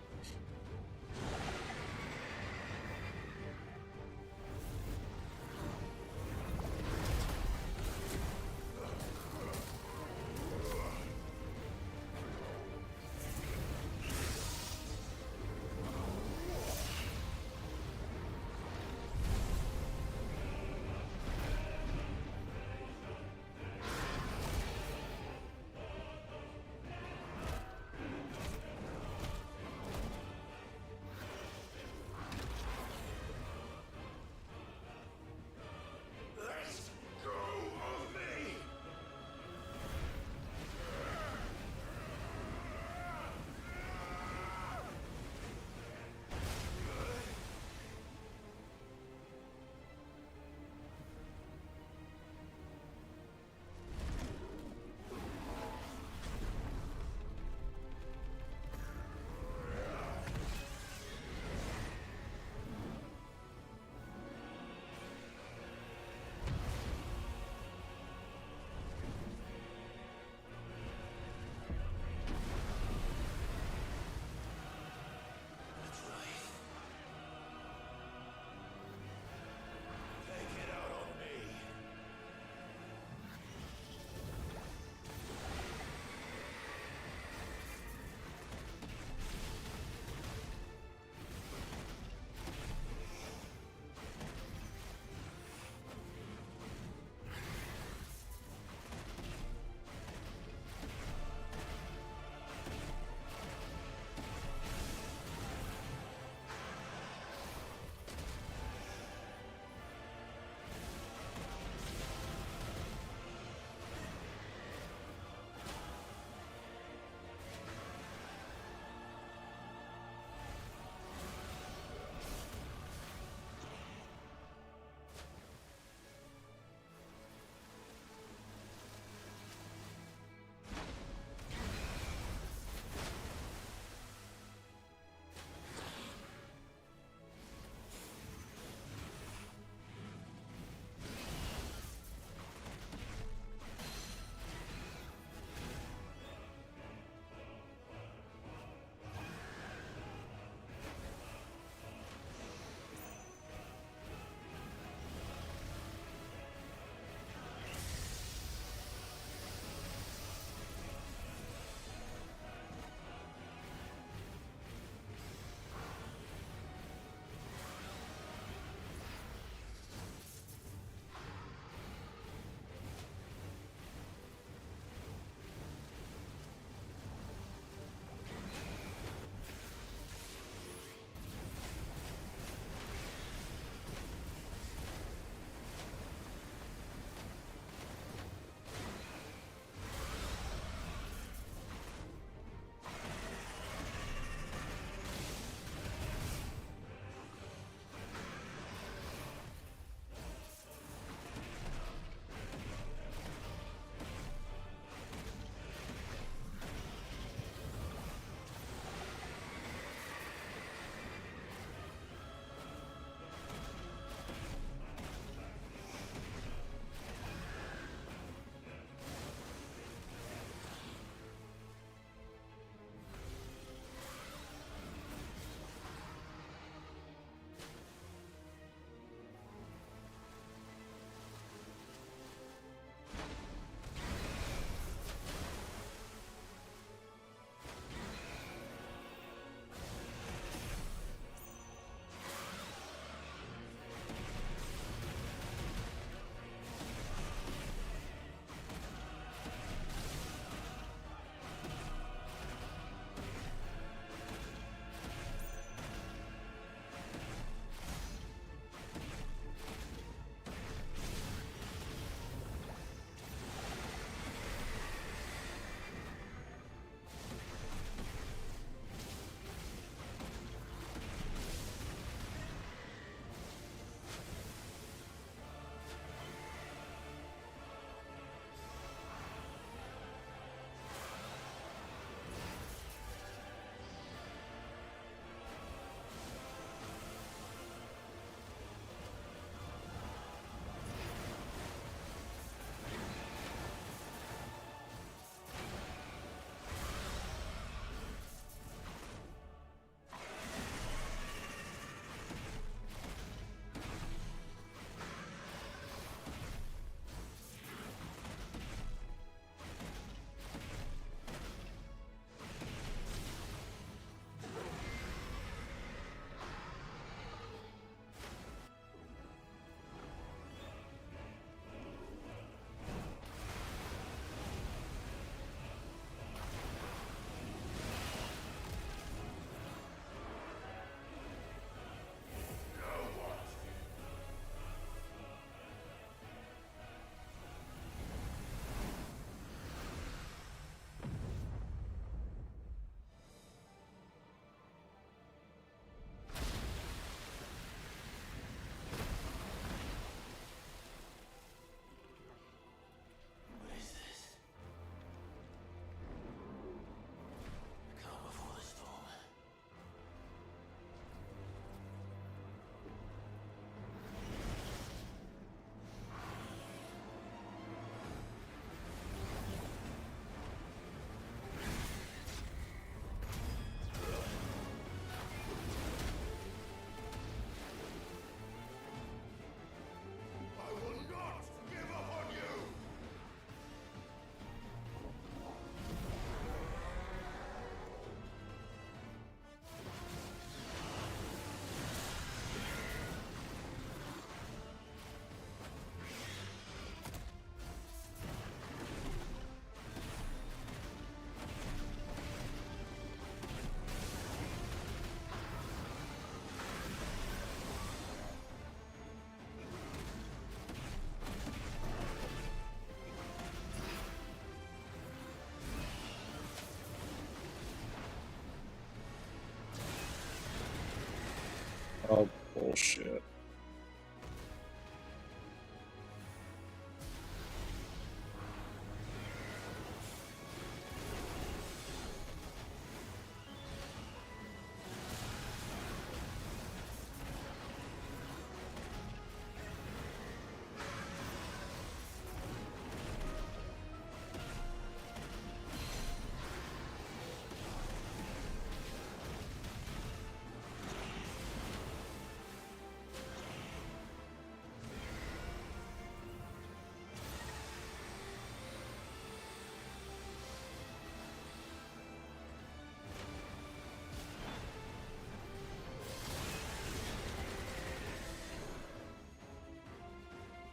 Speaker 1: bullshit.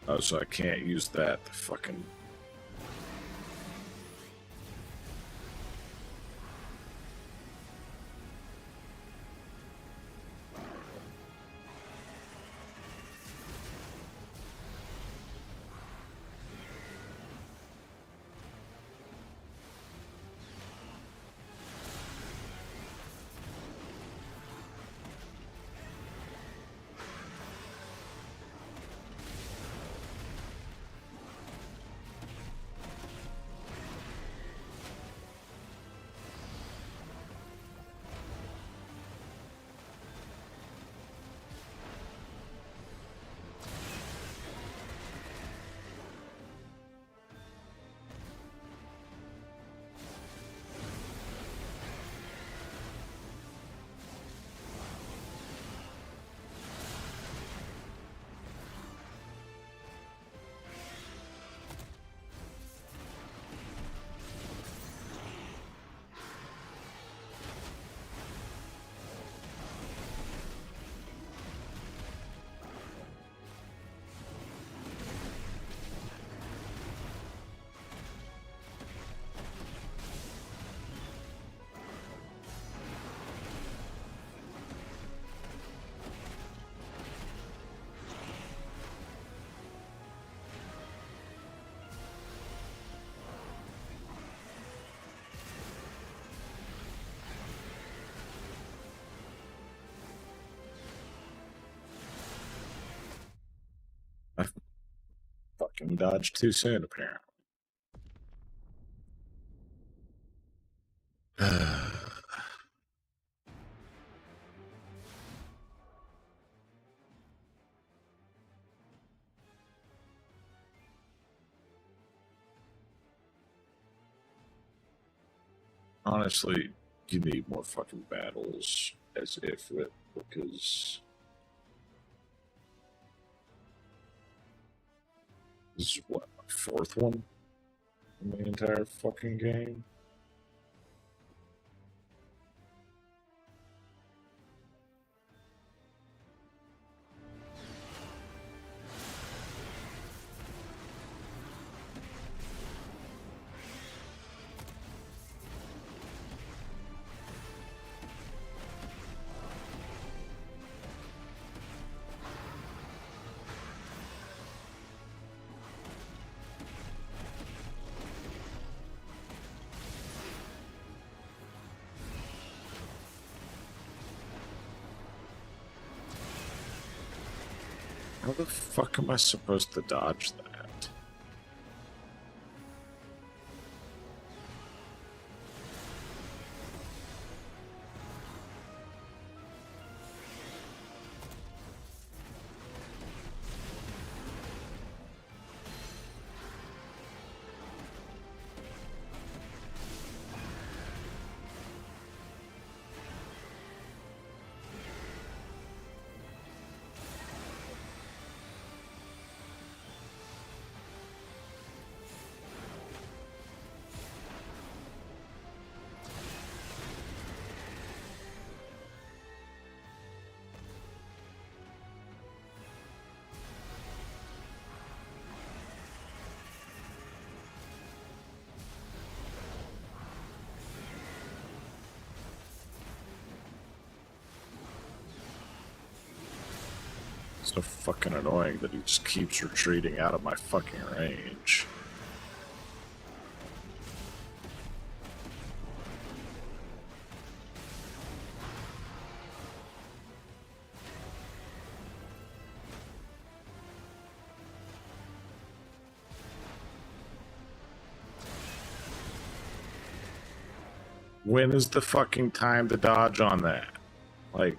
Speaker 1: Oh, so I can't use that. The fucking. I fucking dodged too soon, apparently. Honestly, you need more fucking battles as Ifrit, because this is what, my fourth one in the entire fucking game? How the fuck am I supposed to dodge that? So fucking annoying that he just keeps retreating out of my fucking range. When is the fucking time to dodge on that? Like,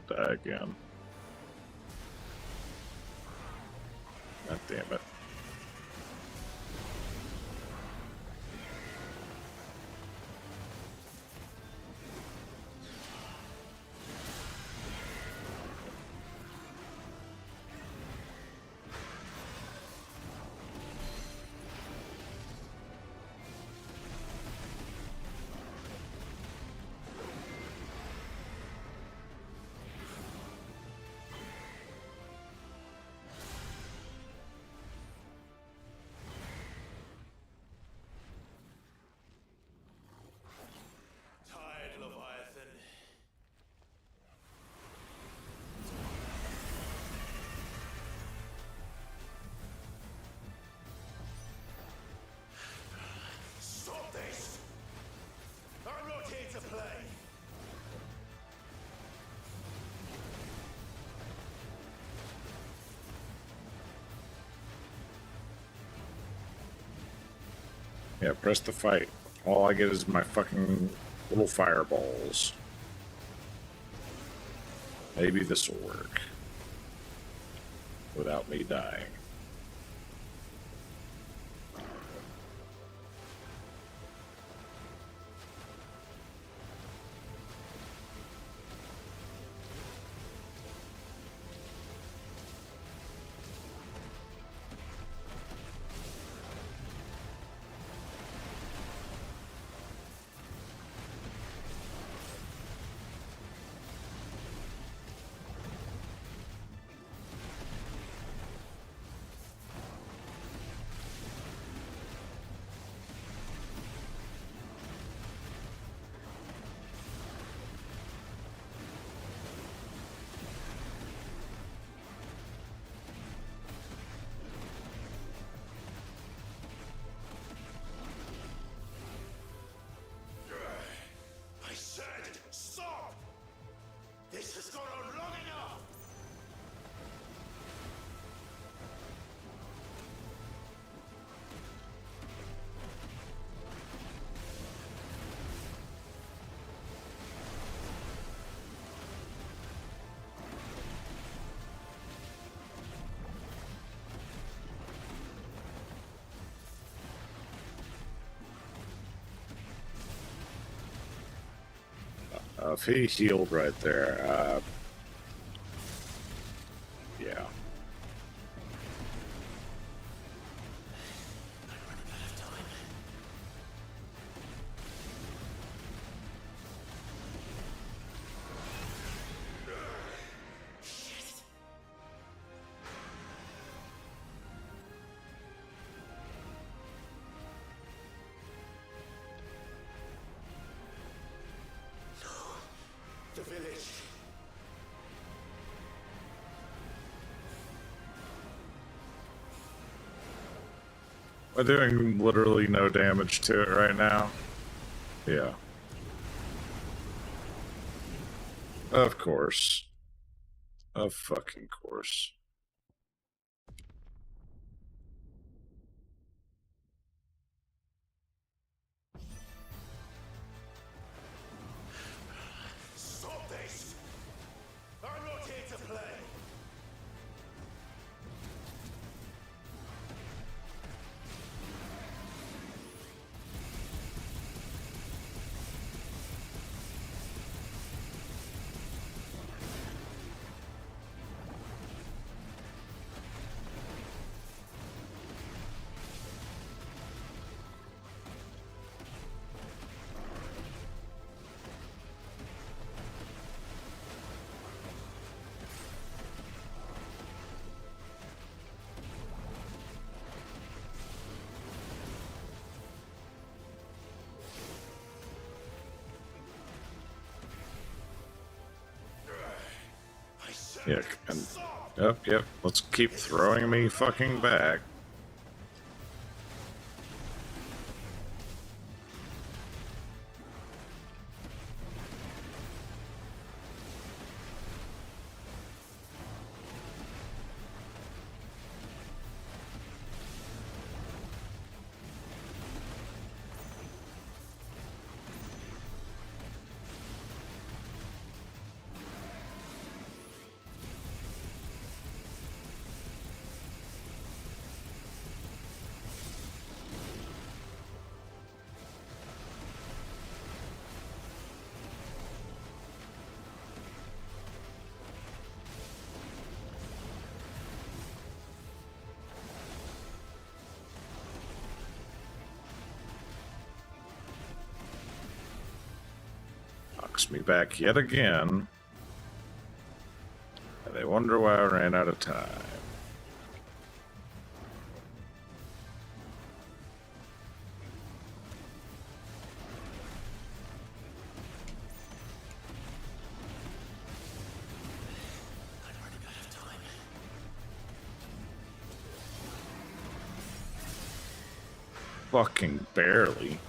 Speaker 1: die again. God damn it.
Speaker 11: Tired, Leviathan. Stop this! I'm not here to play!
Speaker 1: Yeah, press the fight. All I get is my fucking little fireballs. Maybe this will work. Without me dying.
Speaker 11: I said, stop! This has gone on long enough!
Speaker 1: If he healed right there, yeah.
Speaker 11: The village.
Speaker 1: We're doing literally no damage to it right now. Yeah. Of course. Of fucking course.
Speaker 11: Stop this! I'm not here to play!
Speaker 1: Yeah, and yep. Let's keep throwing me fucking back. Knocks me back yet again. And they wonder why I ran out of time. Fucking barely.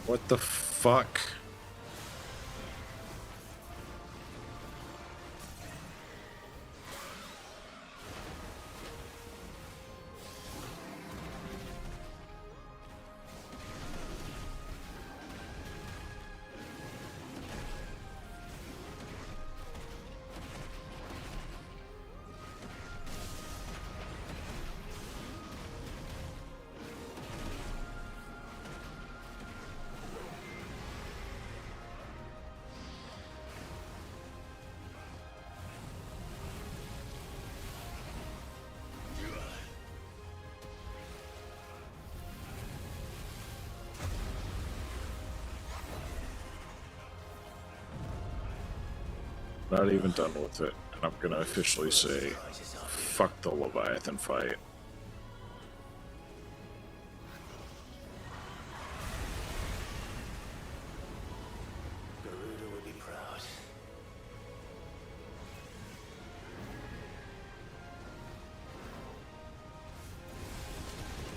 Speaker 1: What the fuck? Not even done with it, and I'm gonna officially say, fuck the Leviathan fight.
Speaker 11: Garuda would be proud.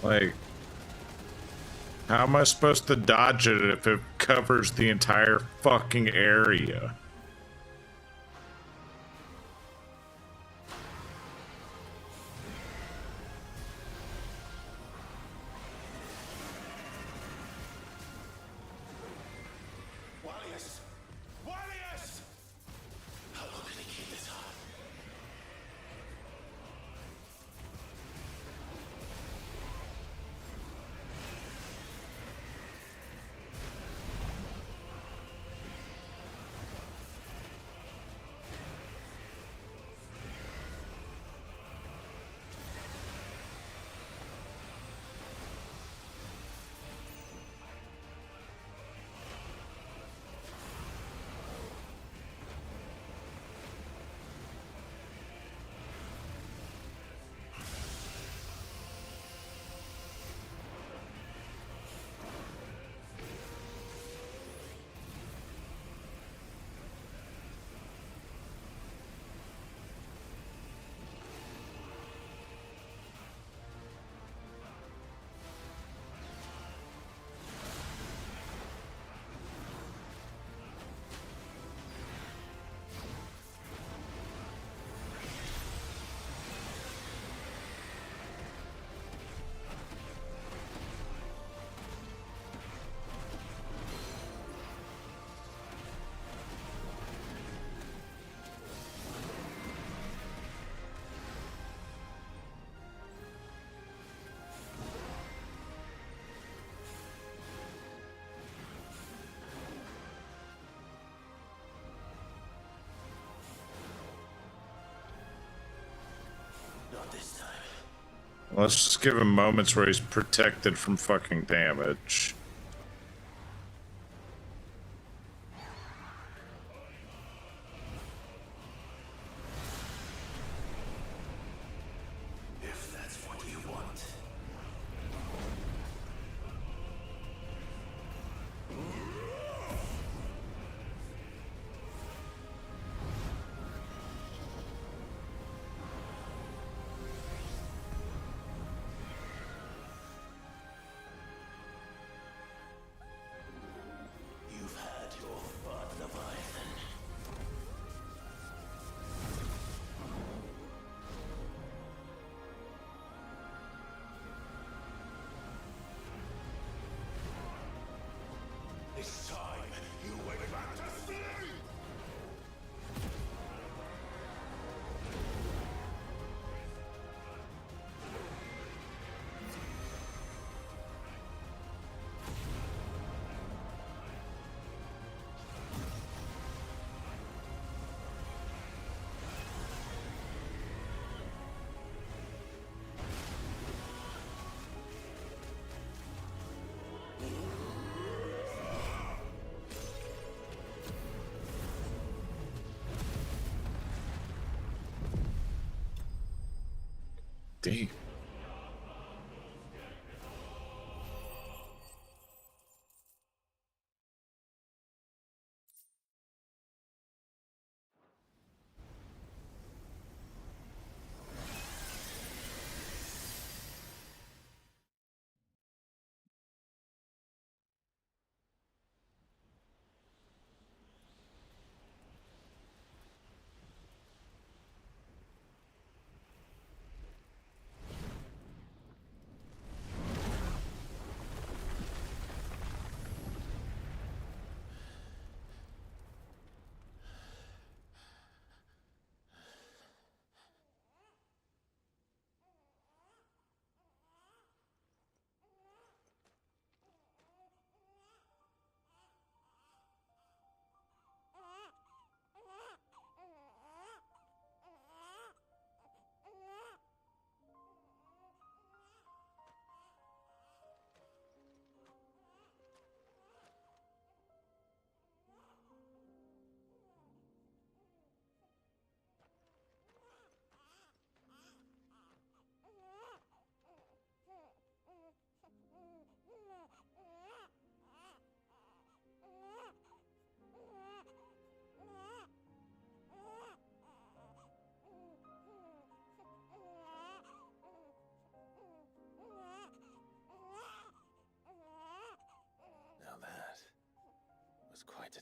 Speaker 1: Like, how am I supposed to dodge it if it covers the entire fucking area?
Speaker 11: Warriors! Warriors! How long can he keep this up? Not this time.
Speaker 1: Let's just give him moments where he's protected from fucking damage.
Speaker 11: If that's what you want. You've had your fun, Leviathan. It's time you went back to sleep!
Speaker 1: Damn.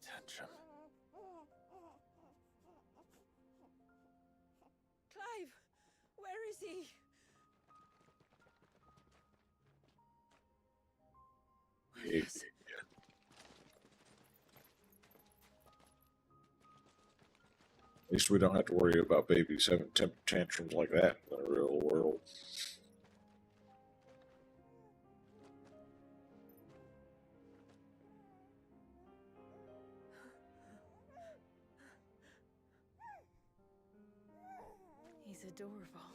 Speaker 11: tantrum.
Speaker 2: Clive! Where is he?
Speaker 1: Yes. At least we don't have to worry about babies having temper tantrums like that in the real world.
Speaker 5: He's adorable.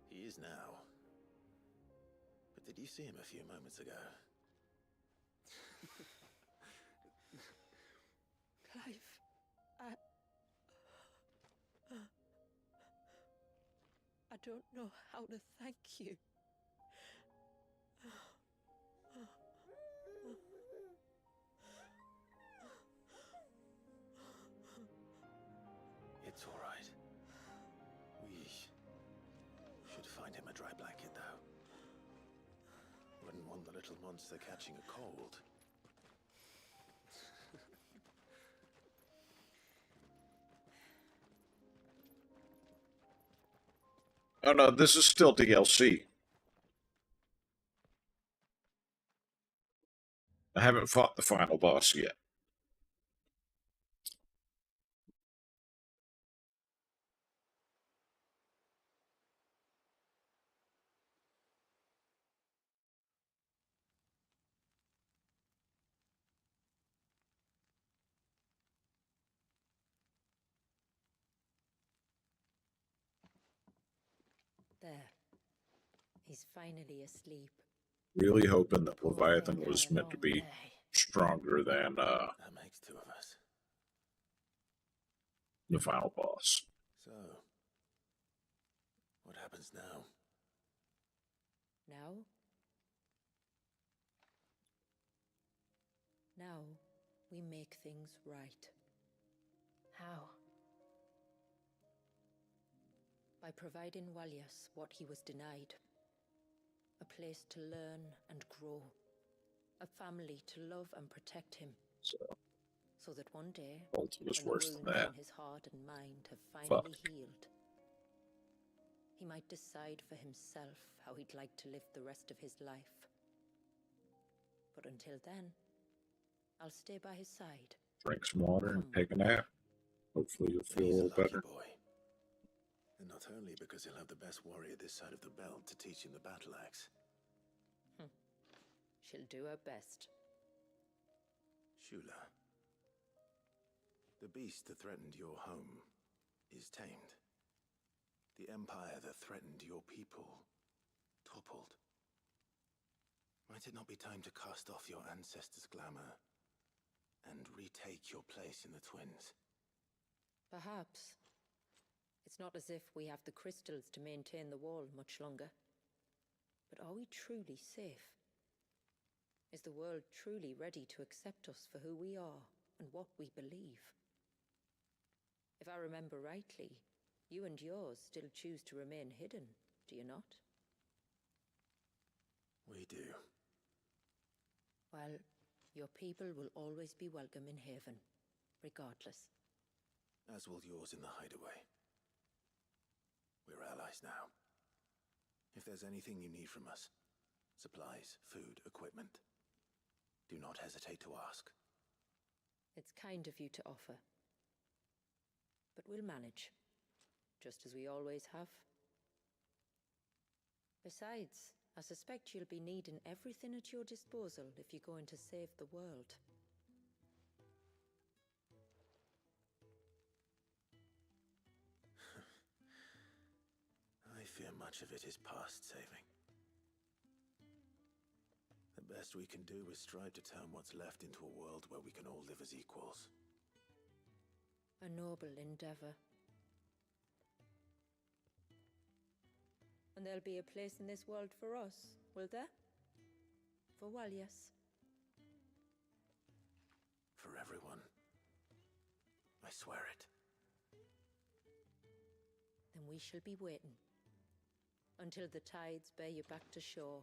Speaker 11: He is now. But did you see him a few moments ago?
Speaker 2: Clive, I don't know how to thank you.
Speaker 11: It's all right. We should find him a dry blanket, though. Wouldn't want the little monster catching a cold.
Speaker 1: Oh no, this is still DLC. I haven't fought the final boss yet.
Speaker 2: There. He's finally asleep.
Speaker 1: Really hoping that Leviathan was meant to be stronger than
Speaker 11: That makes two of us.
Speaker 1: the final boss.
Speaker 11: So, what happens now?
Speaker 2: Now? Now, we make things right.
Speaker 5: How?
Speaker 2: By providing Walyas what he was denied. A place to learn and grow. A family to love and protect him. So that one day, when
Speaker 1: was
Speaker 2: the
Speaker 1: worse
Speaker 2: wounds
Speaker 1: than that.
Speaker 2: in his heart and mind have finally healed, he might decide for himself how he'd like to live the rest of his life. But until then, I'll stay by his side.
Speaker 1: Drink some water and take a nap. Hopefully you'll feel a
Speaker 11: He's
Speaker 1: little
Speaker 11: lucky
Speaker 1: better.
Speaker 11: boy. And not only because he'll have the best warrior this side of the belt to teach him the battle axe.
Speaker 2: She'll do her best.
Speaker 11: Shula, the beast that threatened your home is tamed. The empire that threatened your people toppled. Might it not be time to cast off your ancestors' glamour and retake your place in the twins?
Speaker 2: Perhaps. It's not as if we have the crystals to maintain the wall much longer. But are we truly safe? Is the world truly ready to accept us for who we are and what we believe? If I remember rightly, you and yours still choose to remain hidden, do you not?
Speaker 11: We do.
Speaker 2: Well, your people will always be welcome in Haven, regardless.
Speaker 11: As will yours in the hideaway. We're allies now. If there's anything you need from us, supplies, food, equipment, do not hesitate to ask.
Speaker 2: It's kind of you to offer. But we'll manage, just as we always have. Besides, I suspect you'll be needing everything at your disposal if you're going to save the world.
Speaker 11: I fear much of it is past saving. The best we can do is strive to turn what's left into a world where we can all live as equals.
Speaker 2: A noble endeavor. And there'll be a place in this world for us, will there? For Walyas?
Speaker 11: For everyone. I swear it.
Speaker 2: Then we shall be waiting. Until the tides bear you back to shore.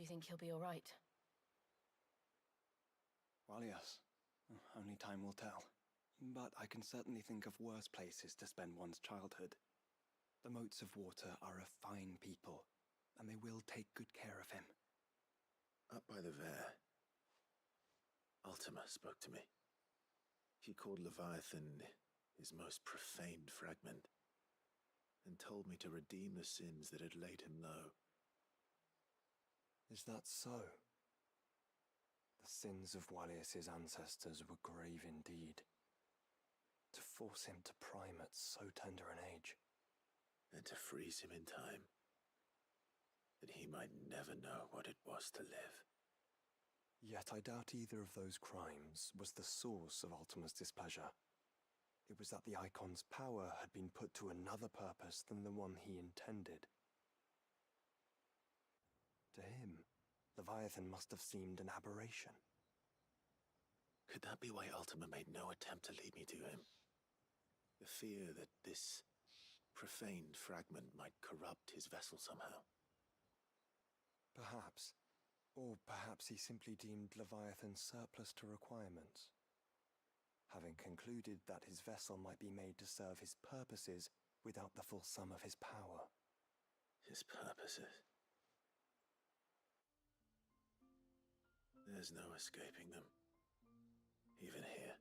Speaker 17: Do you think he'll be all right?
Speaker 3: Well, yes. Only time will tell. But I can certainly think of worse places to spend one's childhood. The Moats of Water are a fine people, and they will take good care of him.
Speaker 11: Up by the Vare, Ultima spoke to me. He called Leviathan his most profaned fragment, and told me to redeem the sins that had laid him low.
Speaker 3: Is that so? The sins of Wallius's ancestors were grave indeed. To force him to prime at so tender an age.
Speaker 11: And to freeze him in time, that he might never know what it was to live.
Speaker 3: Yet I doubt either of those crimes was the source of Ultima's displeasure. It was that the Icon's power had been put to another purpose than the one he intended. To him, Leviathan must have seemed an aberration.
Speaker 11: Could that be why Ultima made no attempt to lead me to him? The fear that this profaned fragment might corrupt his vessel somehow.
Speaker 3: Perhaps. Or perhaps he simply deemed Leviathan surplus to requirements. Having concluded that his vessel might be made to serve his purposes without the full sum of his power.
Speaker 11: His purposes? There's no escaping them. Even here.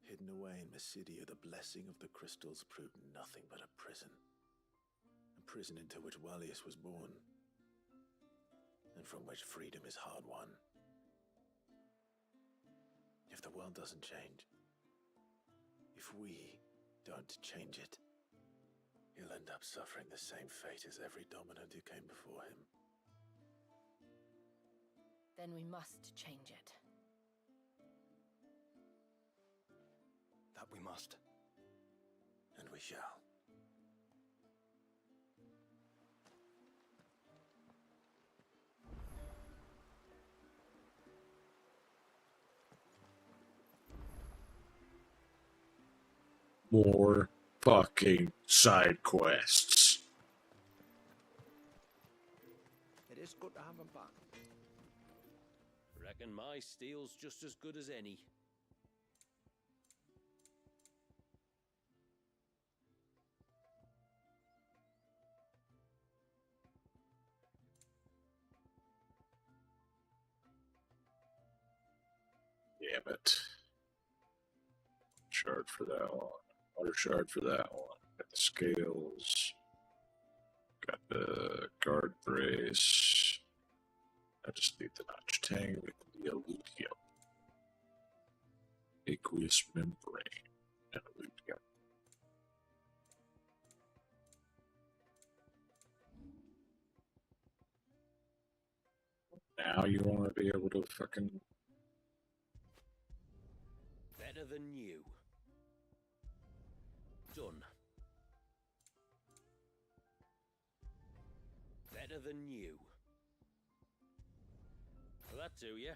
Speaker 11: Hidden away in Mysidia, the blessing of the crystals proved nothing but a prison. A prison into which Wallius was born, and from which freedom is hard won. If the world doesn't change, if we don't change it, he'll end up suffering the same fate as every dominant who came before him.
Speaker 17: Then we must change it.
Speaker 3: That we must.
Speaker 11: And we shall.
Speaker 1: More fucking side quests.
Speaker 12: It is good to have him back.
Speaker 7: Reckon my steel's just as good as any.
Speaker 1: Damn it. Shard for that one. Water shard for that one. Got the scales. Got the guard brace. I just need the notch tang with the alluvium. Aqueous membrane and alluvium. Now you want to be able to fucking...
Speaker 7: Better than you. Done. Better than you. Will that do ya?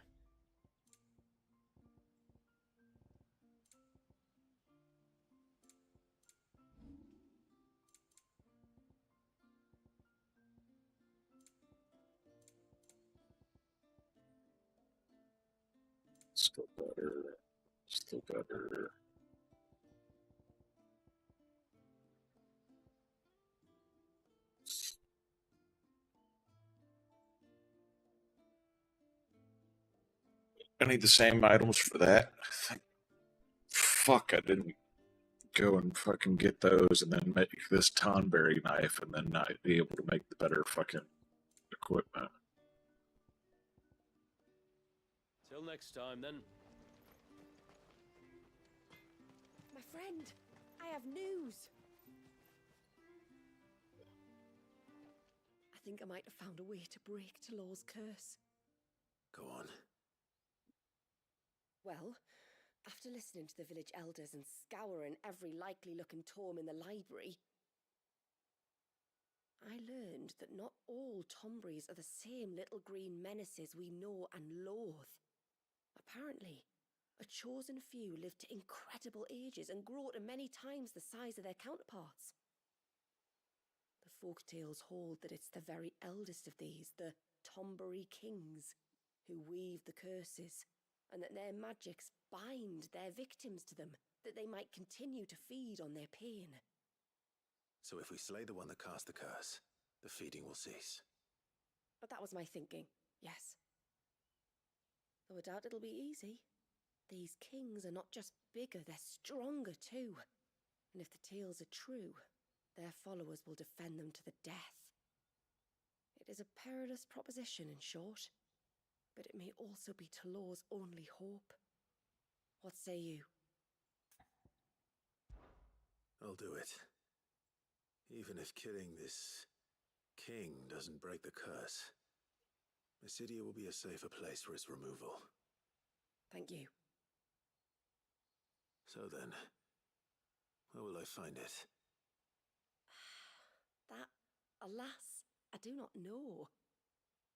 Speaker 1: Still better. Still better. I need the same items for that. Fuck, I didn't go and fucking get those and then make this Tonberry knife and then not be able to make the better fucking equipment.
Speaker 7: Till next time, then.
Speaker 10: My friend, I have news. I think I might have found a way to break Talor's curse.
Speaker 11: Go on.
Speaker 10: Well, after listening to the village elders and scouring every likely-looking tome in the library, I learned that not all Tombries are the same little green menaces we know and loathe. Apparently, a chosen few live to incredible ages and grow to many times the size of their counterparts. The folk tales hold that it's the very eldest of these, the Tombury kings who weave the curses, and that their magics bind their victims to them, that they might continue to feed on their pain.
Speaker 11: So if we slay the one that cast the curse, the feeding will cease.
Speaker 10: But that was my thinking, yes. Though I doubt it'll be easy. These kings are not just bigger, they're stronger too. And if the tales are true, their followers will defend them to the death. It is a perilous proposition, in short, but it may also be Talor's only hope. What say you?
Speaker 11: I'll do it. Even if killing this king doesn't break the curse, Mysidia will be a safer place for its removal.
Speaker 10: Thank you.
Speaker 11: So then, where will I find it?
Speaker 10: That, alas, I do not know.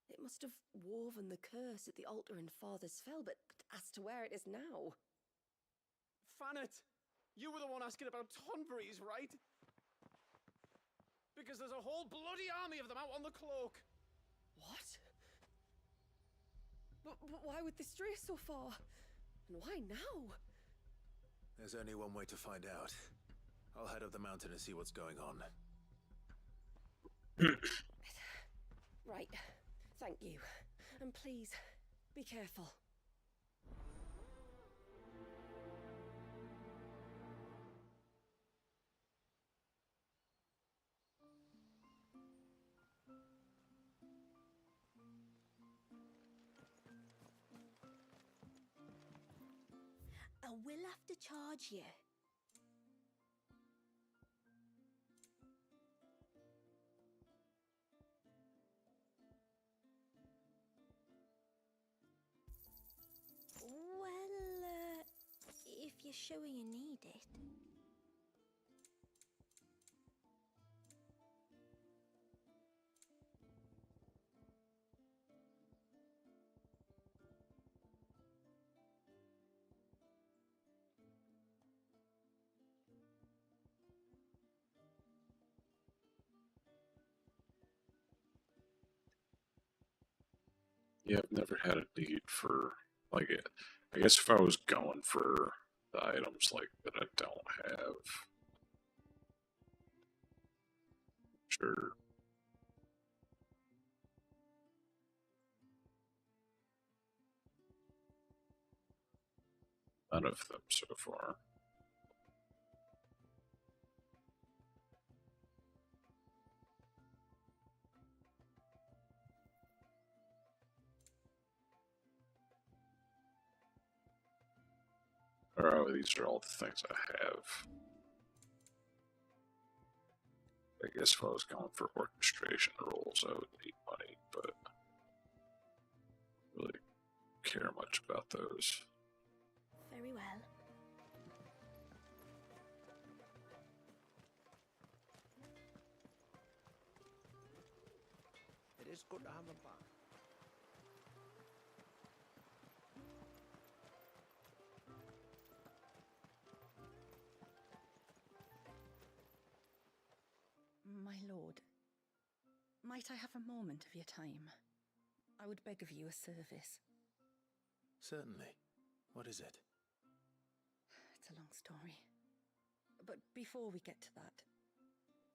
Speaker 10: It must have woven the curse at the altar in Father's Fell, but as to where it is now...
Speaker 14: Fanet! You were the one asking about Tonbury's, right? Because there's a whole bloody army of them out on the cloak!
Speaker 10: What? But why would they stray so far? And why now?
Speaker 11: There's only one way to find out. I'll head up the mountain and see what's going on.
Speaker 10: Right. Thank you. And please, be careful.
Speaker 6: I will have to charge you. Well, if you're sure you need it.
Speaker 1: Yeah, I've never had a need for, like, it. I guess if I was going for the items, like, that I don't have. Sure. None of them so far. Oh, these are all the things I have. I guess if I was going for orchestration roles, I would need money, but I don't really care much about those.
Speaker 6: Very well.
Speaker 12: It is good to have them back.
Speaker 18: My lord, might I have a moment of your time? I would beg of you a service.
Speaker 11: Certainly. What is it?
Speaker 18: It's a long story. But before we get to that,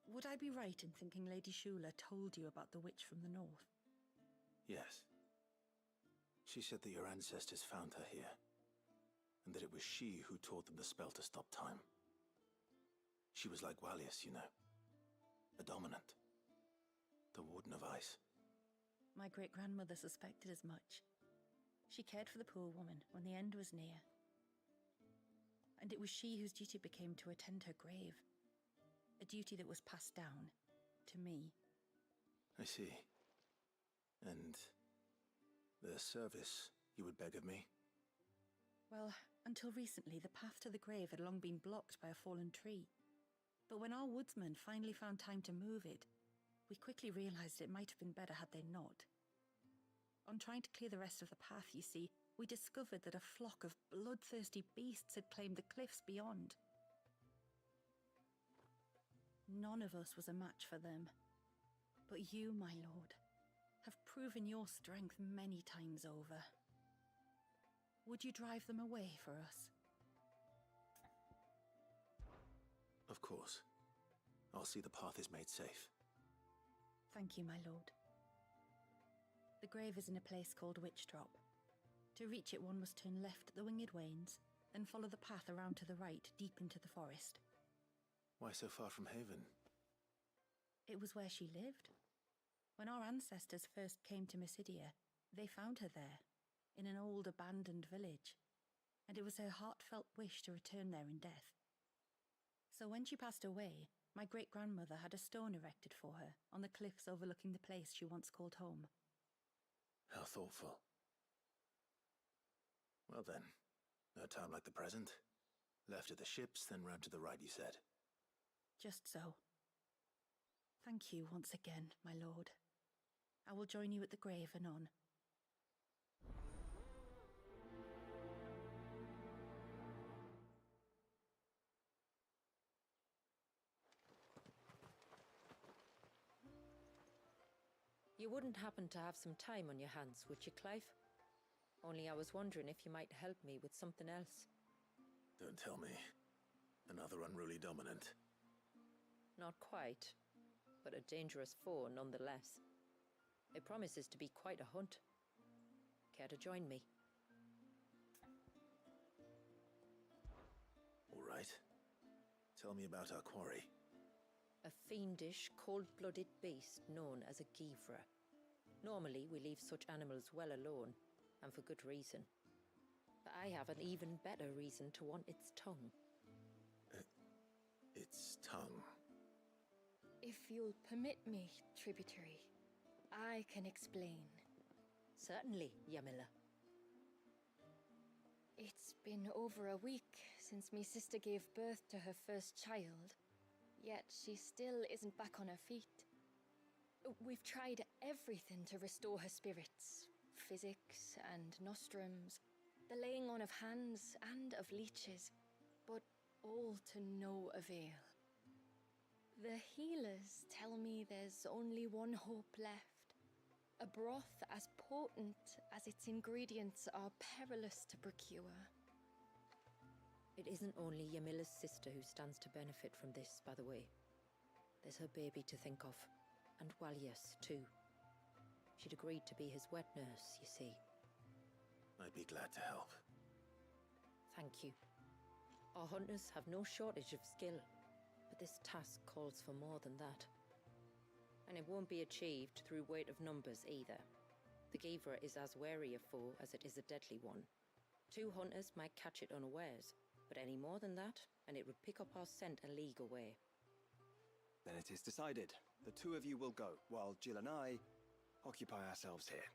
Speaker 18: would I be right in thinking Lady Shula told you about the witch from the north?
Speaker 11: Yes. She said that your ancestors found her here, and that it was she who taught them the spell to stop time. She was like Wallius, you know. A dominant. The Warden of Ice.
Speaker 18: My great-grandmother suspected as much. She cared for the poor woman when the end was near. And it was she whose duty became to attend her grave. A duty that was passed down to me.
Speaker 11: I see. And the service you would beg of me?
Speaker 18: Well, until recently, the path to the grave had long been blocked by a fallen tree. But when our woodsmen finally found time to move it, we quickly realized it might have been better had they not. On trying to clear the rest of the path, you see, we discovered that a flock of bloodthirsty beasts had claimed the cliffs beyond. None of us was a match for them. But you, my lord, have proven your strength many times over. Would you drive them away for us?
Speaker 11: Of course. I'll see the path is made safe.
Speaker 18: Thank you, my lord. The grave is in a place called Witchdrop. To reach it, one must turn left at the Winged Wains, then follow the path around to the right, deep into the forest.
Speaker 11: Why so far from Haven?
Speaker 18: It was where she lived. When our ancestors first came to Mysidia, they found her there, in an old abandoned village, and it was her heartfelt wish to return there in death. So when she passed away, my great-grandmother had a stone erected for her on the cliffs overlooking the place she once called home.
Speaker 11: How thoughtful. Well then, no time like the present. Left at the ships, then round to the right, you said.
Speaker 18: Just so. Thank you once again, my lord. I will join you at the grave anon.
Speaker 2: You wouldn't happen to have some time on your hands, would you, Clive? Only I was wondering if you might help me with something else.
Speaker 11: Don't tell me. Another unruly dominant.
Speaker 2: Not quite, but a dangerous foe nonetheless. It promises to be quite a hunt. Care to join me?
Speaker 11: All right. Tell me about our quarry.
Speaker 2: A fiendish, cold-blooded beast known as a Givra. Normally, we leave such animals well alone, and for good reason. But I have an even better reason to want its tongue.
Speaker 11: Its tongue?
Speaker 5: If you'll permit me, tributary, I can explain.
Speaker 2: Certainly, Yamila.
Speaker 5: It's been over a week since me sister gave birth to her first child, yet she still isn't back on her feet. We've tried everything to restore her spirits. Physics and nostrums, the laying on of hands and of leeches, but all to no avail. The healers tell me there's only one hope left. A broth as potent as its ingredients are perilous to procure.
Speaker 2: It isn't only Yamila's sister who stands to benefit from this, by the way. There's her baby to think of, and Walyas, too. She'd agreed to be his wet nurse, you see.
Speaker 11: I'd be glad to help.
Speaker 2: Thank you. Our hunters have no shortage of skill, but this task calls for more than that. And it won't be achieved through weight of numbers either. The Givra is as wary a foe as it is a deadly one. 2 hunters might catch it unawares, but any more than that, and it would pick up our scent a league away.
Speaker 3: Then it is decided. The 2 of you will go, while Jill and I occupy ourselves here.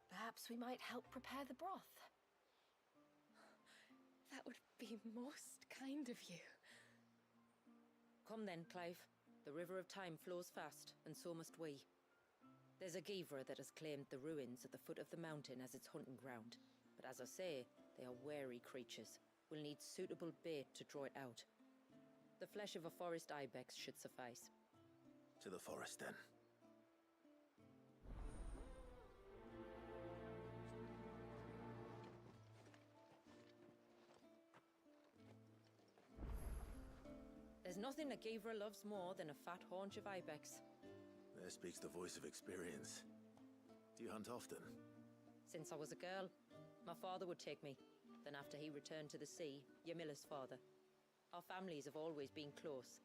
Speaker 17: Perhaps we might help prepare the broth.
Speaker 5: That would be most kind of you.
Speaker 2: Come then, Clive. The river of time flows fast, and so must we. There's a Givra that has claimed the ruins at the foot of the mountain as its hunting ground. But as I say, they are wary creatures. We'll need suitable bait to draw it out. The flesh of a forest ibex should suffice.
Speaker 11: To the forest, then.
Speaker 2: There's nothing a Givra loves more than a fat haunch of ibex.
Speaker 11: There speaks the voice of experience. Do you hunt often?
Speaker 2: Since I was a girl, my father would take me. Then after he returned to the sea, Yamila's father. Our families have always been close.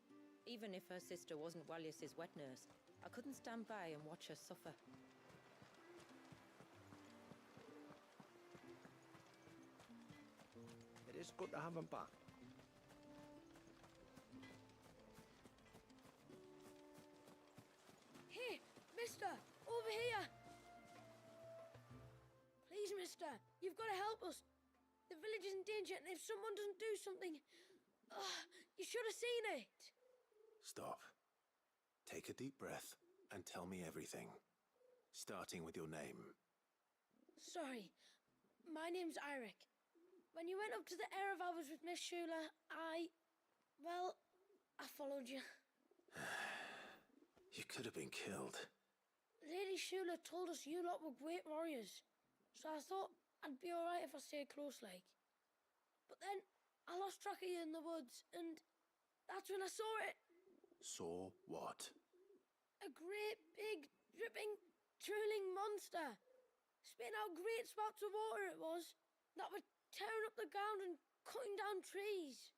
Speaker 2: Even if her sister wasn't Walyas's wet nurse, I couldn't stand by and watch her suffer.
Speaker 12: It is good to have him back.
Speaker 19: Hey, mister! Over here! Please, mister, you've got to help us. The village is in danger, and if someone doesn't do something... you should have seen it!
Speaker 11: Stop. Take a deep breath and tell me everything. Starting with your name.
Speaker 19: Sorry, my name's Eirik. When you went up to the Ereval with Miss Shula, I followed you.
Speaker 11: You could have been killed.
Speaker 19: Lady Shula told us you lot were great warriors, so I thought I'd be alright if I stayed close like. But then I lost track of you in the woods, and that's when I saw it.
Speaker 11: Saw what?
Speaker 19: A great, big, dripping, drooling monster. Spitting out great spouts of water it was, that were tearing up the ground and cutting down trees.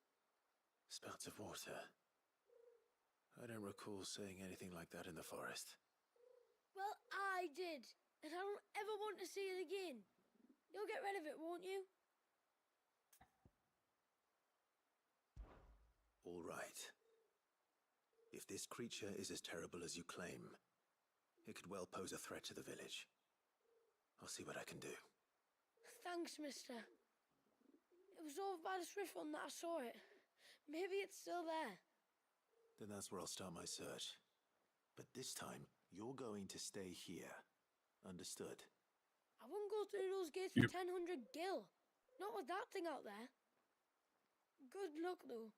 Speaker 11: Spouts of water? I don't recall seeing anything like that in the forest.
Speaker 19: Well, I did, and I don't ever want to see it again. You'll get rid of it, won't you?
Speaker 11: All right. If this creature is as terrible as you claim, it could well pose a threat to the village. I'll see what I can do.
Speaker 19: Thanks, mister. It was over by the Swift one that I saw it. Maybe it's still there.
Speaker 11: Then that's where I'll start my search. But this time, you're going to stay here. Understood?
Speaker 19: I wouldn't go through those gates for 1000 gil. Not with that thing out there. Good luck, though.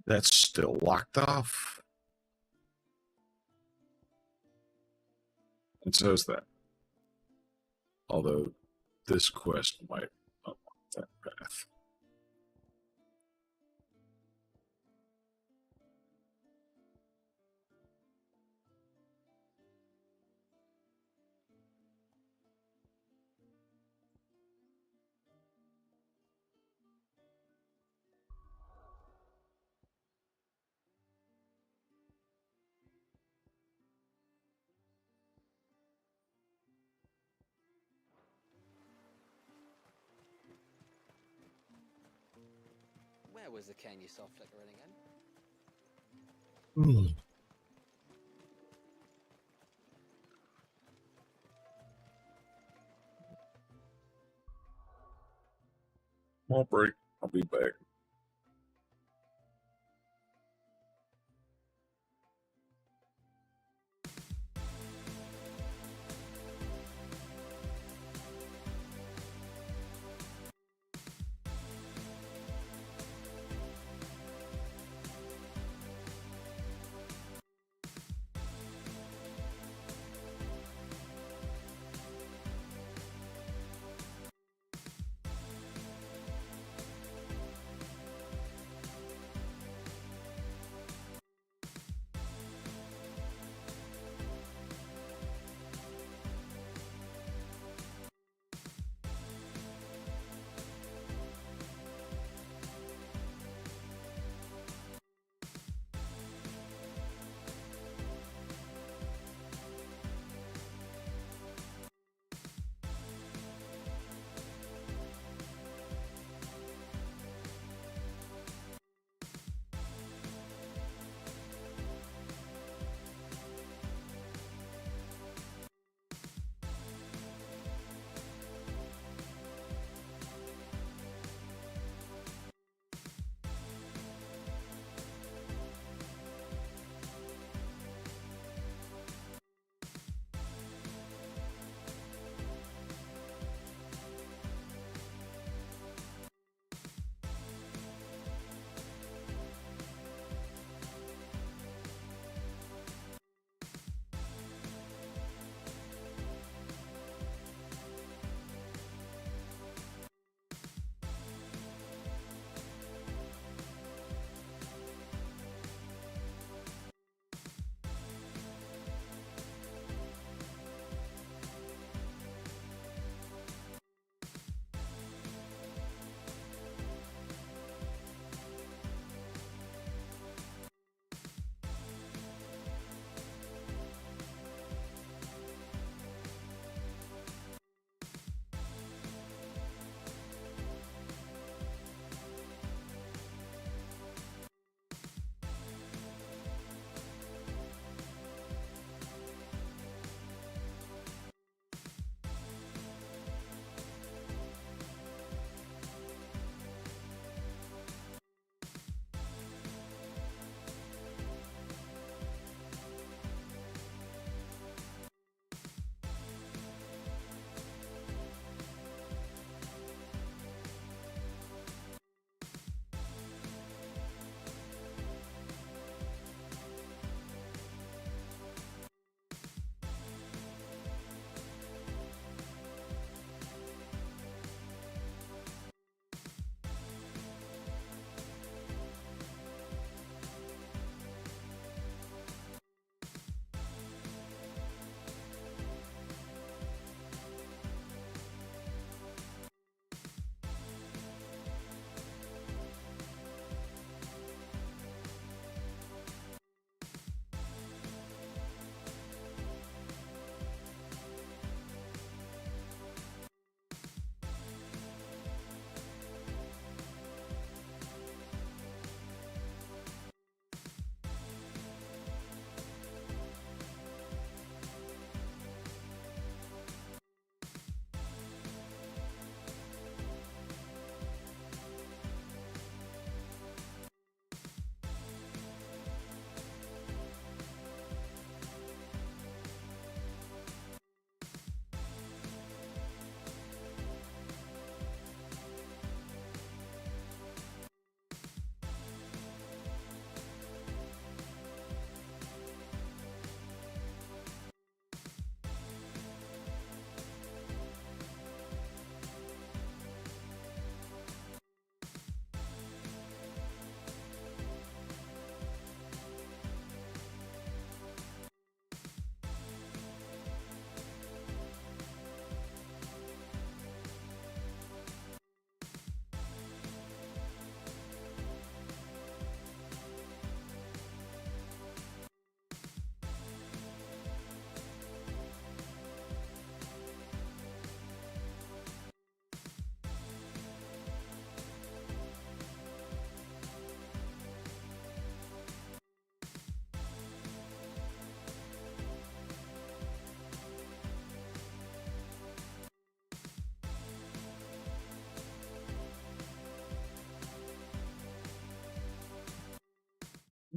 Speaker 1: That's still locked off. And so is that. Although this quest might unlock that path.
Speaker 9: Where was the cane you saw flickering again?
Speaker 1: Small break. I'll be back.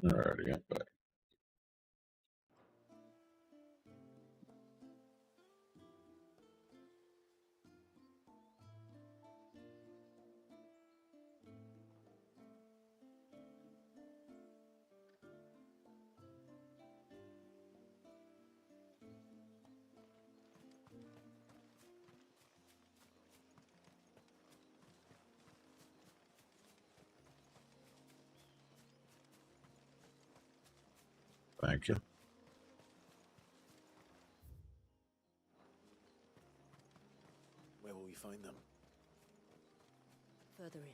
Speaker 1: Alrighty, I'm back. Thank you.
Speaker 11: Where will we find them?
Speaker 2: Further in.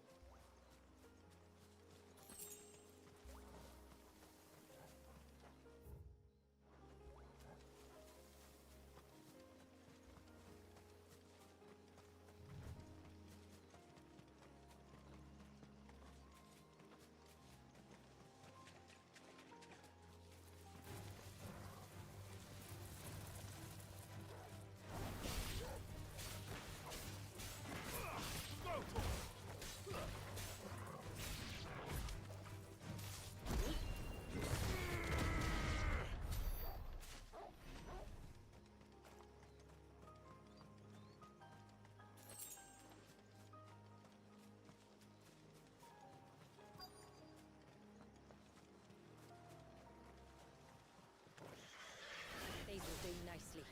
Speaker 2: These will do nicely.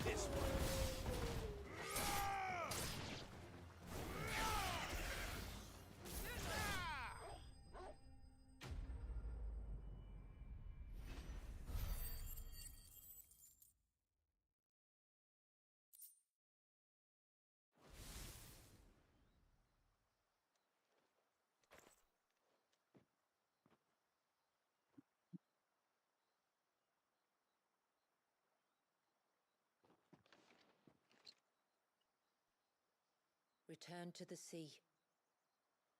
Speaker 15: This one.
Speaker 2: Return to the sea,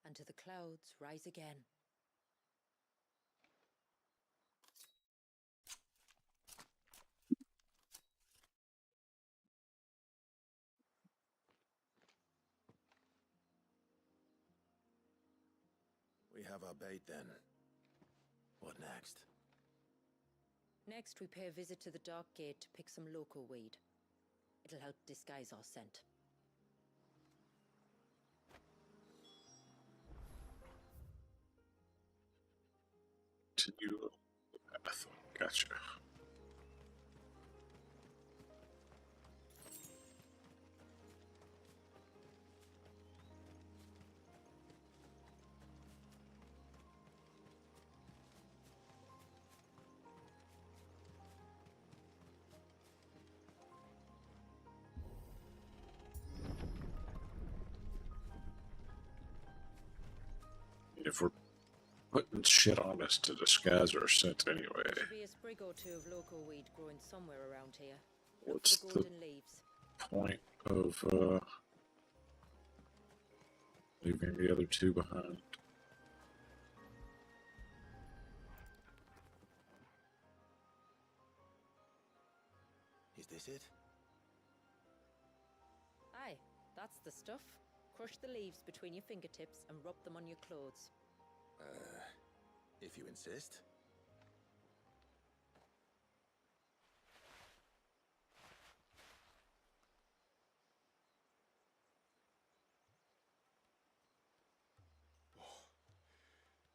Speaker 2: and to the clouds rise again.
Speaker 11: We have our bait then. What next?
Speaker 2: Next, we pay a visit to the Dark Gate to pick some local weed. It'll help disguise our scent.
Speaker 1: Continue the path. Gotcha. If we're putting shit on us to disguise our scent anyway,
Speaker 2: There should be a sprig or two of local weed growing somewhere around here. Look
Speaker 1: what's
Speaker 2: for the
Speaker 1: the
Speaker 2: golden leaves.
Speaker 1: point of leaving the other two behind?
Speaker 11: Is this it?
Speaker 2: Aye, that's the stuff. Crush the leaves between your fingertips and rub them on your clothes.
Speaker 11: If you insist.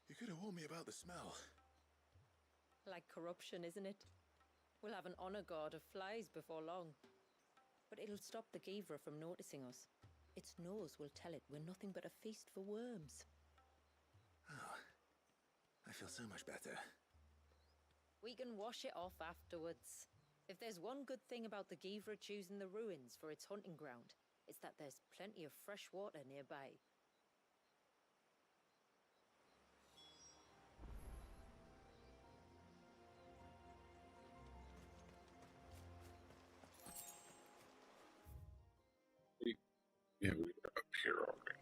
Speaker 11: You could have warned me about the smell.
Speaker 2: Like corruption, isn't it? We'll have an honor guard of flies before long. But it'll stop the Givra from noticing us. Its nose will tell it we're nothing but a feast for worms.
Speaker 11: Oh, I feel so much better.
Speaker 2: We can wash it off afterwards. If there's one good thing about the Givra choosing the ruins for its hunting ground, it's that there's plenty of fresh water nearby.
Speaker 1: Yeah, we were up here already.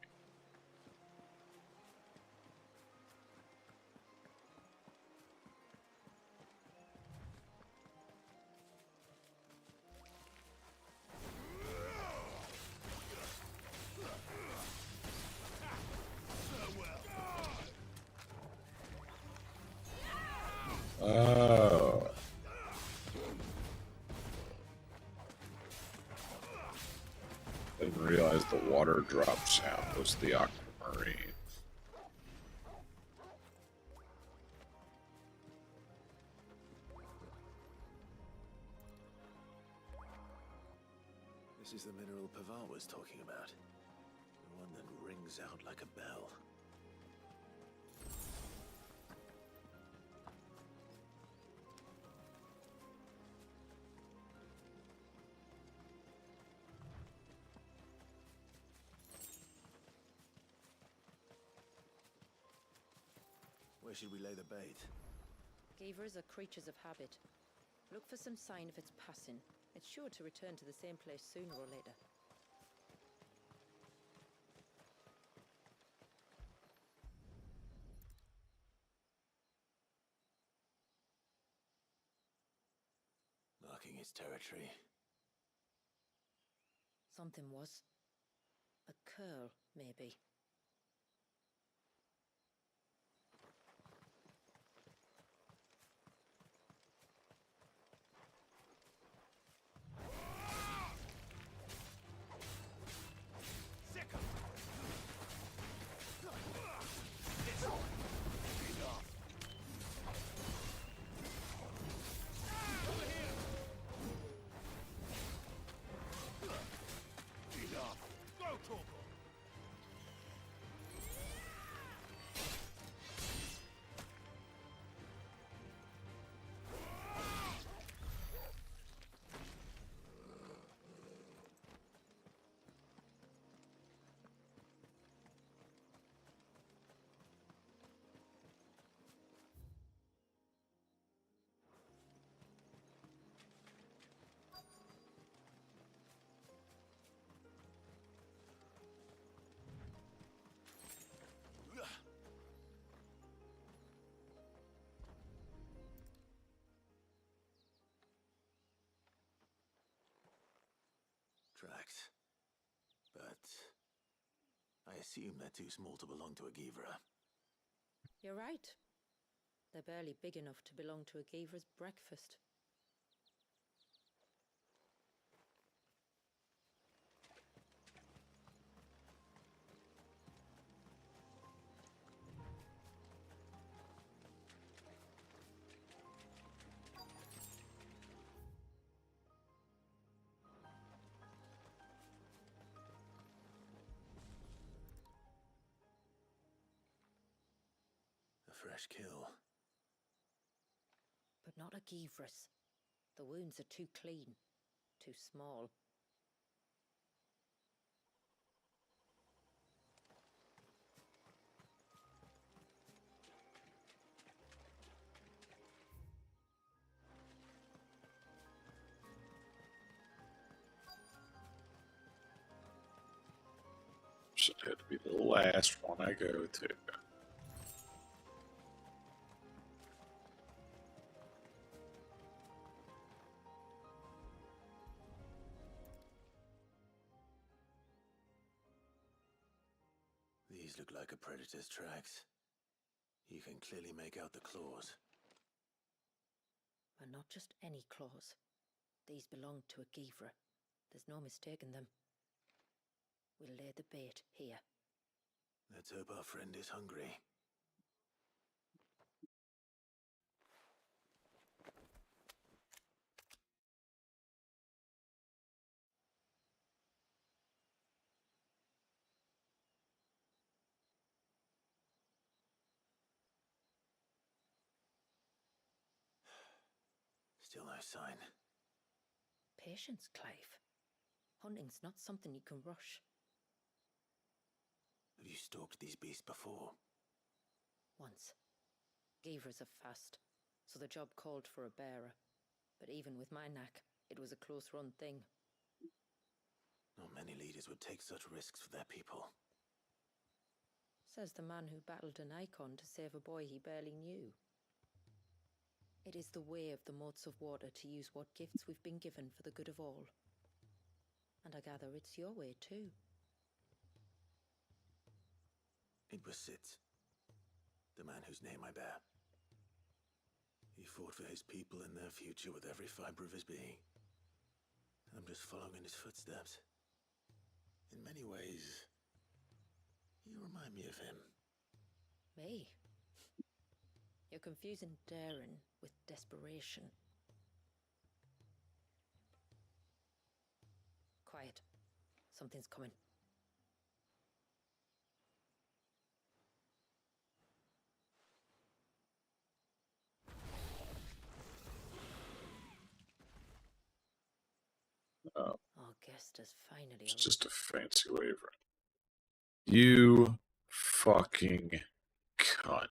Speaker 1: Didn't realize the water drop sound was the aquamarine.
Speaker 11: This is the mineral Pavar was talking about. The one that rings out like a bell. Where should we lay the bait?
Speaker 2: Gavers are creatures of habit. Look for some sign of its passing. It's sure to return to the same place sooner or later.
Speaker 11: Marking its territory.
Speaker 2: Something was. A curl, maybe.
Speaker 11: Tracks. But I assume they're too small to belong to a Givra.
Speaker 2: You're right. They're barely big enough to belong to a Gavra's breakfast.
Speaker 11: A fresh kill.
Speaker 2: But not a Givras. The wounds are too clean, too small.
Speaker 1: Should have to be the last one I go to.
Speaker 11: These look like a predator's tracks. You can clearly make out the claws.
Speaker 2: But not just any claws. These belong to a Givra. There's no mistaking them. We'll lay the bait here.
Speaker 11: Let's hope our friend is hungry. Still no sign.
Speaker 2: Patience, Clive. Hunting's not something you can rush.
Speaker 11: Have you stalked these beasts before?
Speaker 2: Once. Gavras are fast, so the job called for a bearer. But even with my knack, it was a close-run thing.
Speaker 11: Not many leaders would take such risks for their people.
Speaker 2: Says the man who battled an icon to save a boy he barely knew. It is the way of the moats of water to use what gifts we've been given for the good of all. And I gather it's your way too.
Speaker 11: It was Sid, the man whose name I bear. He fought for his people and their future with every fiber of his being. I'm just following in his footsteps. In many ways, you remind me of him.
Speaker 2: Me? You're confusing daring with desperation. Quiet. Something's coming.
Speaker 1: Oh.
Speaker 2: Our guest has finally
Speaker 1: It's just a fancy waiver. You fucking cunt.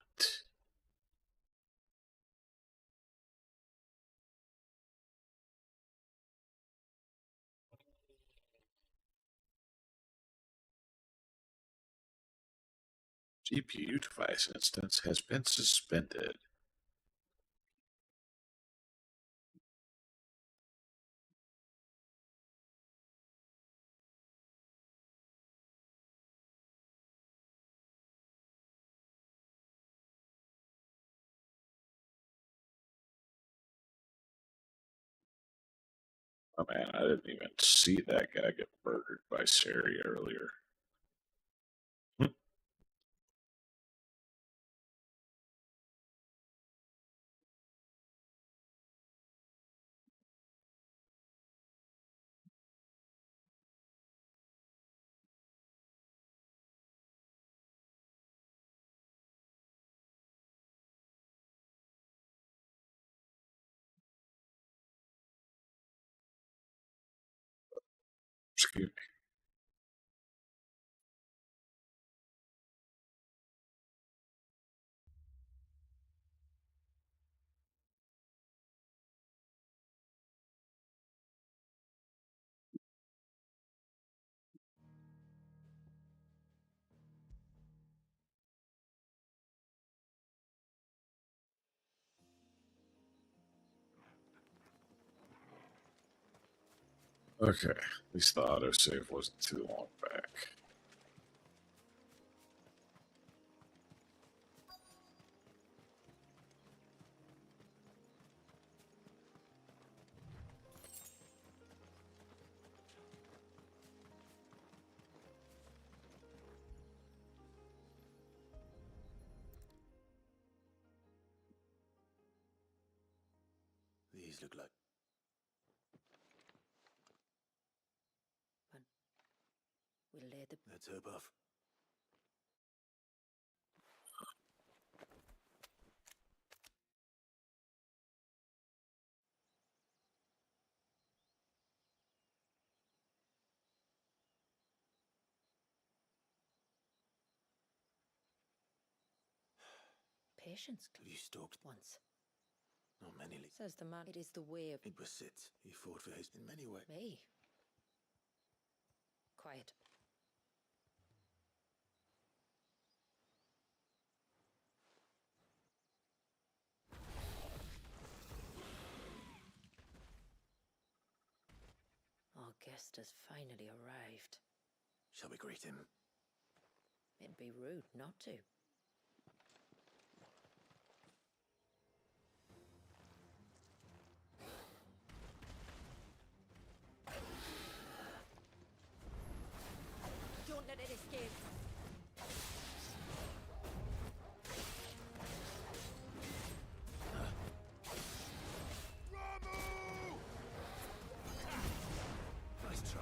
Speaker 1: GPU device instance has been suspended. Oh man, I didn't even see that guy get murdered by Sari earlier. Excuse me. Okay, at least the autosave wasn't too long back.
Speaker 11: These look like...
Speaker 2: We'll lay the...
Speaker 11: That's her buff.
Speaker 2: Patience.
Speaker 11: Have you stalked?
Speaker 2: Once.
Speaker 11: Not many.
Speaker 2: Says the man. It is the way of...
Speaker 11: It was Sitz. He fought for his in many ways.
Speaker 2: Me? Quiet. Our guest has finally arrived.
Speaker 11: Shall we greet him?
Speaker 2: It'd be rude not to. Don't let it escape.
Speaker 11: Nice try.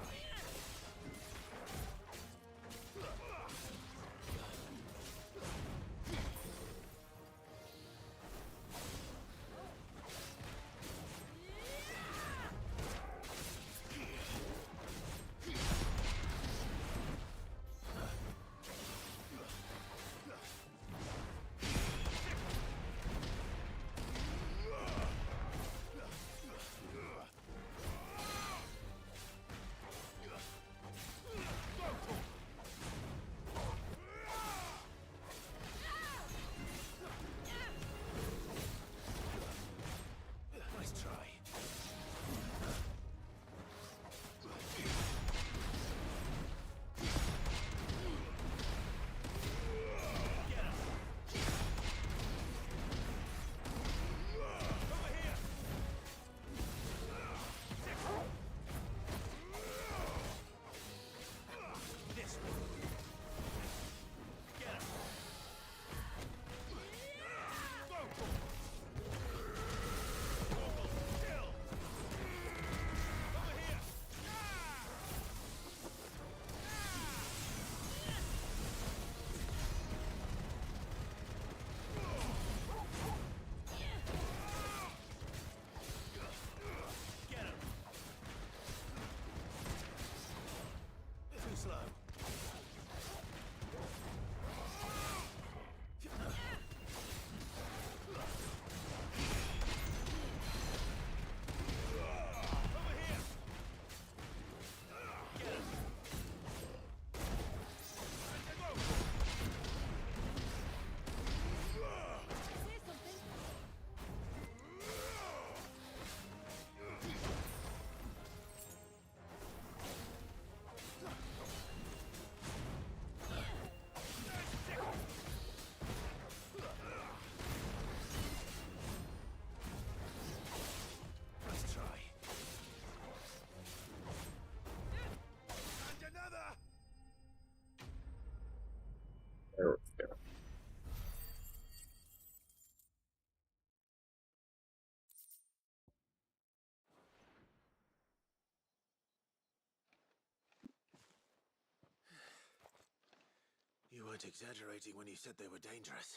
Speaker 11: weren't exaggerating when you said they were dangerous.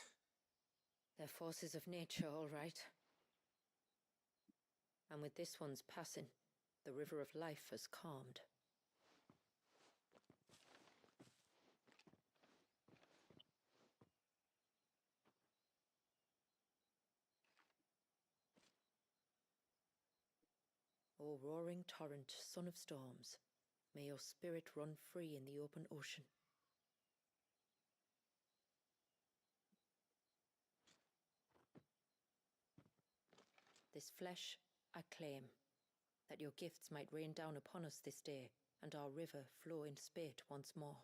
Speaker 2: They're forces of nature, all right. And with this one's passing, the river of life has calmed. O roaring torrent, son of storms, may your spirit run free in the open ocean. This flesh I claim, that your gifts might rain down upon us this day, and our river flow in spate once more.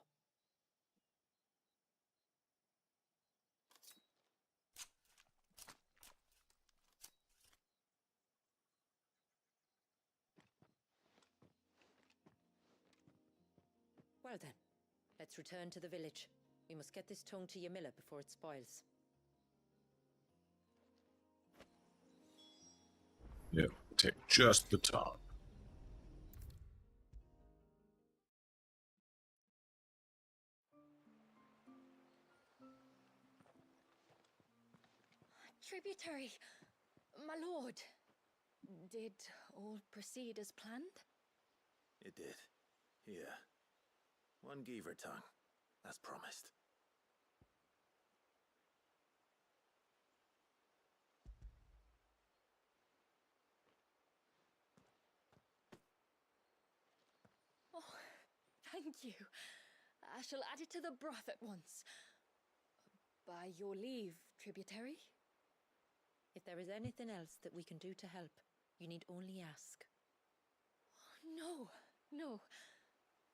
Speaker 2: Well then, let's return to the village. We must get this tongue to Ymilla before it spoils.
Speaker 1: Yeah, take just the tongue.
Speaker 5: Tributary, my lord. Did all proceed as planned?
Speaker 11: It did. Here. One Geaver tongue, as promised.
Speaker 5: Oh, thank you. I shall add it to the broth at once. By your leave, tributary.
Speaker 2: If there is anything else that we can do to help, you need only ask.
Speaker 5: No, no.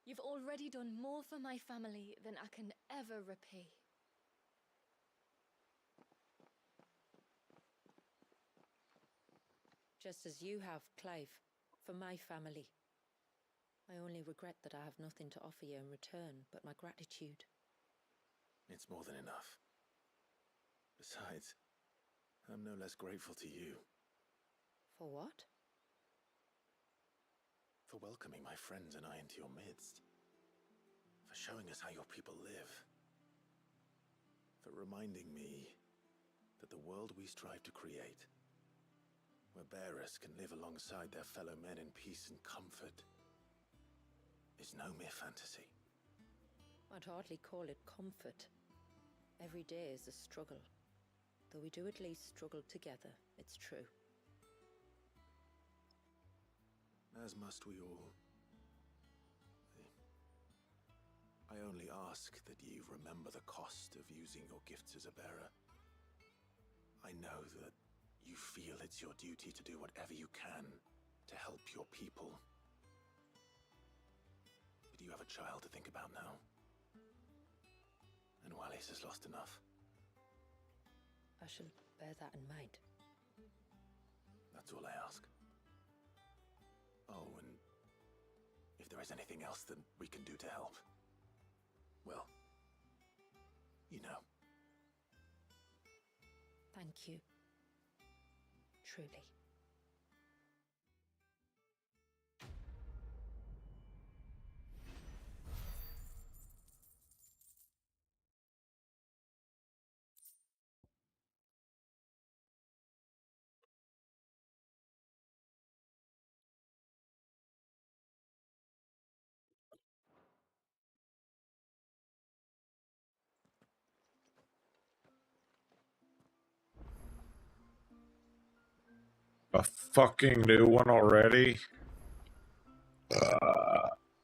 Speaker 5: You've already done more for my family than I can ever repay.
Speaker 2: Just as you have, Clive, for my family. I only regret that I have nothing to offer you in return but my gratitude.
Speaker 11: It's more than enough. Besides, I'm no less grateful to you.
Speaker 2: For what?
Speaker 11: For welcoming my friends and I into your midst. For showing us how your people live. For reminding me that the world we strive to create, where bearers can live alongside their fellow men in peace and comfort, is no mere fantasy.
Speaker 2: I'd hardly call it comfort. Every day is a struggle. Though we do at least struggle together, it's true.
Speaker 11: As must we all. I only ask that you remember the cost of using your gifts as a bearer. I know that you feel it's your duty to do whatever you can to help your people. But you have a child to think about now. And Wallis has lost enough.
Speaker 2: I shall bear that in mind.
Speaker 11: That's all I ask. Oh, and if there is anything else that we can do to help, well, you know.
Speaker 2: Thank you. Truly.
Speaker 1: A fucking new one already?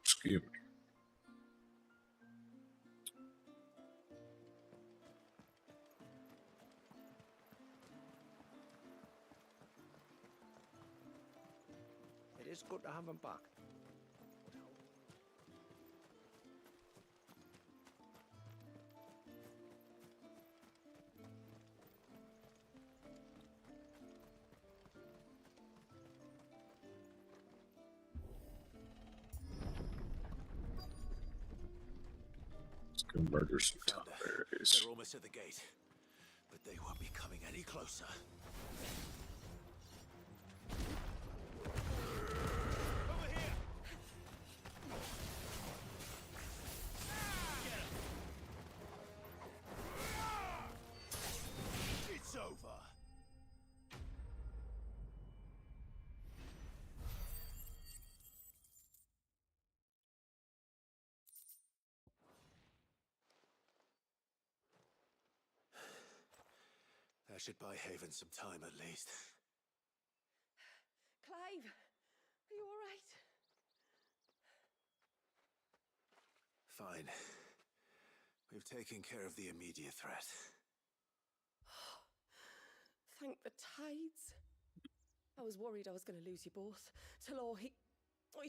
Speaker 1: Excuse me.
Speaker 12: It is good to have him back.
Speaker 1: Let's go murder some tonberries.
Speaker 11: They're almost at the gate, but they won't be coming any closer. should buy Haven some time at least.
Speaker 10: Clive, are you all right?
Speaker 11: Fine. We've taken care of the immediate threat.
Speaker 10: Thank the tides. I was worried I was going to lose you both. Talor, he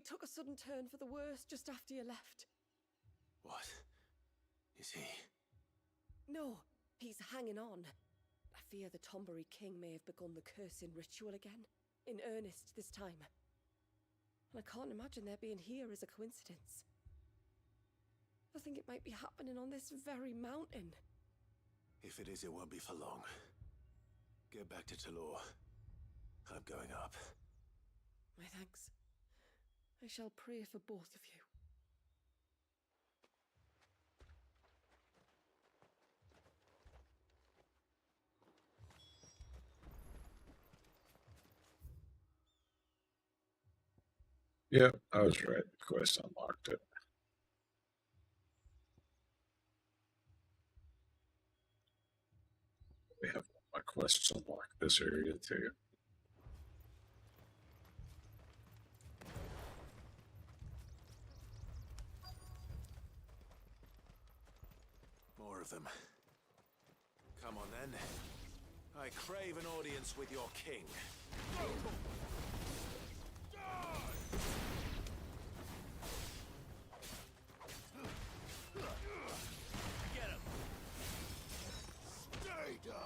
Speaker 10: took a sudden turn for the worse just after you left.
Speaker 11: What? Is he?
Speaker 10: No, he's hanging on. I fear the Tombury King may have begun the cursing ritual again. In earnest this time. And I can't imagine their being here as a coincidence. I think it might be happening on this very mountain.
Speaker 11: If it is, it won't be for long. Get back to Talor. I'm going up.
Speaker 10: My thanks. I shall pray for both of you.
Speaker 1: Yep, I was right. The quest unlocked it. We have my quests unlocked this area too.
Speaker 11: More of them. Come on then. I crave an audience with your king. Get him! Stay down!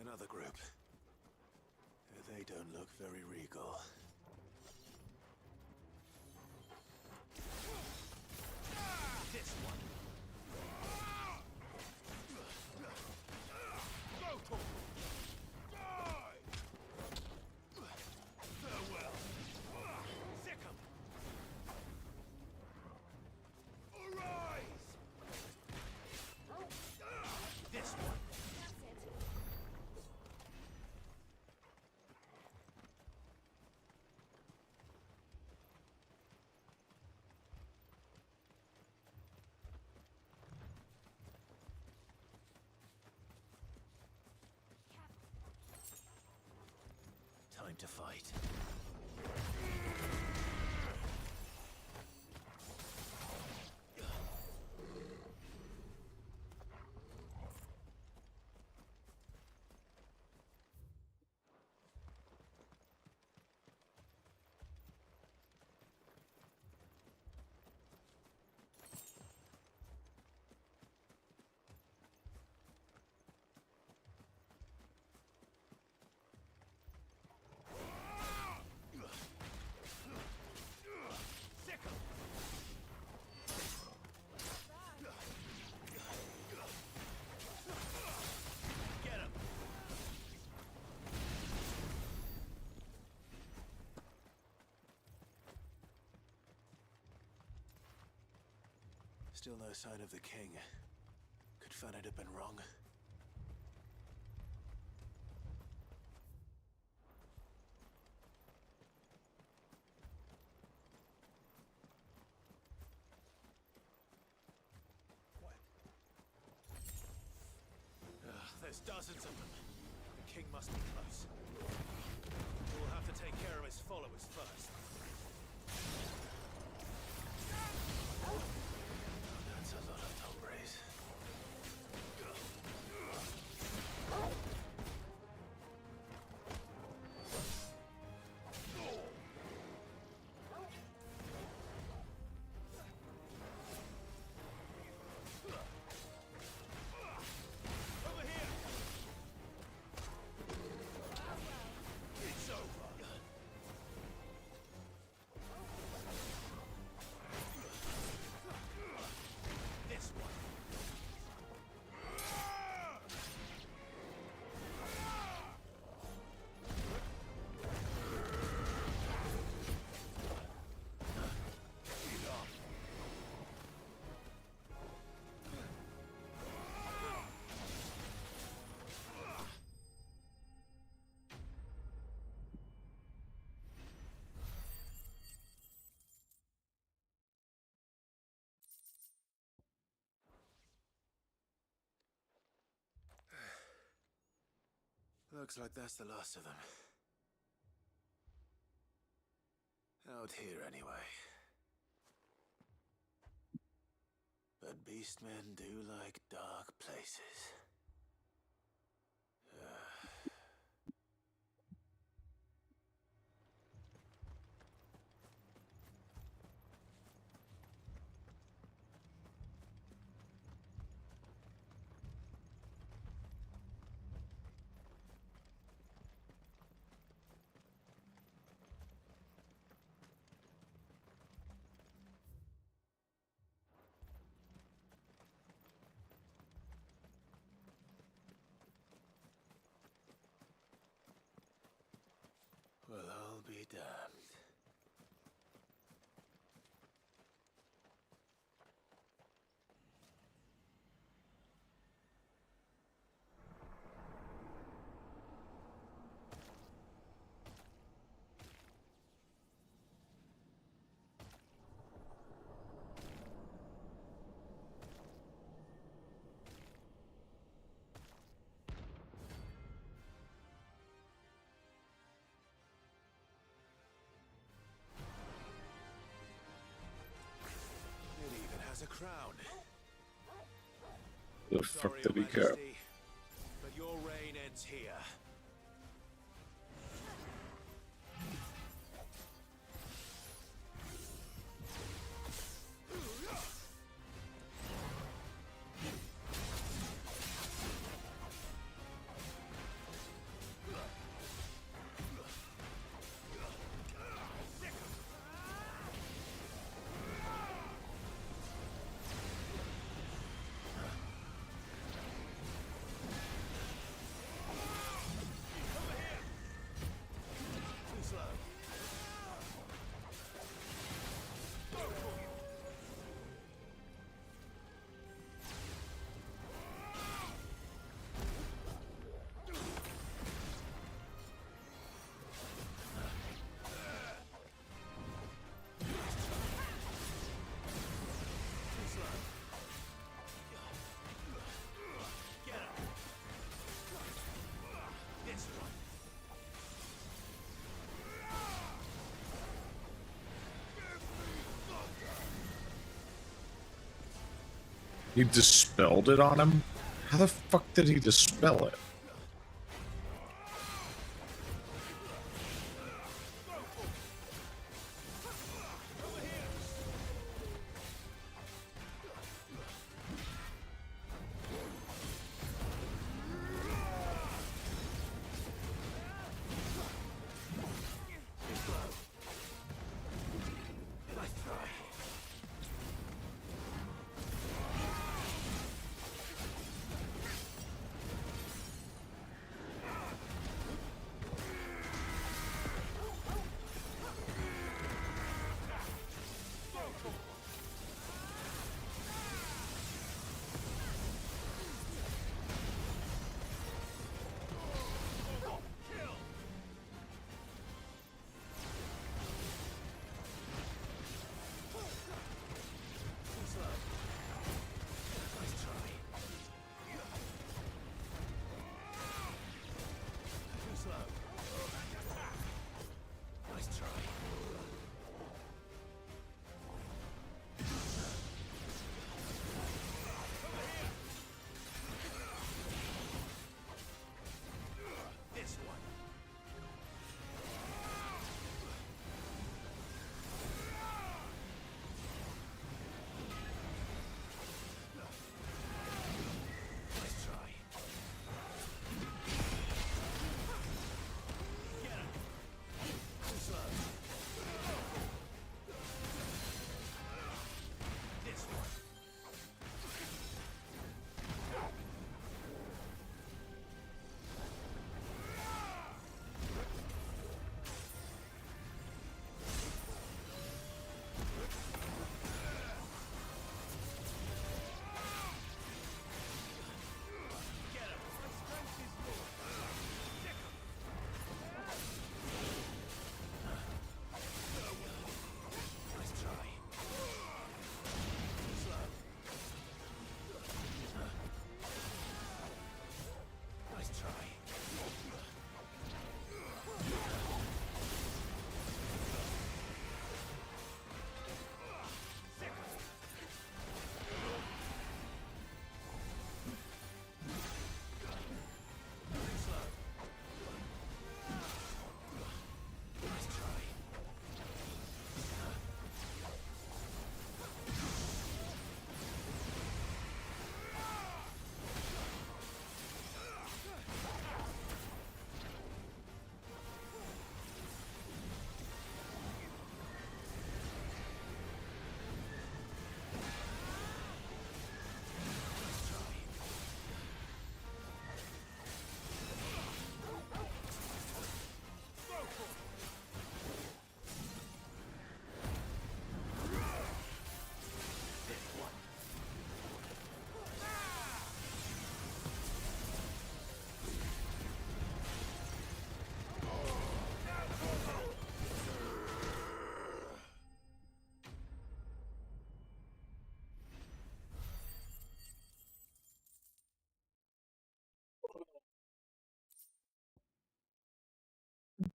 Speaker 11: Another group. They don't look very regal. This one. Farewell. Sick 'em. Arise. This one. Time to fight. Still no sign of the king. Could Fanad have been wrong? There's dozens of them. The king must be close. We'll have to take care of his followers first. That's a lot of Tombrays. Over here! Looks like that's the last of them. Out here, anyway. But beastmen do like dark places. Well, I'll be damned. It even has a crown.
Speaker 1: Where the fuck did he go?
Speaker 11: Majesty, but your reign ends here.
Speaker 1: He dispelled it on him? How the fuck did he dispel it?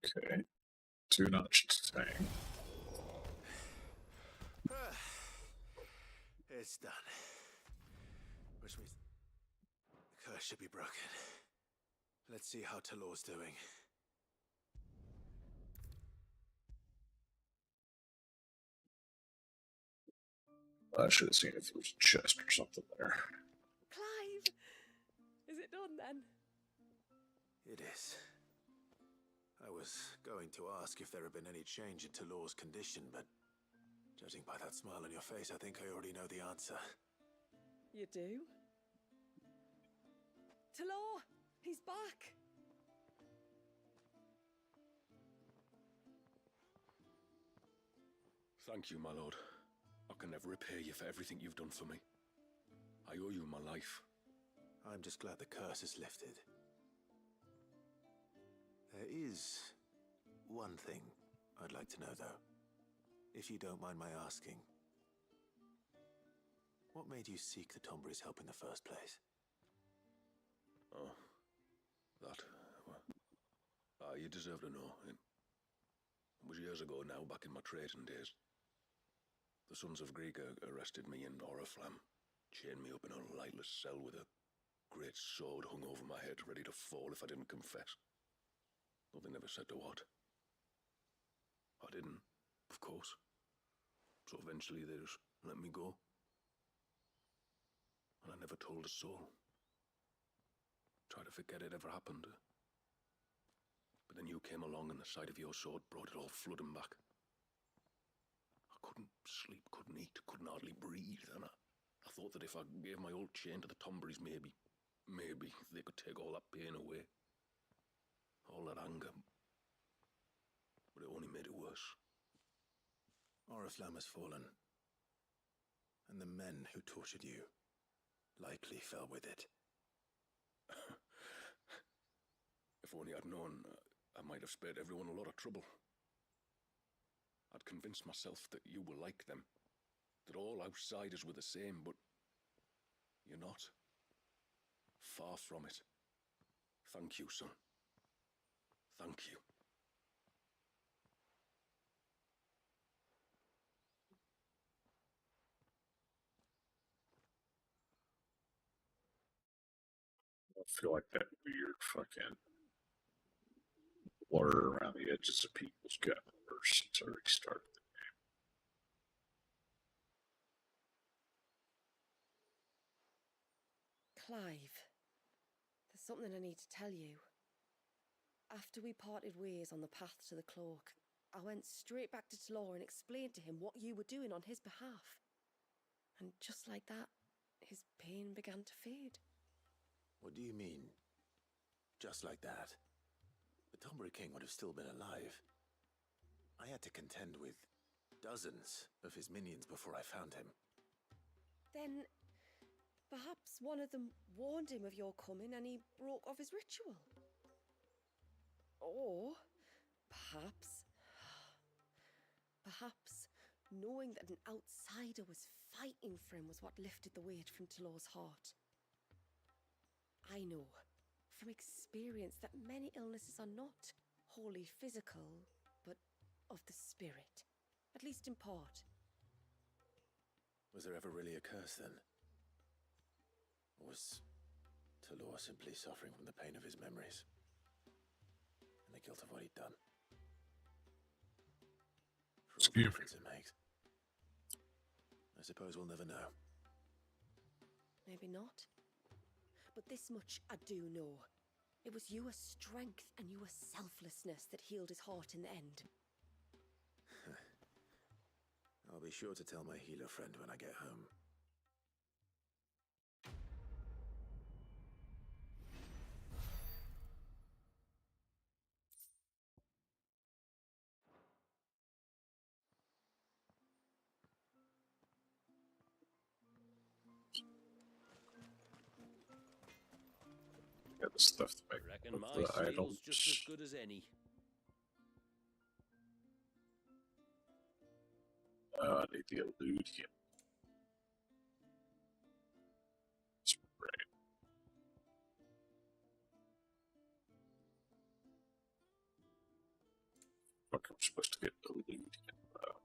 Speaker 1: Okay. Do not sing.
Speaker 11: It's done. Which means the curse should be broken. Let's see how Talor's doing.
Speaker 1: I should have seen if there was a chest or something there.
Speaker 10: Clive! Is it done then?
Speaker 11: It is. I was going to ask if there had been any change in Talor's condition, but judging by that smile on your face, I think I already know the answer.
Speaker 10: You do? Talor! He's back!
Speaker 20: Thank you, my lord. I can never repay you for everything you've done for me. I owe you my life.
Speaker 11: I'm just glad the curse is lifted. There is one thing I'd like to know, though. If you don't mind my asking. What made you seek the Tombury's help in the first place?
Speaker 20: Oh, that... well, you deserve to know. It was years ago now, back in my trading days. The Sons of Greek arrested me in Oriflamme, chained me up in a lightless cell with a great sword hung over my head, ready to fall if I didn't confess. Though they never said to what. I didn't, of course. So eventually they just let me go. And I never told a soul. Tried to forget it ever happened. But then you came along and the sight of your sword brought it all flooding back. I couldn't sleep, couldn't eat, couldn't hardly breathe, and I thought that if I gave my old chain to the Tomburys, maybe they could take all that pain away. All that anger. But it only made it worse.
Speaker 11: Oriflamme has fallen. And the men who tortured you likely fell with it.
Speaker 20: If only I'd known, I might have spared everyone a lot of trouble. I'd convinced myself that you were like them, that all outsiders were the same, but you're not. Far from it. Thank you, son. Thank you.
Speaker 1: I feel like that weird fucking blur around the edges of people's gut worse since I restarted the game.
Speaker 10: Clive, there's something I need to tell you. After we parted ways on the path to the cloak, I went straight back to Talor and explained to him what you were doing on his behalf. And just like that, his pain began to fade.
Speaker 11: What do you mean? Just like that? The Tombury King would have still been alive. I had to contend with dozens of his minions before I found him.
Speaker 10: Then, perhaps one of them warned him of your coming and he broke off his ritual. Or, perhaps knowing that an outsider was fighting for him was what lifted the weight from Talor's heart. I know, from experience, that many illnesses are not wholly physical, but of the spirit, at least in part.
Speaker 11: Was there ever really a curse then? Or was Talor simply suffering from the pain of his memories? And the guilt of what he'd done? For all the difference it makes. I suppose we'll never know.
Speaker 10: Maybe not. But this much I do know. It was your strength and your selflessness that healed his heart in the end.
Speaker 11: I'll be sure to tell my healer friend when I get home.
Speaker 1: Got the stuff to make
Speaker 7: Reckon my
Speaker 1: the
Speaker 7: steel's
Speaker 1: items.
Speaker 7: just as good as any.
Speaker 1: I need the illusion. Right. fuck I'm supposed to get the lead in, though.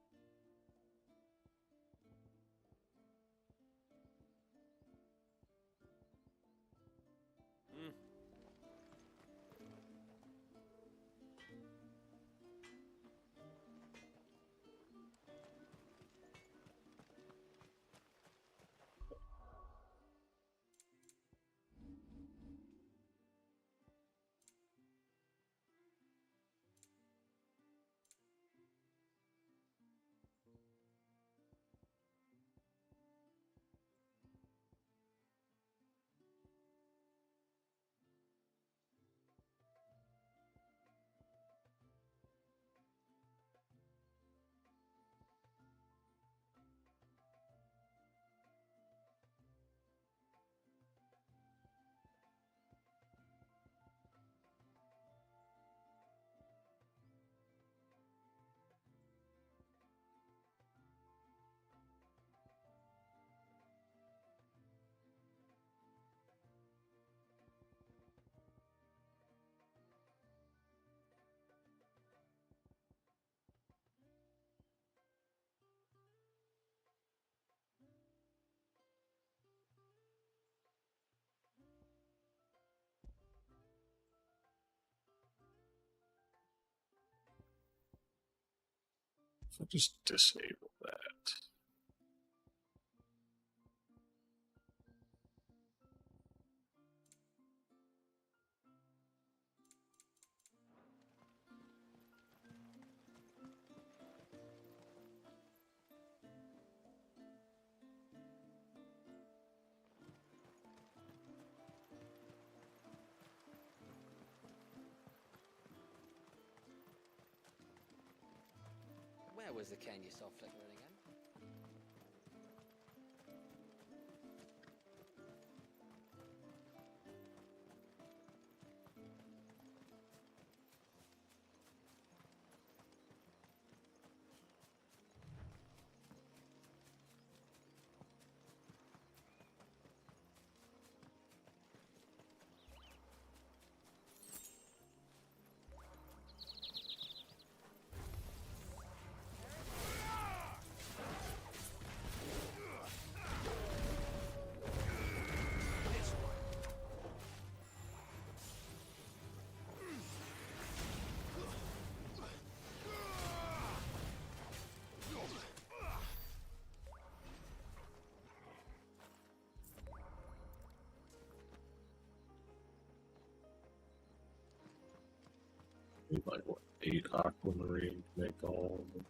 Speaker 1: If I just disable that.
Speaker 9: Where was the cane you saw flickering again?
Speaker 1: Like, what, 8 aquamarine to make all of them?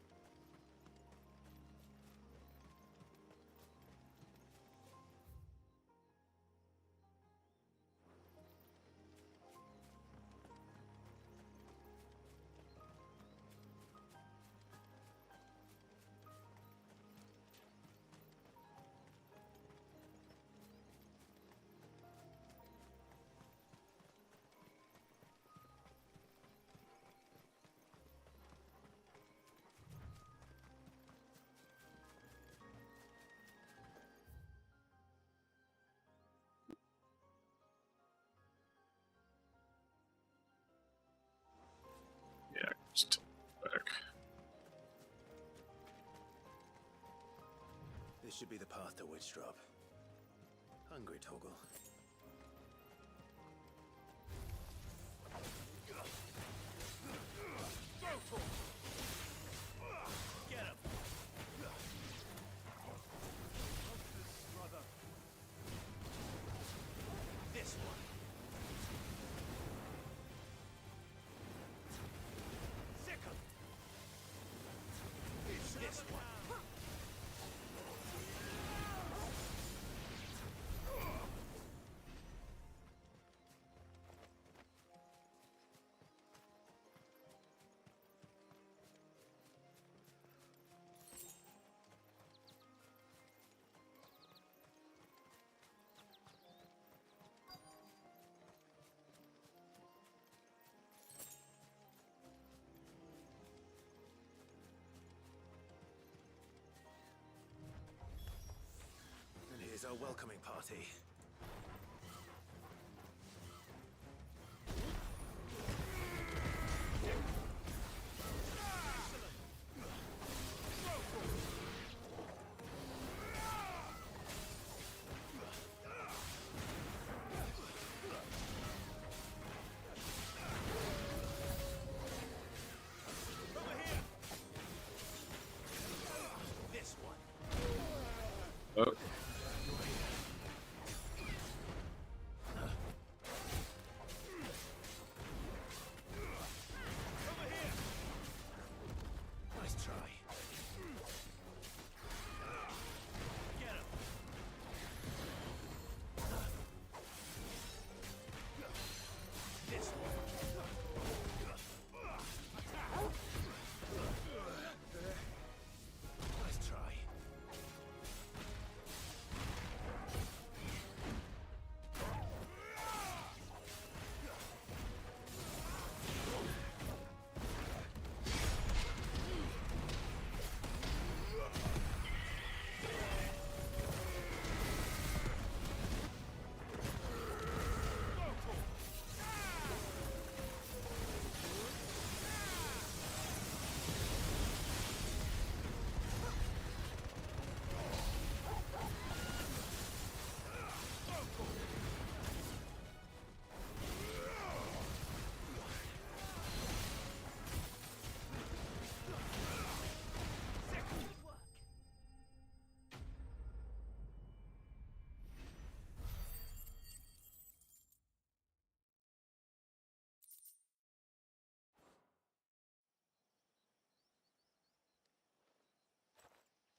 Speaker 1: Yeah, just back.
Speaker 11: This should be the path to Witchdrop. Hungry, Toggle.
Speaker 8: Get him! This one. Sick him! This one.
Speaker 11: And here's our welcoming party.
Speaker 1: Oh.
Speaker 11: Nice try.
Speaker 8: Get him. This one.
Speaker 11: Nice try.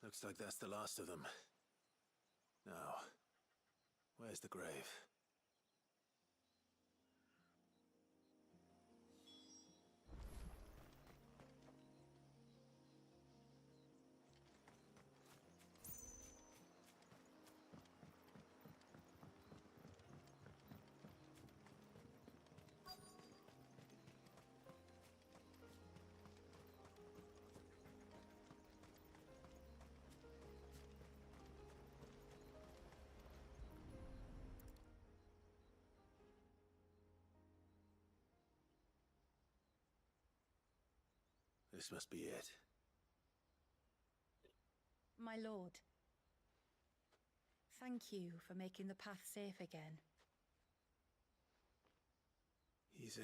Speaker 11: Looks like that's the last of them. Now, where's the grave? This must be it.
Speaker 18: My lord, thank you for making the path safe again.
Speaker 11: He's a...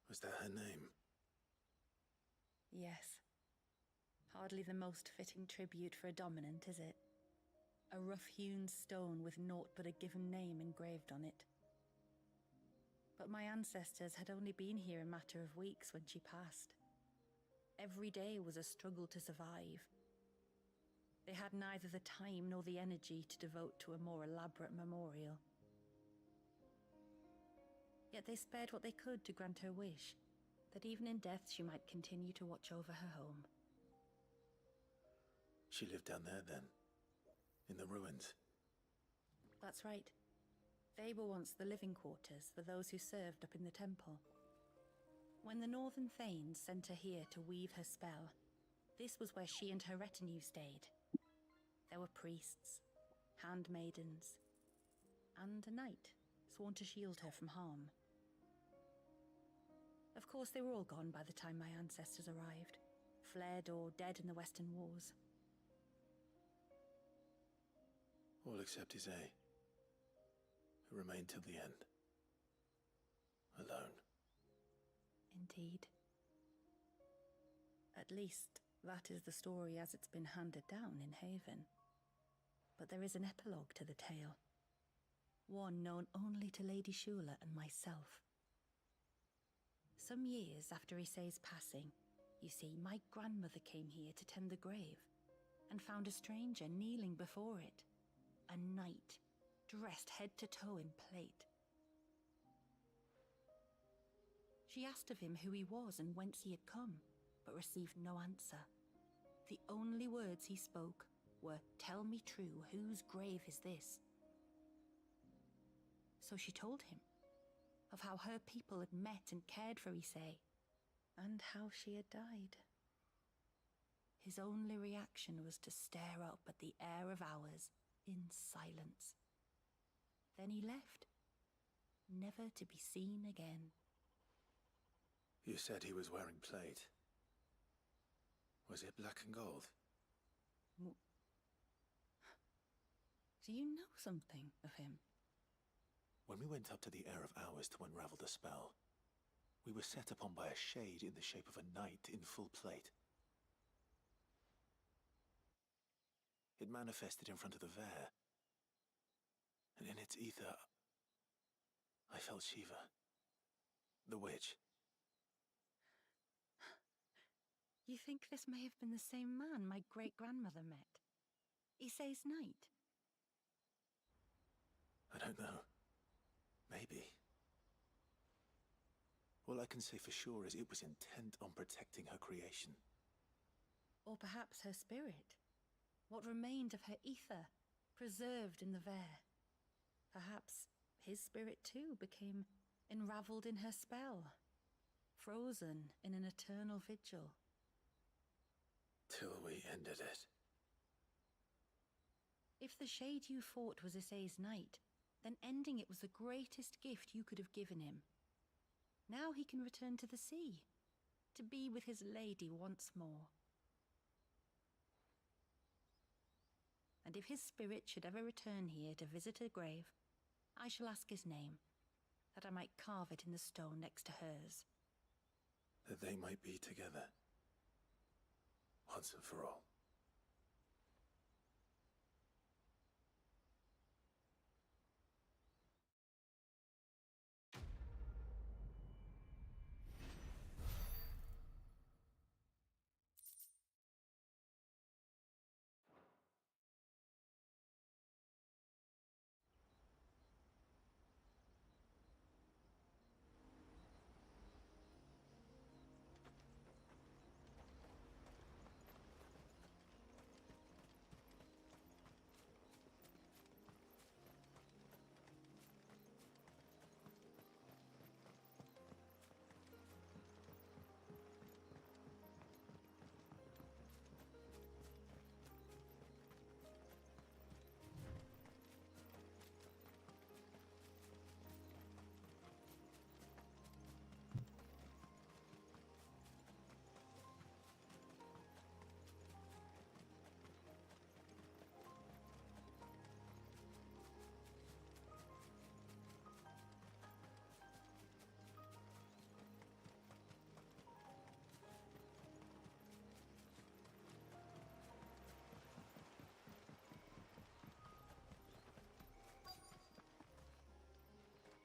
Speaker 11: Was that her name?
Speaker 18: Yes. Hardly the most fitting tribute for a dominant, is it? A rough-hewn stone with naught but a given name engraved on it. But my ancestors had only been here a matter of weeks when she passed. Every day was a struggle to survive. They had neither the time nor the energy to devote to a more elaborate memorial. Yet they spared what they could to grant her wish, that even in death she might continue to watch over her home.
Speaker 11: She lived down there then? In the ruins?
Speaker 18: That's right. They were once the living quarters for those who served up in the temple. When the Northern Thanes sent her here to weave her spell, this was where she and her retinue stayed. There were priests, handmaidens, and a knight sworn to shield her from harm. Of course, they were all gone by the time my ancestors arrived, fled or dead in the Western Wars.
Speaker 11: All except his A, who remained till the end. Alone.
Speaker 18: Indeed. At least, that is the story as it's been handed down in Haven. But there is an epilogue to the tale. One known only to Lady Shula and myself. Some years after Issei's passing, you see, my grandmother came here to tend the grave, and found a stranger kneeling before it. A knight, dressed head to toe in plate. She asked of him who he was and whence he had come, but received no answer. The only words he spoke were, "Tell me true, whose grave is this?" So she told him of how her people had met and cared for Issei, and how she had died. His only reaction was to stare up at the air of hours in silence. Then he left, never to be seen again.
Speaker 11: You said he was wearing plate. Was it black and gold?
Speaker 18: Do you know something of him?
Speaker 11: When we went up to the Air of Hours to unravel the spell, we were set upon by a shade in the shape of a knight in full plate. It manifested in front of the Vare. And in its ether, I felt Shiva. The witch.
Speaker 18: You think this may have been the same man my great-grandmother met? XVI's knight?
Speaker 11: I don't know. Maybe. All I can say for sure is it was intent on protecting her creation.
Speaker 18: Or perhaps her spirit? What remained of her ether, preserved in the Vare? Perhaps his spirit too became enraveled in her spell, frozen in an eternal vigil.
Speaker 11: Till we ended it.
Speaker 18: If the shade you fought was XVI's knight, then ending it was the greatest gift you could have given him. Now he can return to the sea, to be with his lady once more. And if his spirit should ever return here to visit her grave, I shall ask his name, that I might carve it in the stone next to hers.
Speaker 11: That they might be together. Once and for all.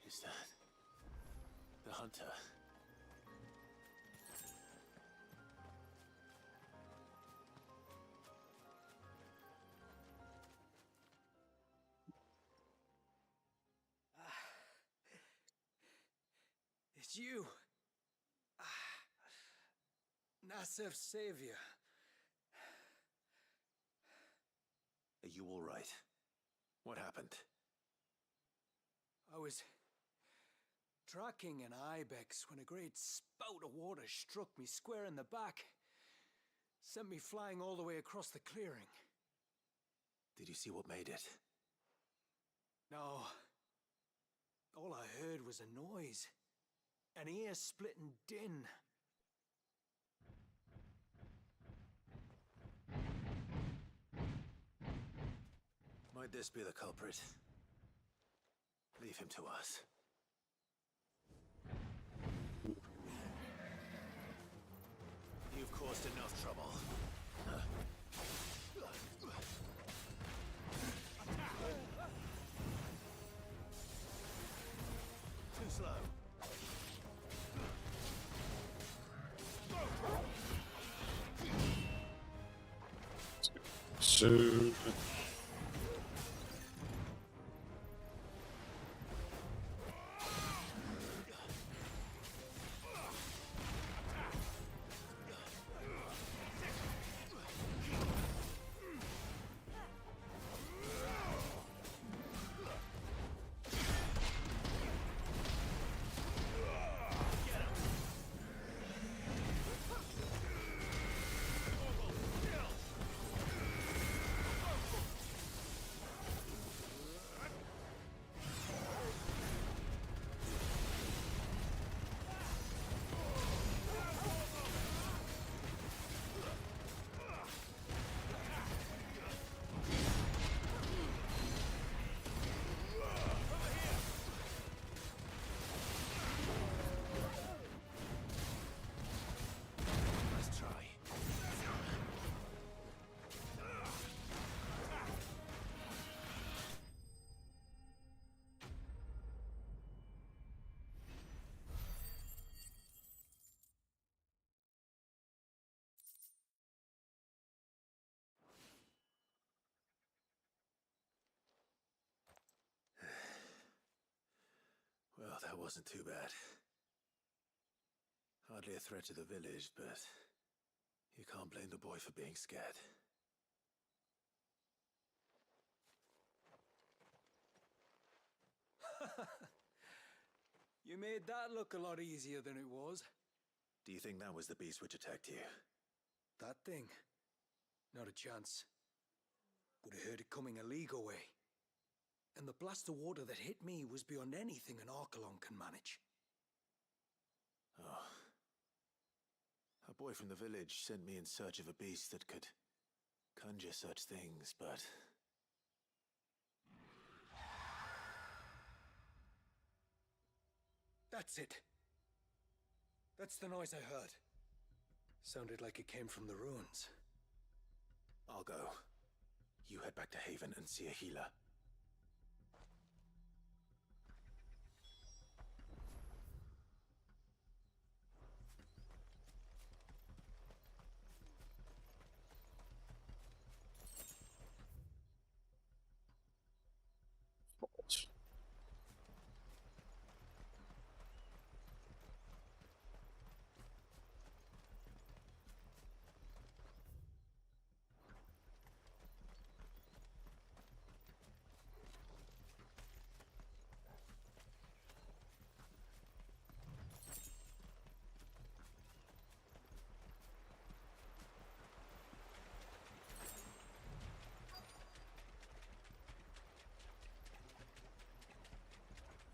Speaker 11: Is that the hunter?
Speaker 15: It's you. Nasser's savior.
Speaker 11: Are you all right? What happened?
Speaker 15: I was tracking an ibex when a great spout of water struck me square in the back. Sent me flying all the way across the clearing.
Speaker 11: Did you see what made it?
Speaker 15: No. All I heard was a noise. An ear-splitting din.
Speaker 11: Might this be the culprit? Leave him to us. You've caused enough trouble. Too slow.
Speaker 1: Soon.
Speaker 11: wasn't too bad. Hardly a threat to the village, but you can't blame the boy for being scared.
Speaker 15: You made that look a lot easier than it was.
Speaker 11: Do you think that was the beast which attacked you?
Speaker 15: That thing? Not a chance. Would have heard it coming a league away. And the blast of water that hit me was beyond anything an Archelon can manage.
Speaker 11: Oh. A boy from the village sent me in search of a beast that could conjure such things, but...
Speaker 15: That's it. That's the noise I heard. Sounded like it came from the ruins.
Speaker 11: I'll go. You head back to Haven and see a healer.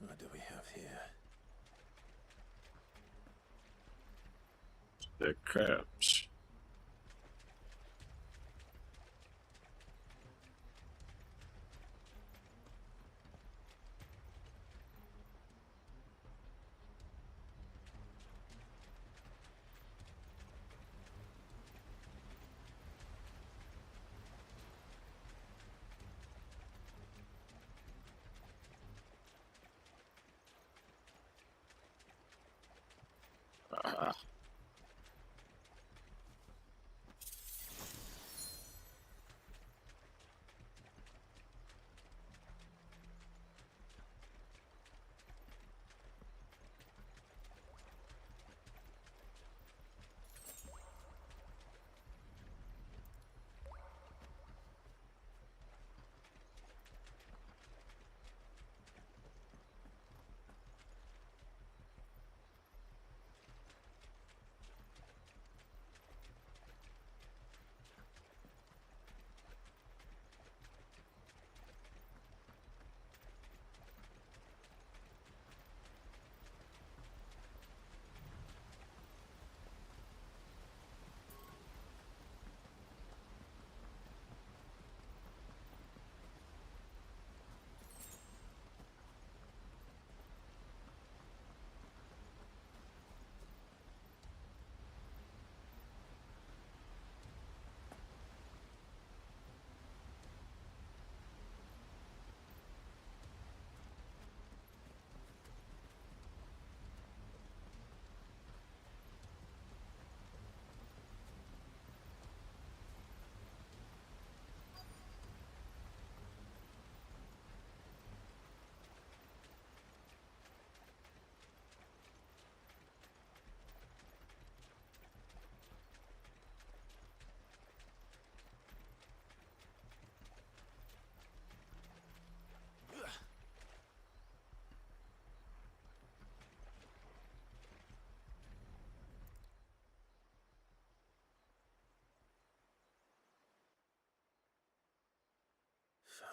Speaker 11: What do we have here?
Speaker 1: The crabs. Ah.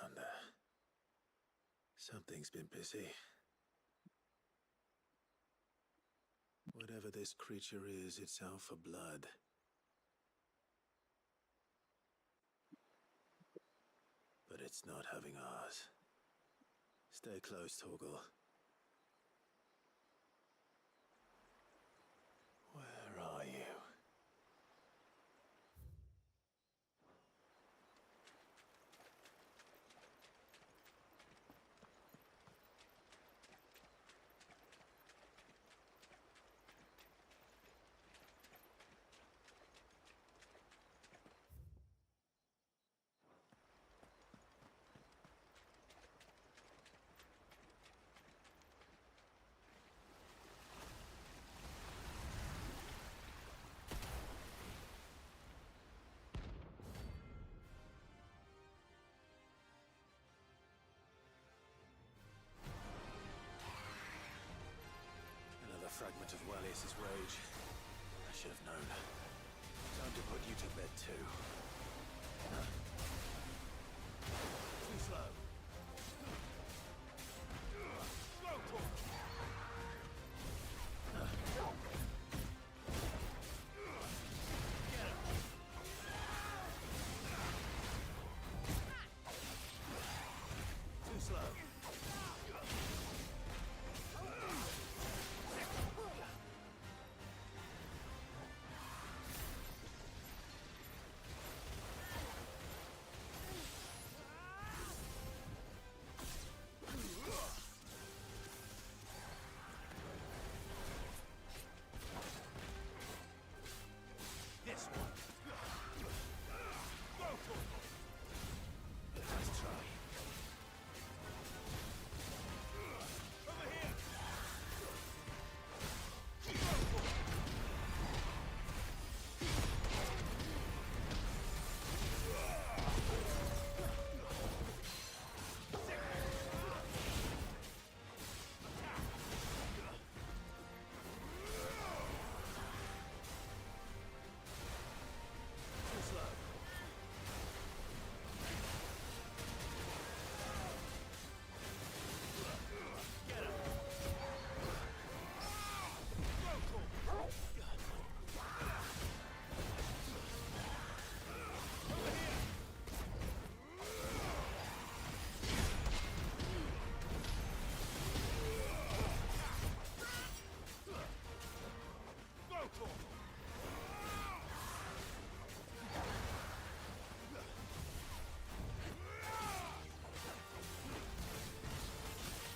Speaker 11: Found her. Something's been busy. Whatever this creature is, it's out for blood. But it's not having ours. Stay close, Torgal. Where are you? his rage. I should have known. Time to put you to bed too. Too slow. Go for it. Get him. Too slow. This one. Go for it. Nice try. Over here. Go for it. Too slow. Get him. Go for it. Over here. Go for it.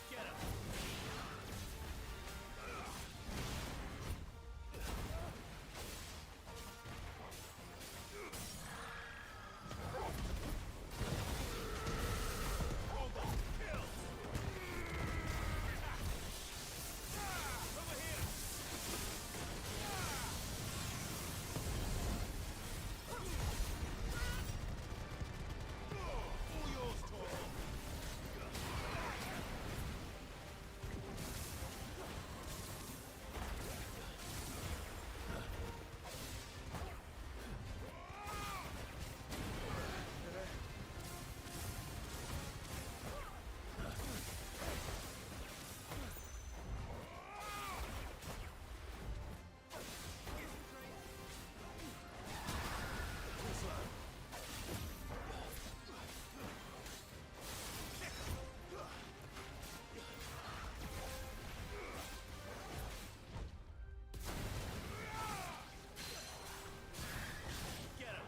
Speaker 11: Get him. Hold on. Kill. Over here. All yours, Toro. Too slow. Get him.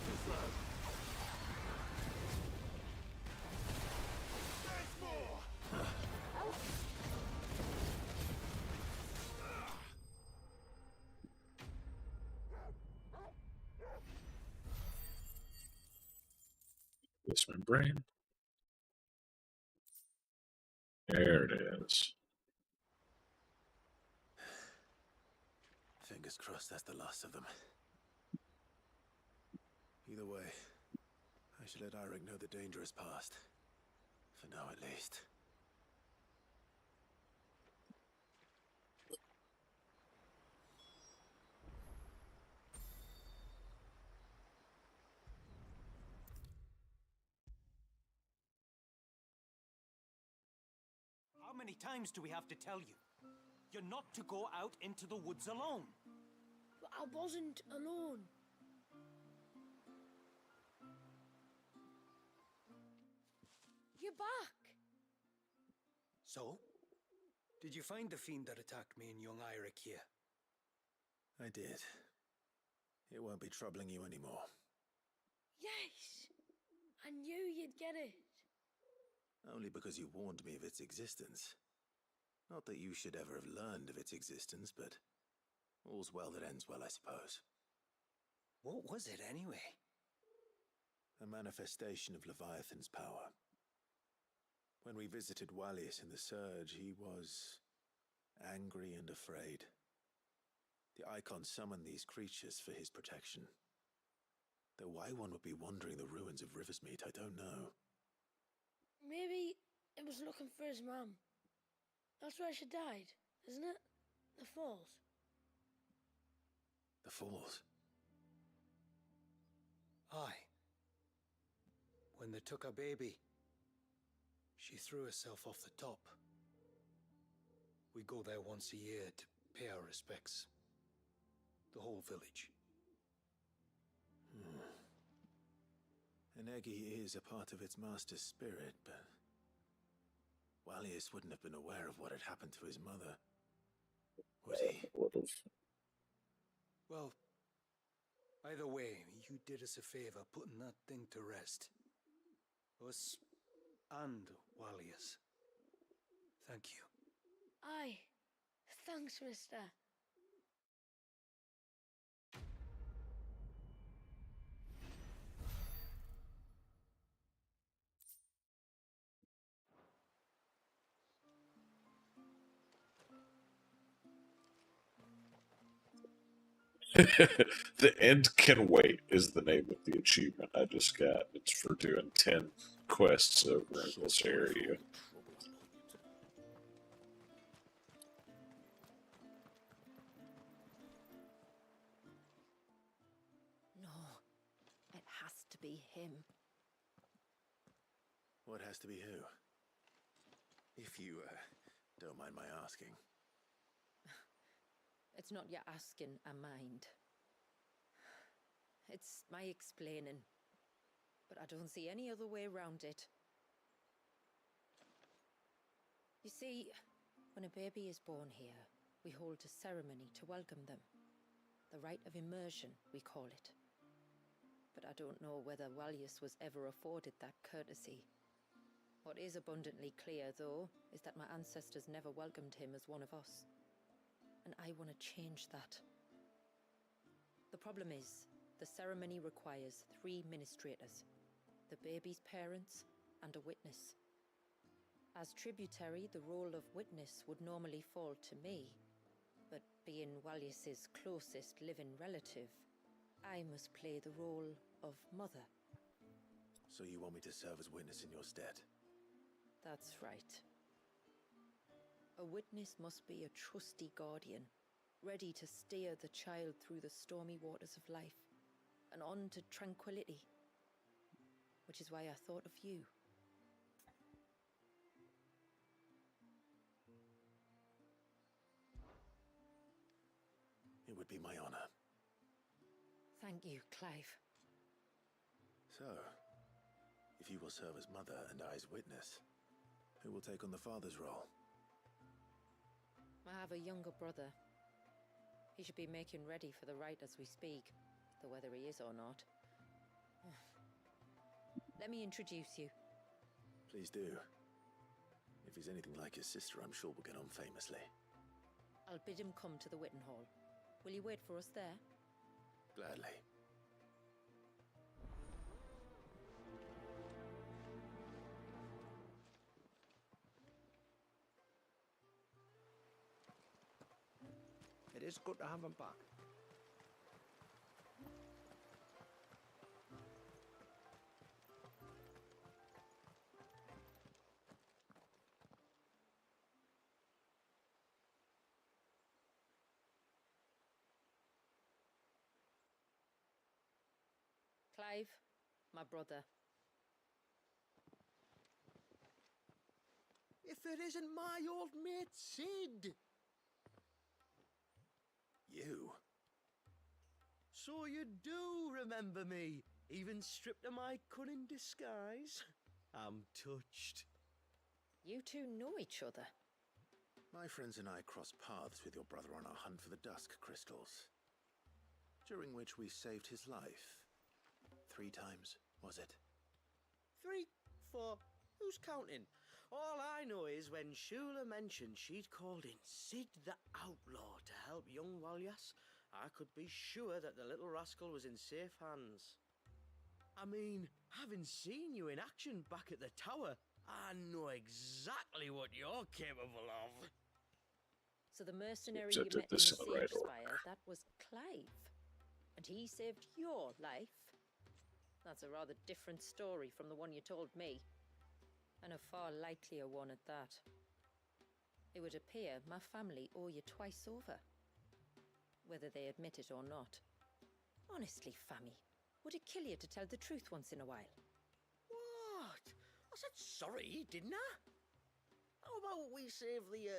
Speaker 11: Too slow. There's more.
Speaker 1: It's my brain. There it is.
Speaker 11: Fingers crossed that's the last of them. Either way, I should let Eirik know the danger is past. For now, at least.
Speaker 21: How many times do we have to tell you? You're not to go out into the woods alone.
Speaker 19: But I wasn't alone. You're back.
Speaker 15: So? Did you find the fiend that attacked me and young Eirik here?
Speaker 11: I did. It won't be troubling you anymore.
Speaker 19: Yes! I knew you'd get it.
Speaker 11: Only because you warned me of its existence. Not that you should ever have learned of its existence, but all's well that ends well, I suppose.
Speaker 15: What was it, anyway?
Speaker 11: A manifestation of Leviathan's power. When we visited Wallius in the Surge, he was angry and afraid. The Icon summoned these creatures for his protection. Though why one would be wandering the ruins of Riversmeet, I don't know.
Speaker 19: Maybe it was looking for his mum. That's where she died, isn't it? The Falls.
Speaker 11: The Falls?
Speaker 15: Aye. When they took her baby, she threw herself off the top. We go there once a year to pay our respects. The whole village.
Speaker 11: An Eggy is a part of its master's spirit, but Wallius wouldn't have been aware of what had happened to his mother, would he?
Speaker 15: Well, either way, you did us a favor putting that thing to rest. Us and Wallius. Thank you.
Speaker 19: Aye. Thanks, mister.
Speaker 1: The End Can Wait is the name of the achievement I just got. It's for doing 10 quests over in this area.
Speaker 2: No, it has to be him.
Speaker 11: What has to be who? If you, don't mind my asking.
Speaker 2: It's not your asking, I mind. It's my explaining. But I don't see any other way around it. You see, when a baby is born here, we hold a ceremony to welcome them. The rite of immersion, we call it. But I don't know whether Wallius was ever afforded that courtesy. What is abundantly clear, though, is that my ancestors never welcomed him as one of us. And I want to change that. The problem is, the ceremony requires 3 ministrators, the baby's parents and a witness. As tributary, the role of witness would normally fall to me, but being Wallius's closest living relative, I must play the role of mother.
Speaker 11: So you want me to serve as witness in your stead?
Speaker 2: That's right. A witness must be a trusty guardian, ready to steer the child through the stormy waters of life and on to tranquility. Which is why I thought of you.
Speaker 11: It would be my honor.
Speaker 2: Thank you, Clive.
Speaker 11: So, if you will serve as mother and I as witness, who will take on the father's role?
Speaker 2: I have a younger brother. He should be making ready for the rite as we speak, though whether he is or not. Let me introduce you.
Speaker 11: Please do. If he's anything like his sister, I'm sure we'll get on famously.
Speaker 2: I'll bid him come to the Witten Hall. Will you wait for us there?
Speaker 11: Gladly.
Speaker 12: It is good to have him back.
Speaker 2: Clive, my brother.
Speaker 12: If it isn't my old mate Sid!
Speaker 11: You?
Speaker 12: So you do remember me, even stripped of my cunning disguise? I'm touched.
Speaker 2: You two know each other.
Speaker 11: My friends and I crossed paths with your brother on our hunt for the Dusk Crystals, during which we saved his life, 3 times, was it?
Speaker 12: 3, 4, who's counting? All I know is when Shula mentioned she'd called in Sid the Outlaw to help young Walyas, I could be sure that the little rascal was in safe hands. I mean, having seen you in action back at the tower, I know exactly what you're capable of.
Speaker 2: So the mercenary
Speaker 1: Seems I
Speaker 2: you
Speaker 1: did
Speaker 2: met in
Speaker 1: this
Speaker 2: the
Speaker 1: in the right
Speaker 2: Sage
Speaker 1: order.
Speaker 2: Spire, that was Clive. And he saved your life? That's a rather different story from the one you told me. And a far likelier one at that. It would appear my family owe you twice over. Whether they admit it or not. Honestly, Fammy, would it kill you to tell the truth once in a while?
Speaker 12: What? I said sorry, didn't I? How about we save the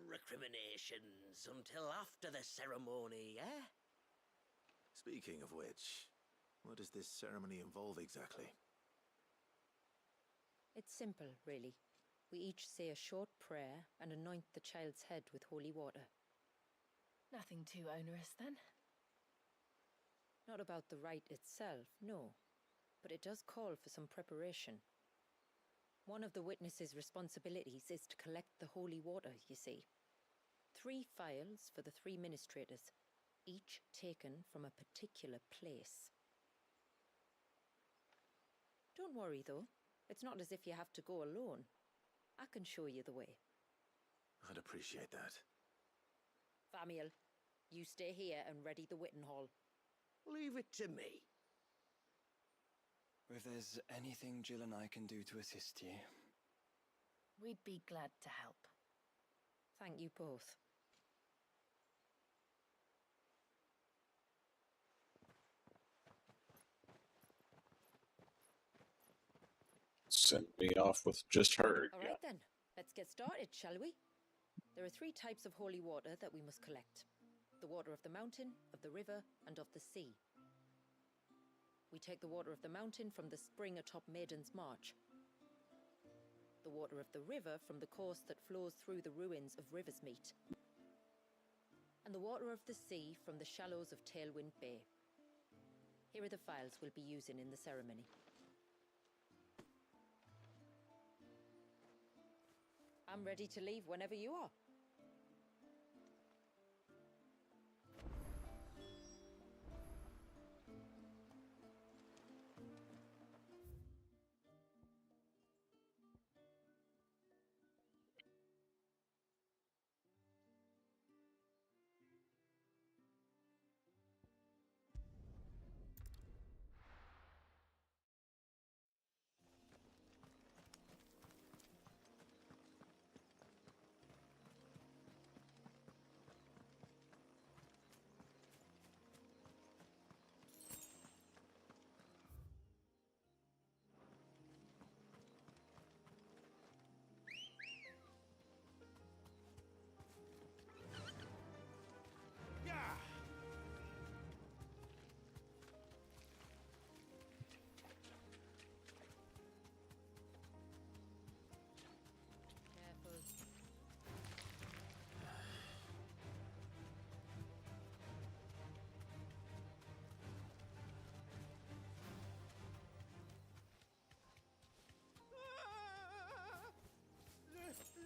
Speaker 12: recriminations until after the ceremony, eh?
Speaker 11: Speaking of which, what does this ceremony involve exactly?
Speaker 2: It's simple, really. We each say a short prayer and anoint the child's head with holy water.
Speaker 17: Nothing too onerous, then.
Speaker 2: Not about the rite itself, no. But it does call for some preparation. One of the witness's responsibilities is to collect the holy water, you see. 3 phials for the 3 ministrators, each taken from a particular place. Don't worry, though. It's not as if you have to go alone. I can show you the way.
Speaker 11: I'd appreciate that.
Speaker 2: Famiel, you stay here and ready the Witten Hall.
Speaker 12: Leave it to me.
Speaker 3: If there's anything Jill and I can do to assist you...
Speaker 17: We'd be glad to help.
Speaker 2: Thank you both.
Speaker 1: Send me off with just her.
Speaker 2: All right then, let's get started, shall we? There are 3 types of holy water that we must collect. The water of the mountain, of the river, and of the sea. We take the water of the mountain from the spring atop Maiden's March. The water of the river from the course that flows through the ruins of Riversmeet. And the water of the sea from the shallows of Tailwind Bay. Here are the phials we'll be using in the ceremony. I'm ready to leave whenever you are.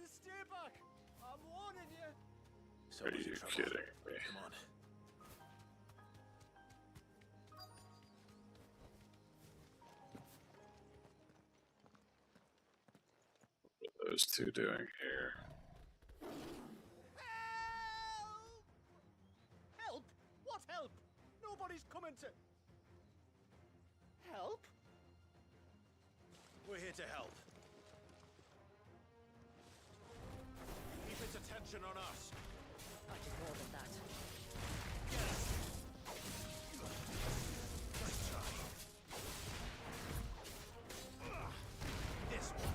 Speaker 9: Stay back! I'm warning you!
Speaker 11: So
Speaker 1: Are
Speaker 11: much
Speaker 1: you
Speaker 11: trouble.
Speaker 1: kidding me?
Speaker 11: Come on.
Speaker 1: What are those 2 doing here?
Speaker 9: Help! What help? Nobody's coming to... Help?
Speaker 11: We're here to help. Keep its attention on us.
Speaker 2: I did more than that.
Speaker 11: Nice try. This one.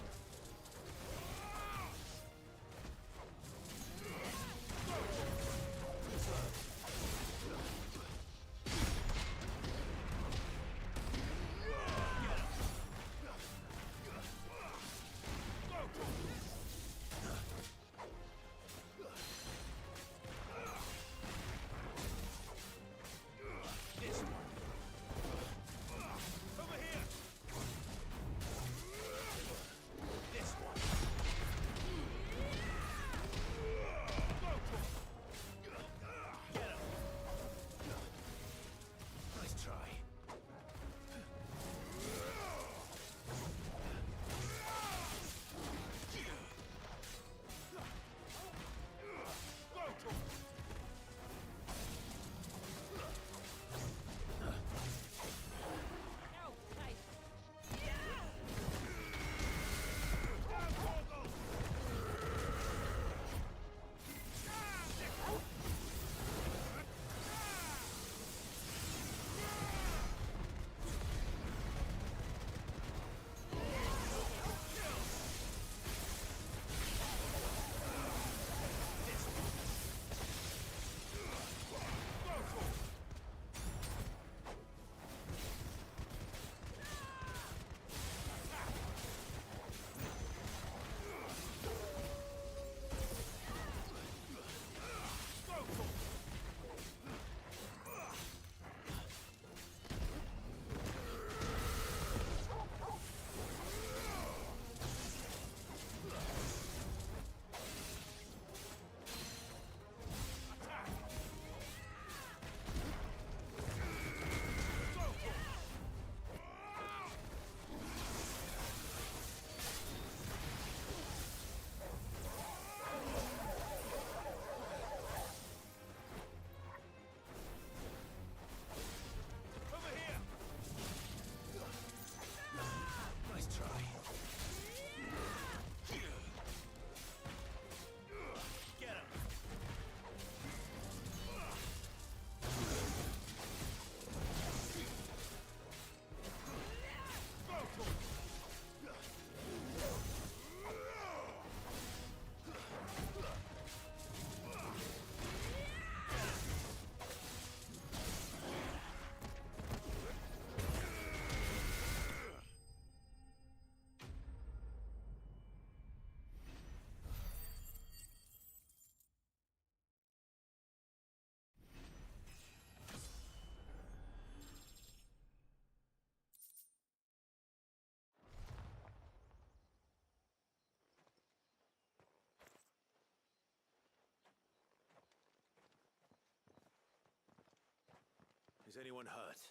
Speaker 11: Is anyone hurt?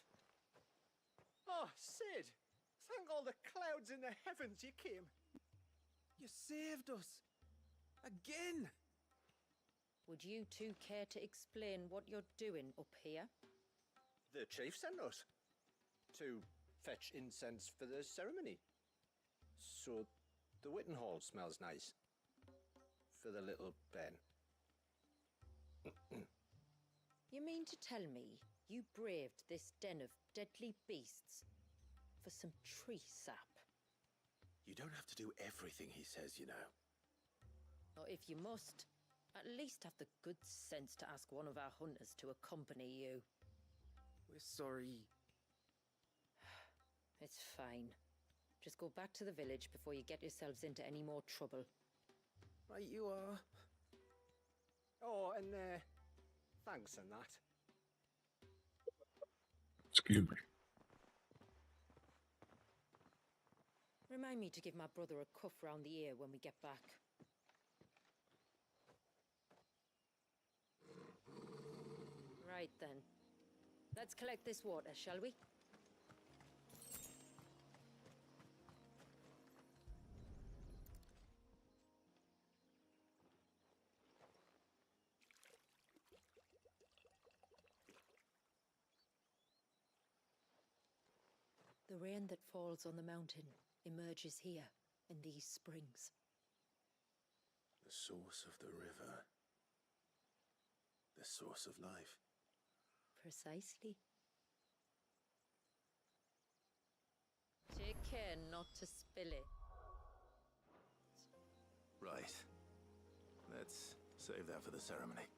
Speaker 14: Oh, Sid! Thank all the clouds in the heavens you came. You saved us. Again!
Speaker 2: Would you two care to explain what you're doing up here?
Speaker 12: The chief sent us to fetch incense for the ceremony. So the Witten Hall smells nice. For the little Ben.
Speaker 2: You mean to tell me you braved this den of deadly beasts for some tree sap?
Speaker 11: You don't have to do everything he says, you know.
Speaker 2: Or if you must, at least have the good sense to ask one of our hunters to accompany you.
Speaker 14: We're sorry.
Speaker 2: It's fine. Just go back to the village before you get yourselves into any more trouble.
Speaker 12: Right you are. Oh, and thanks and that.
Speaker 1: Excuse me.
Speaker 2: Remind me to give my brother a cuff round the ear when we get back. Right then. Let's collect this water, shall we? The rain that falls on the mountain emerges here in these springs.
Speaker 11: The source of the river. The source of life.
Speaker 2: Precisely. Take care not to spill it.
Speaker 11: Right. Let's save that for the ceremony.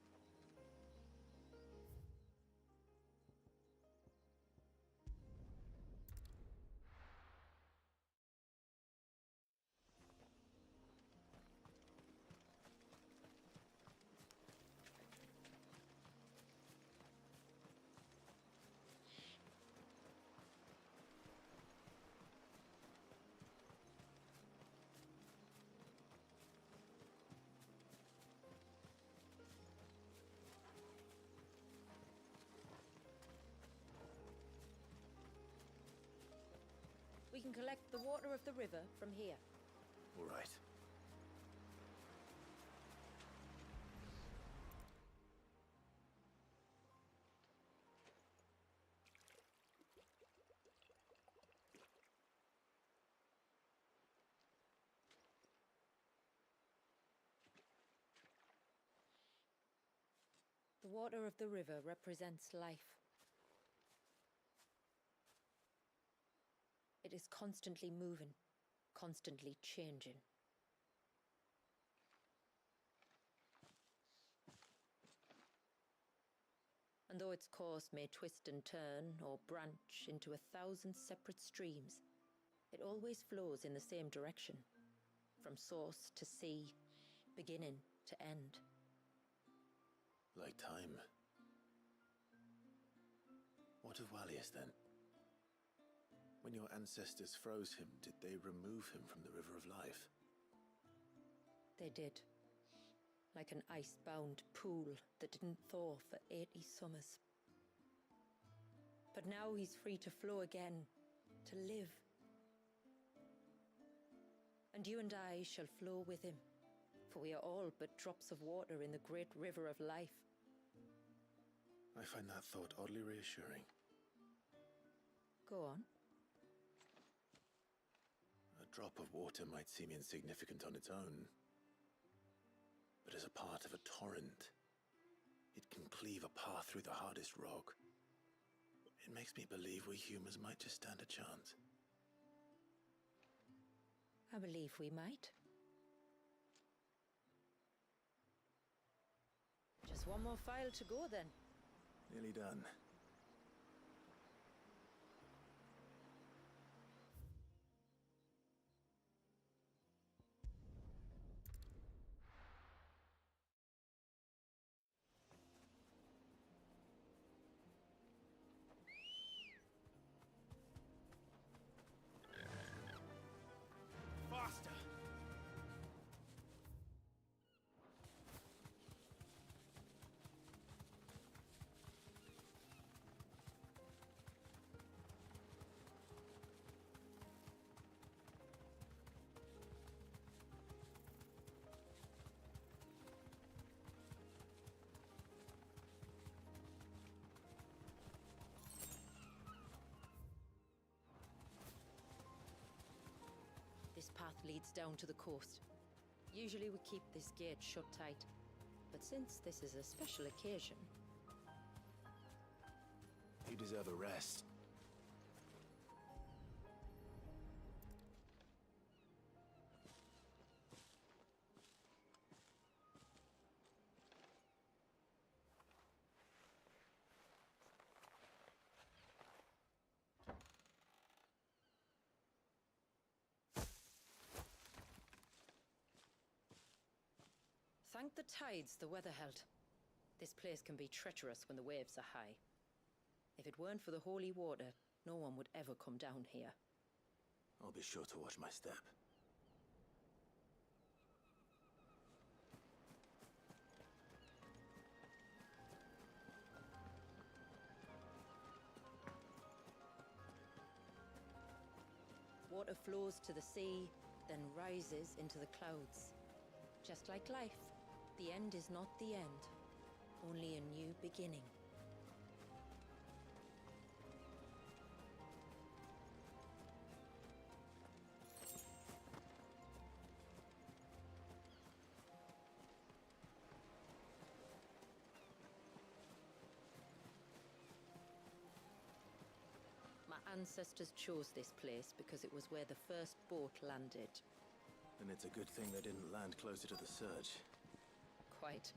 Speaker 2: We can collect the water of the river from here.
Speaker 11: All right.
Speaker 2: The water of the river represents life. It is constantly moving, constantly changing. And though its course may twist and turn or branch into 1,000 separate streams, it always flows in the same direction, from source to sea, beginning to end.
Speaker 11: Like time. What of Wallius then? When your ancestors froze him, did they remove him from the River of Life?
Speaker 2: They did. Like an ice-bound pool that didn't thaw for 80 summers. But now he's free to flow again, to live. And you and I shall flow with him, for we are all but drops of water in the great river of life.
Speaker 11: I find that thought oddly reassuring.
Speaker 2: Go on.
Speaker 11: A drop of water might seem insignificant on its own, but as a part of a torrent, it can cleave a path through the hardest rock. It makes me believe we humans might just stand a chance.
Speaker 2: I believe we might. Just one more file to go then.
Speaker 11: Nearly done.
Speaker 14: Faster!
Speaker 2: path leads down to the coast. Usually we keep this gate shut tight, but since this is a special occasion...
Speaker 11: You deserve a rest.
Speaker 2: Thank the tides the weather held. This place can be treacherous when the waves are high. If it weren't for the holy water, no one would ever come down here.
Speaker 11: I'll be sure to watch my step.
Speaker 2: Water flows to the sea, then rises into the clouds. Just like life, the end is not the end, only a new beginning. My ancestors chose this place because it was where the first boat landed.
Speaker 11: And it's a good thing they didn't land closer to the surge.
Speaker 2: Quite.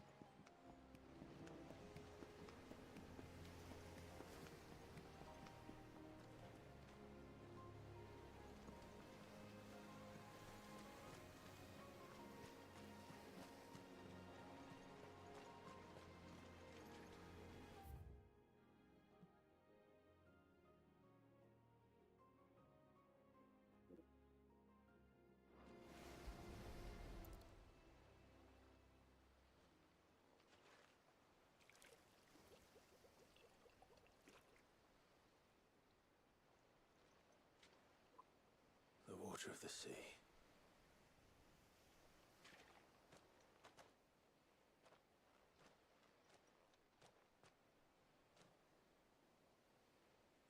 Speaker 11: The water of the sea.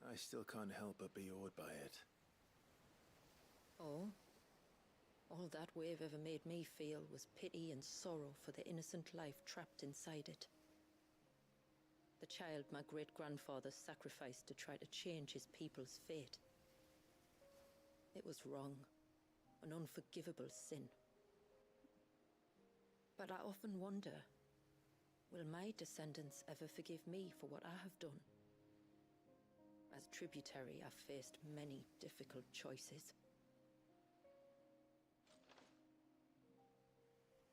Speaker 11: I still can't help but be awed by it.
Speaker 2: Oh? All that wave ever made me feel was pity and sorrow for the innocent life trapped inside it. The child my great-grandfather sacrificed to try to change his people's fate. It was wrong, an unforgivable sin. But I often wonder, will my descendants ever forgive me for what I have done? As tributary, I've faced many difficult choices.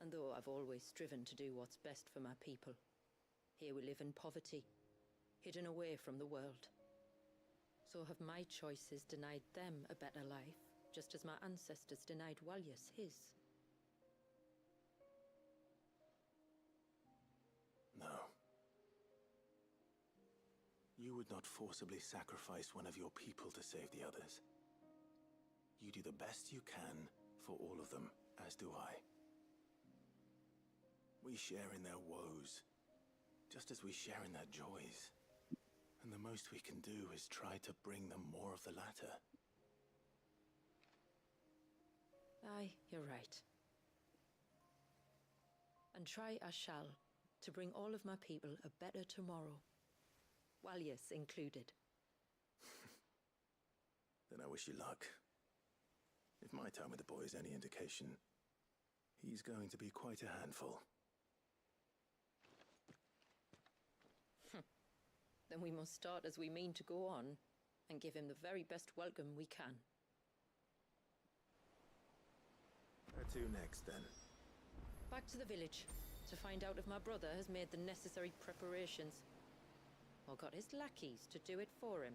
Speaker 2: And though I've always striven to do what's best for my people, here we live in poverty, hidden away from the world. So have my choices denied them a better life, just as my ancestors denied Walyas his?
Speaker 11: No. You would not forcibly sacrifice one of your people to save the others. You do the best you can for all of them, as do I. We share in their woes, just as we share in their joys. And the most we can do is try to bring them more of the latter.
Speaker 2: Aye, you're right. And try I shall, to bring all of my people a better tomorrow. Walyas included.
Speaker 11: Then I wish you luck. If my time with the boy is any indication, he's going to be quite a handful.
Speaker 2: Then we must start as we mean to go on, and give him the very best welcome we can.
Speaker 11: Where to next, then?
Speaker 2: Back to the village, to find out if my brother has made the necessary preparations, or got his lackeys to do it for him.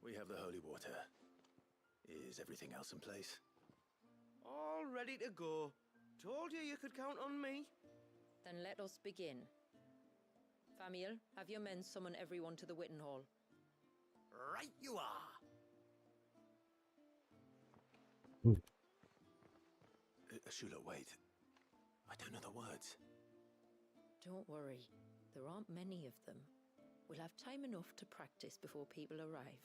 Speaker 11: We have the holy water. Is everything else in place?
Speaker 12: All ready to go. Told you you could count on me.
Speaker 2: Then let us begin. Famiel, have your men summon everyone to the Witten Hall.
Speaker 12: Right you are.
Speaker 11: Shula, wait. I don't know the words.
Speaker 2: Don't worry, there aren't many of them. We'll have time enough to practice before people arrive.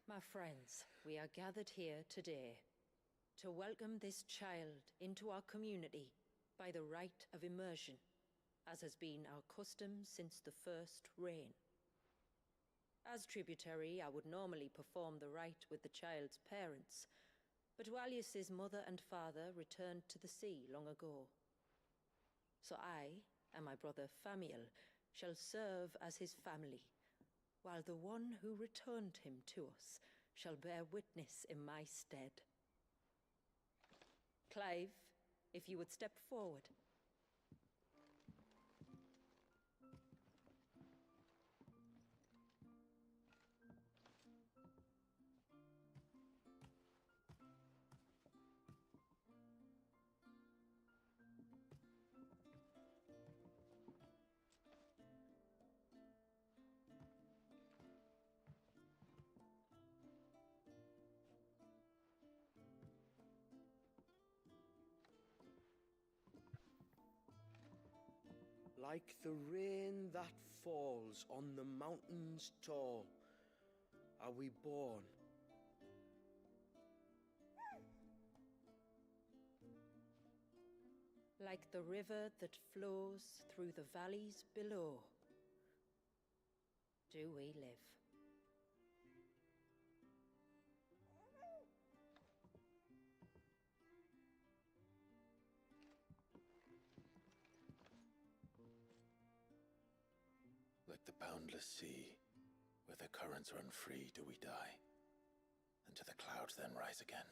Speaker 2: My friends, we are gathered here today to welcome this child into our community by the rite of immersion, as has been our custom since the first reign. As tributary, I would normally perform the rite with the child's parents, but Walius's mother and father returned to the sea long ago. So I and my brother Famiel shall serve as his family, while the one who returned him to us shall bear witness in my stead. Clive, if you would step forward.
Speaker 12: Like the rain that falls on the mountains tall, are we born.
Speaker 2: Like the river that flows through the valleys below, do we live.
Speaker 11: Like the boundless sea, where the currents run free, do we die, and to the clouds then rise again.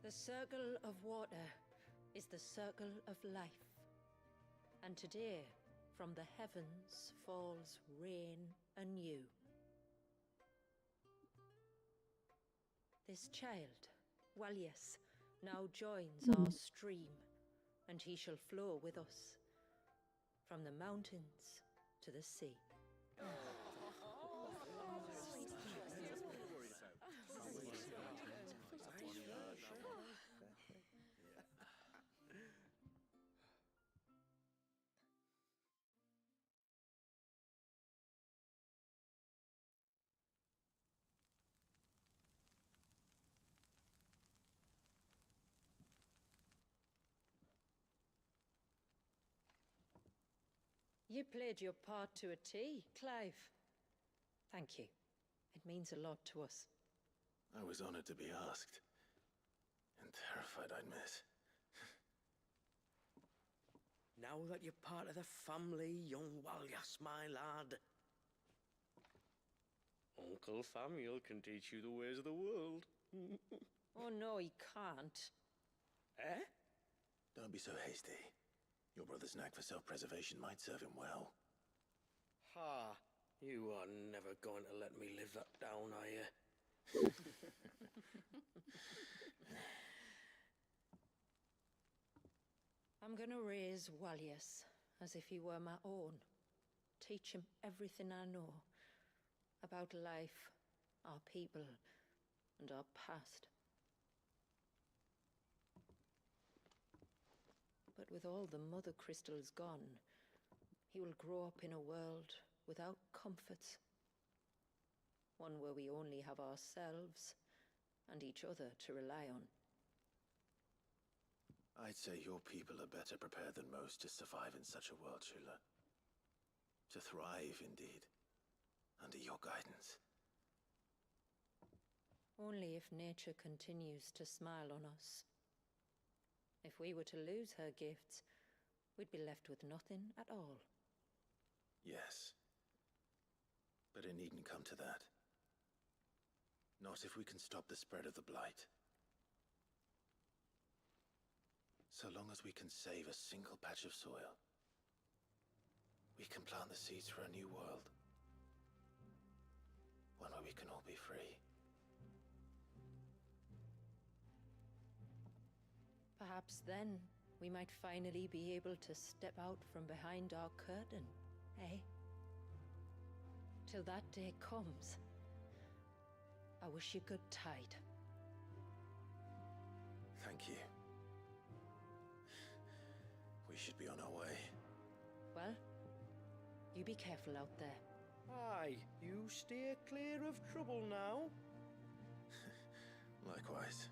Speaker 2: The circle of water is the circle of life, and today from the heavens falls rain anew. This child, Walius, now joins our stream, and he shall flow with us from the mountains to the sea. You played your part to a T, Clive. Thank you. It means a lot to us.
Speaker 11: I was honored to be asked, and terrified I'd miss.
Speaker 12: Now that you're part of the family, young Walyas, my lad. Uncle Famiel can teach you the ways of the world.
Speaker 2: Oh no, he can't.
Speaker 12: Eh?
Speaker 11: Don't be so hasty. Your brother's knack for self-preservation might serve him well.
Speaker 12: Ha! You are never going to let me live that down, are you?
Speaker 2: I'm gonna raise Walius as if he were my own. Teach him everything I know about life, our people, and our past. But with all the mother crystals gone, he will grow up in a world without comforts. One where we only have ourselves and each other to rely on.
Speaker 11: I'd say your people are better prepared than most to survive in such a world, Shula. To thrive, indeed, under your guidance.
Speaker 2: Only if nature continues to smile on us. If we were to lose her gifts, we'd be left with nothing at all.
Speaker 11: Yes. But it needn't come to that. Not if we can stop the spread of the blight. So long as we can save a single patch of soil, we can plant the seeds for a new world. One where we can all be free.
Speaker 2: Perhaps then we might finally be able to step out from behind our curtain, eh? Till that day comes, I wish you good tide.
Speaker 11: Thank you. We should be on our way.
Speaker 2: Well, you be careful out there.
Speaker 12: Aye, you steer clear of trouble now.
Speaker 11: Likewise.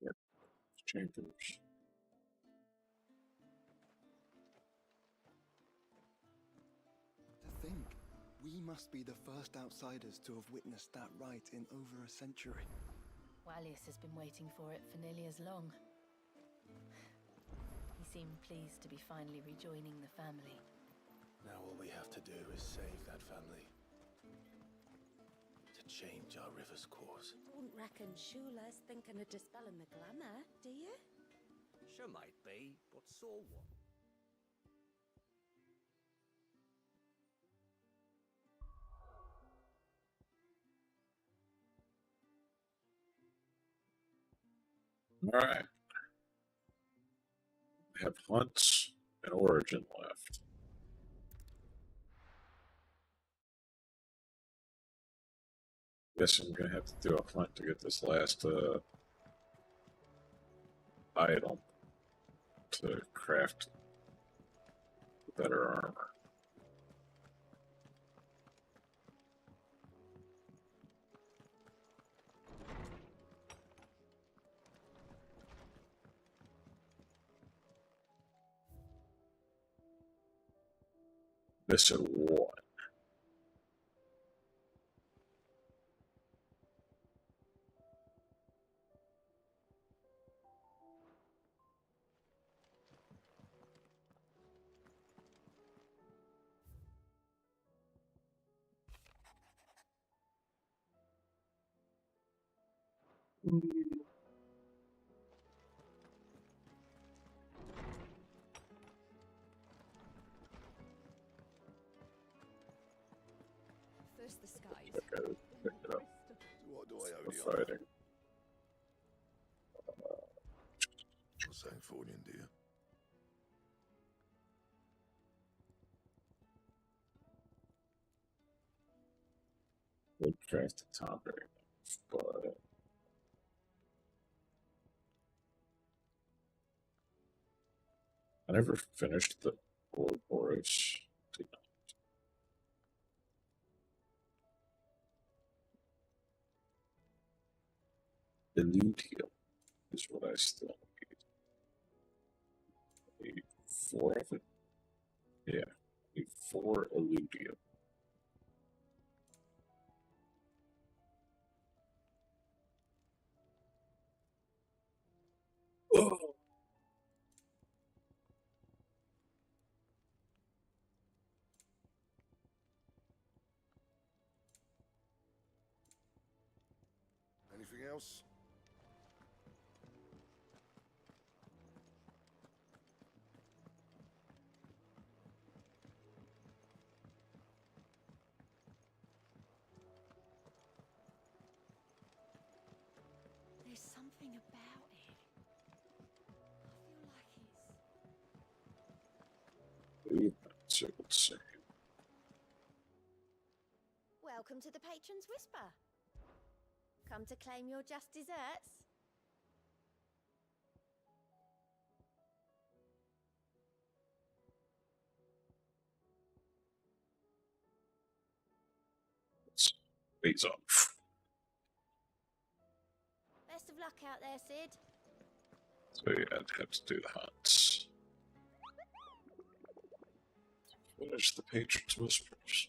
Speaker 1: Yep. Chambers.
Speaker 3: To think, we must be the first outsiders to have witnessed that rite in over a century.
Speaker 17: Wallius has been waiting for it for nearly as long. He seemed pleased to be finally rejoining the family.
Speaker 11: Now all we have to do is save that family. To change our river's course.
Speaker 10: Don't reckon Shula's thinking of dispelling the glamour, do you?
Speaker 21: She might be, but so what?
Speaker 1: Alright. We have hunts and origin left. Guess I'm gonna have to do a hunt to get this last item to craft better armor. Missing one.
Speaker 10: First the skies.
Speaker 1: Okay, pick it up.
Speaker 11: What do I owe
Speaker 1: We're
Speaker 11: you?
Speaker 1: fighting.
Speaker 20: St. Fornian, dear.
Speaker 1: Would craft a topic, but I never finished the Ouroboros. Illudium is what I still need. Need 4 of it. Yeah, need 4 Illudium. Oh.
Speaker 20: Anything else?
Speaker 10: There's something about it. I feel like it's...
Speaker 13: Welcome to the Patron's Whisper. Come to claim your just desserts?
Speaker 1: Speeds off.
Speaker 13: Best of luck out there, Sid.
Speaker 1: So yeah, I'd have to do the hunts. Finish the Patron's Whispers.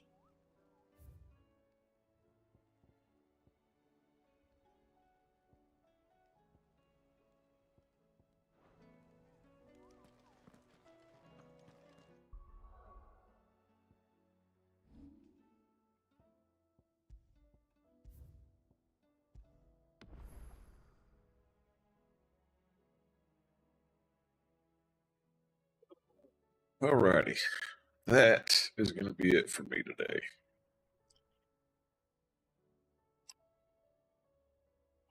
Speaker 1: Alrighty, that is going to be it for me today.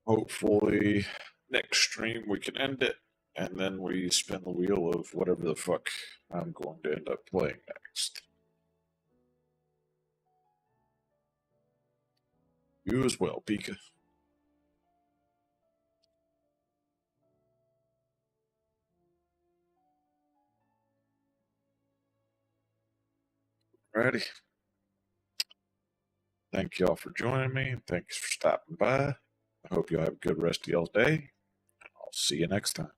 Speaker 1: Hopefully, next stream we can end it, and then we spin the wheel of whatever the fuck I'm going to end up playing next. You as well, Pika. Alrighty. Thank y'all for joining me. Thanks for stopping by. I hope y'all have a good rest of y'all's day. I'll see you next time.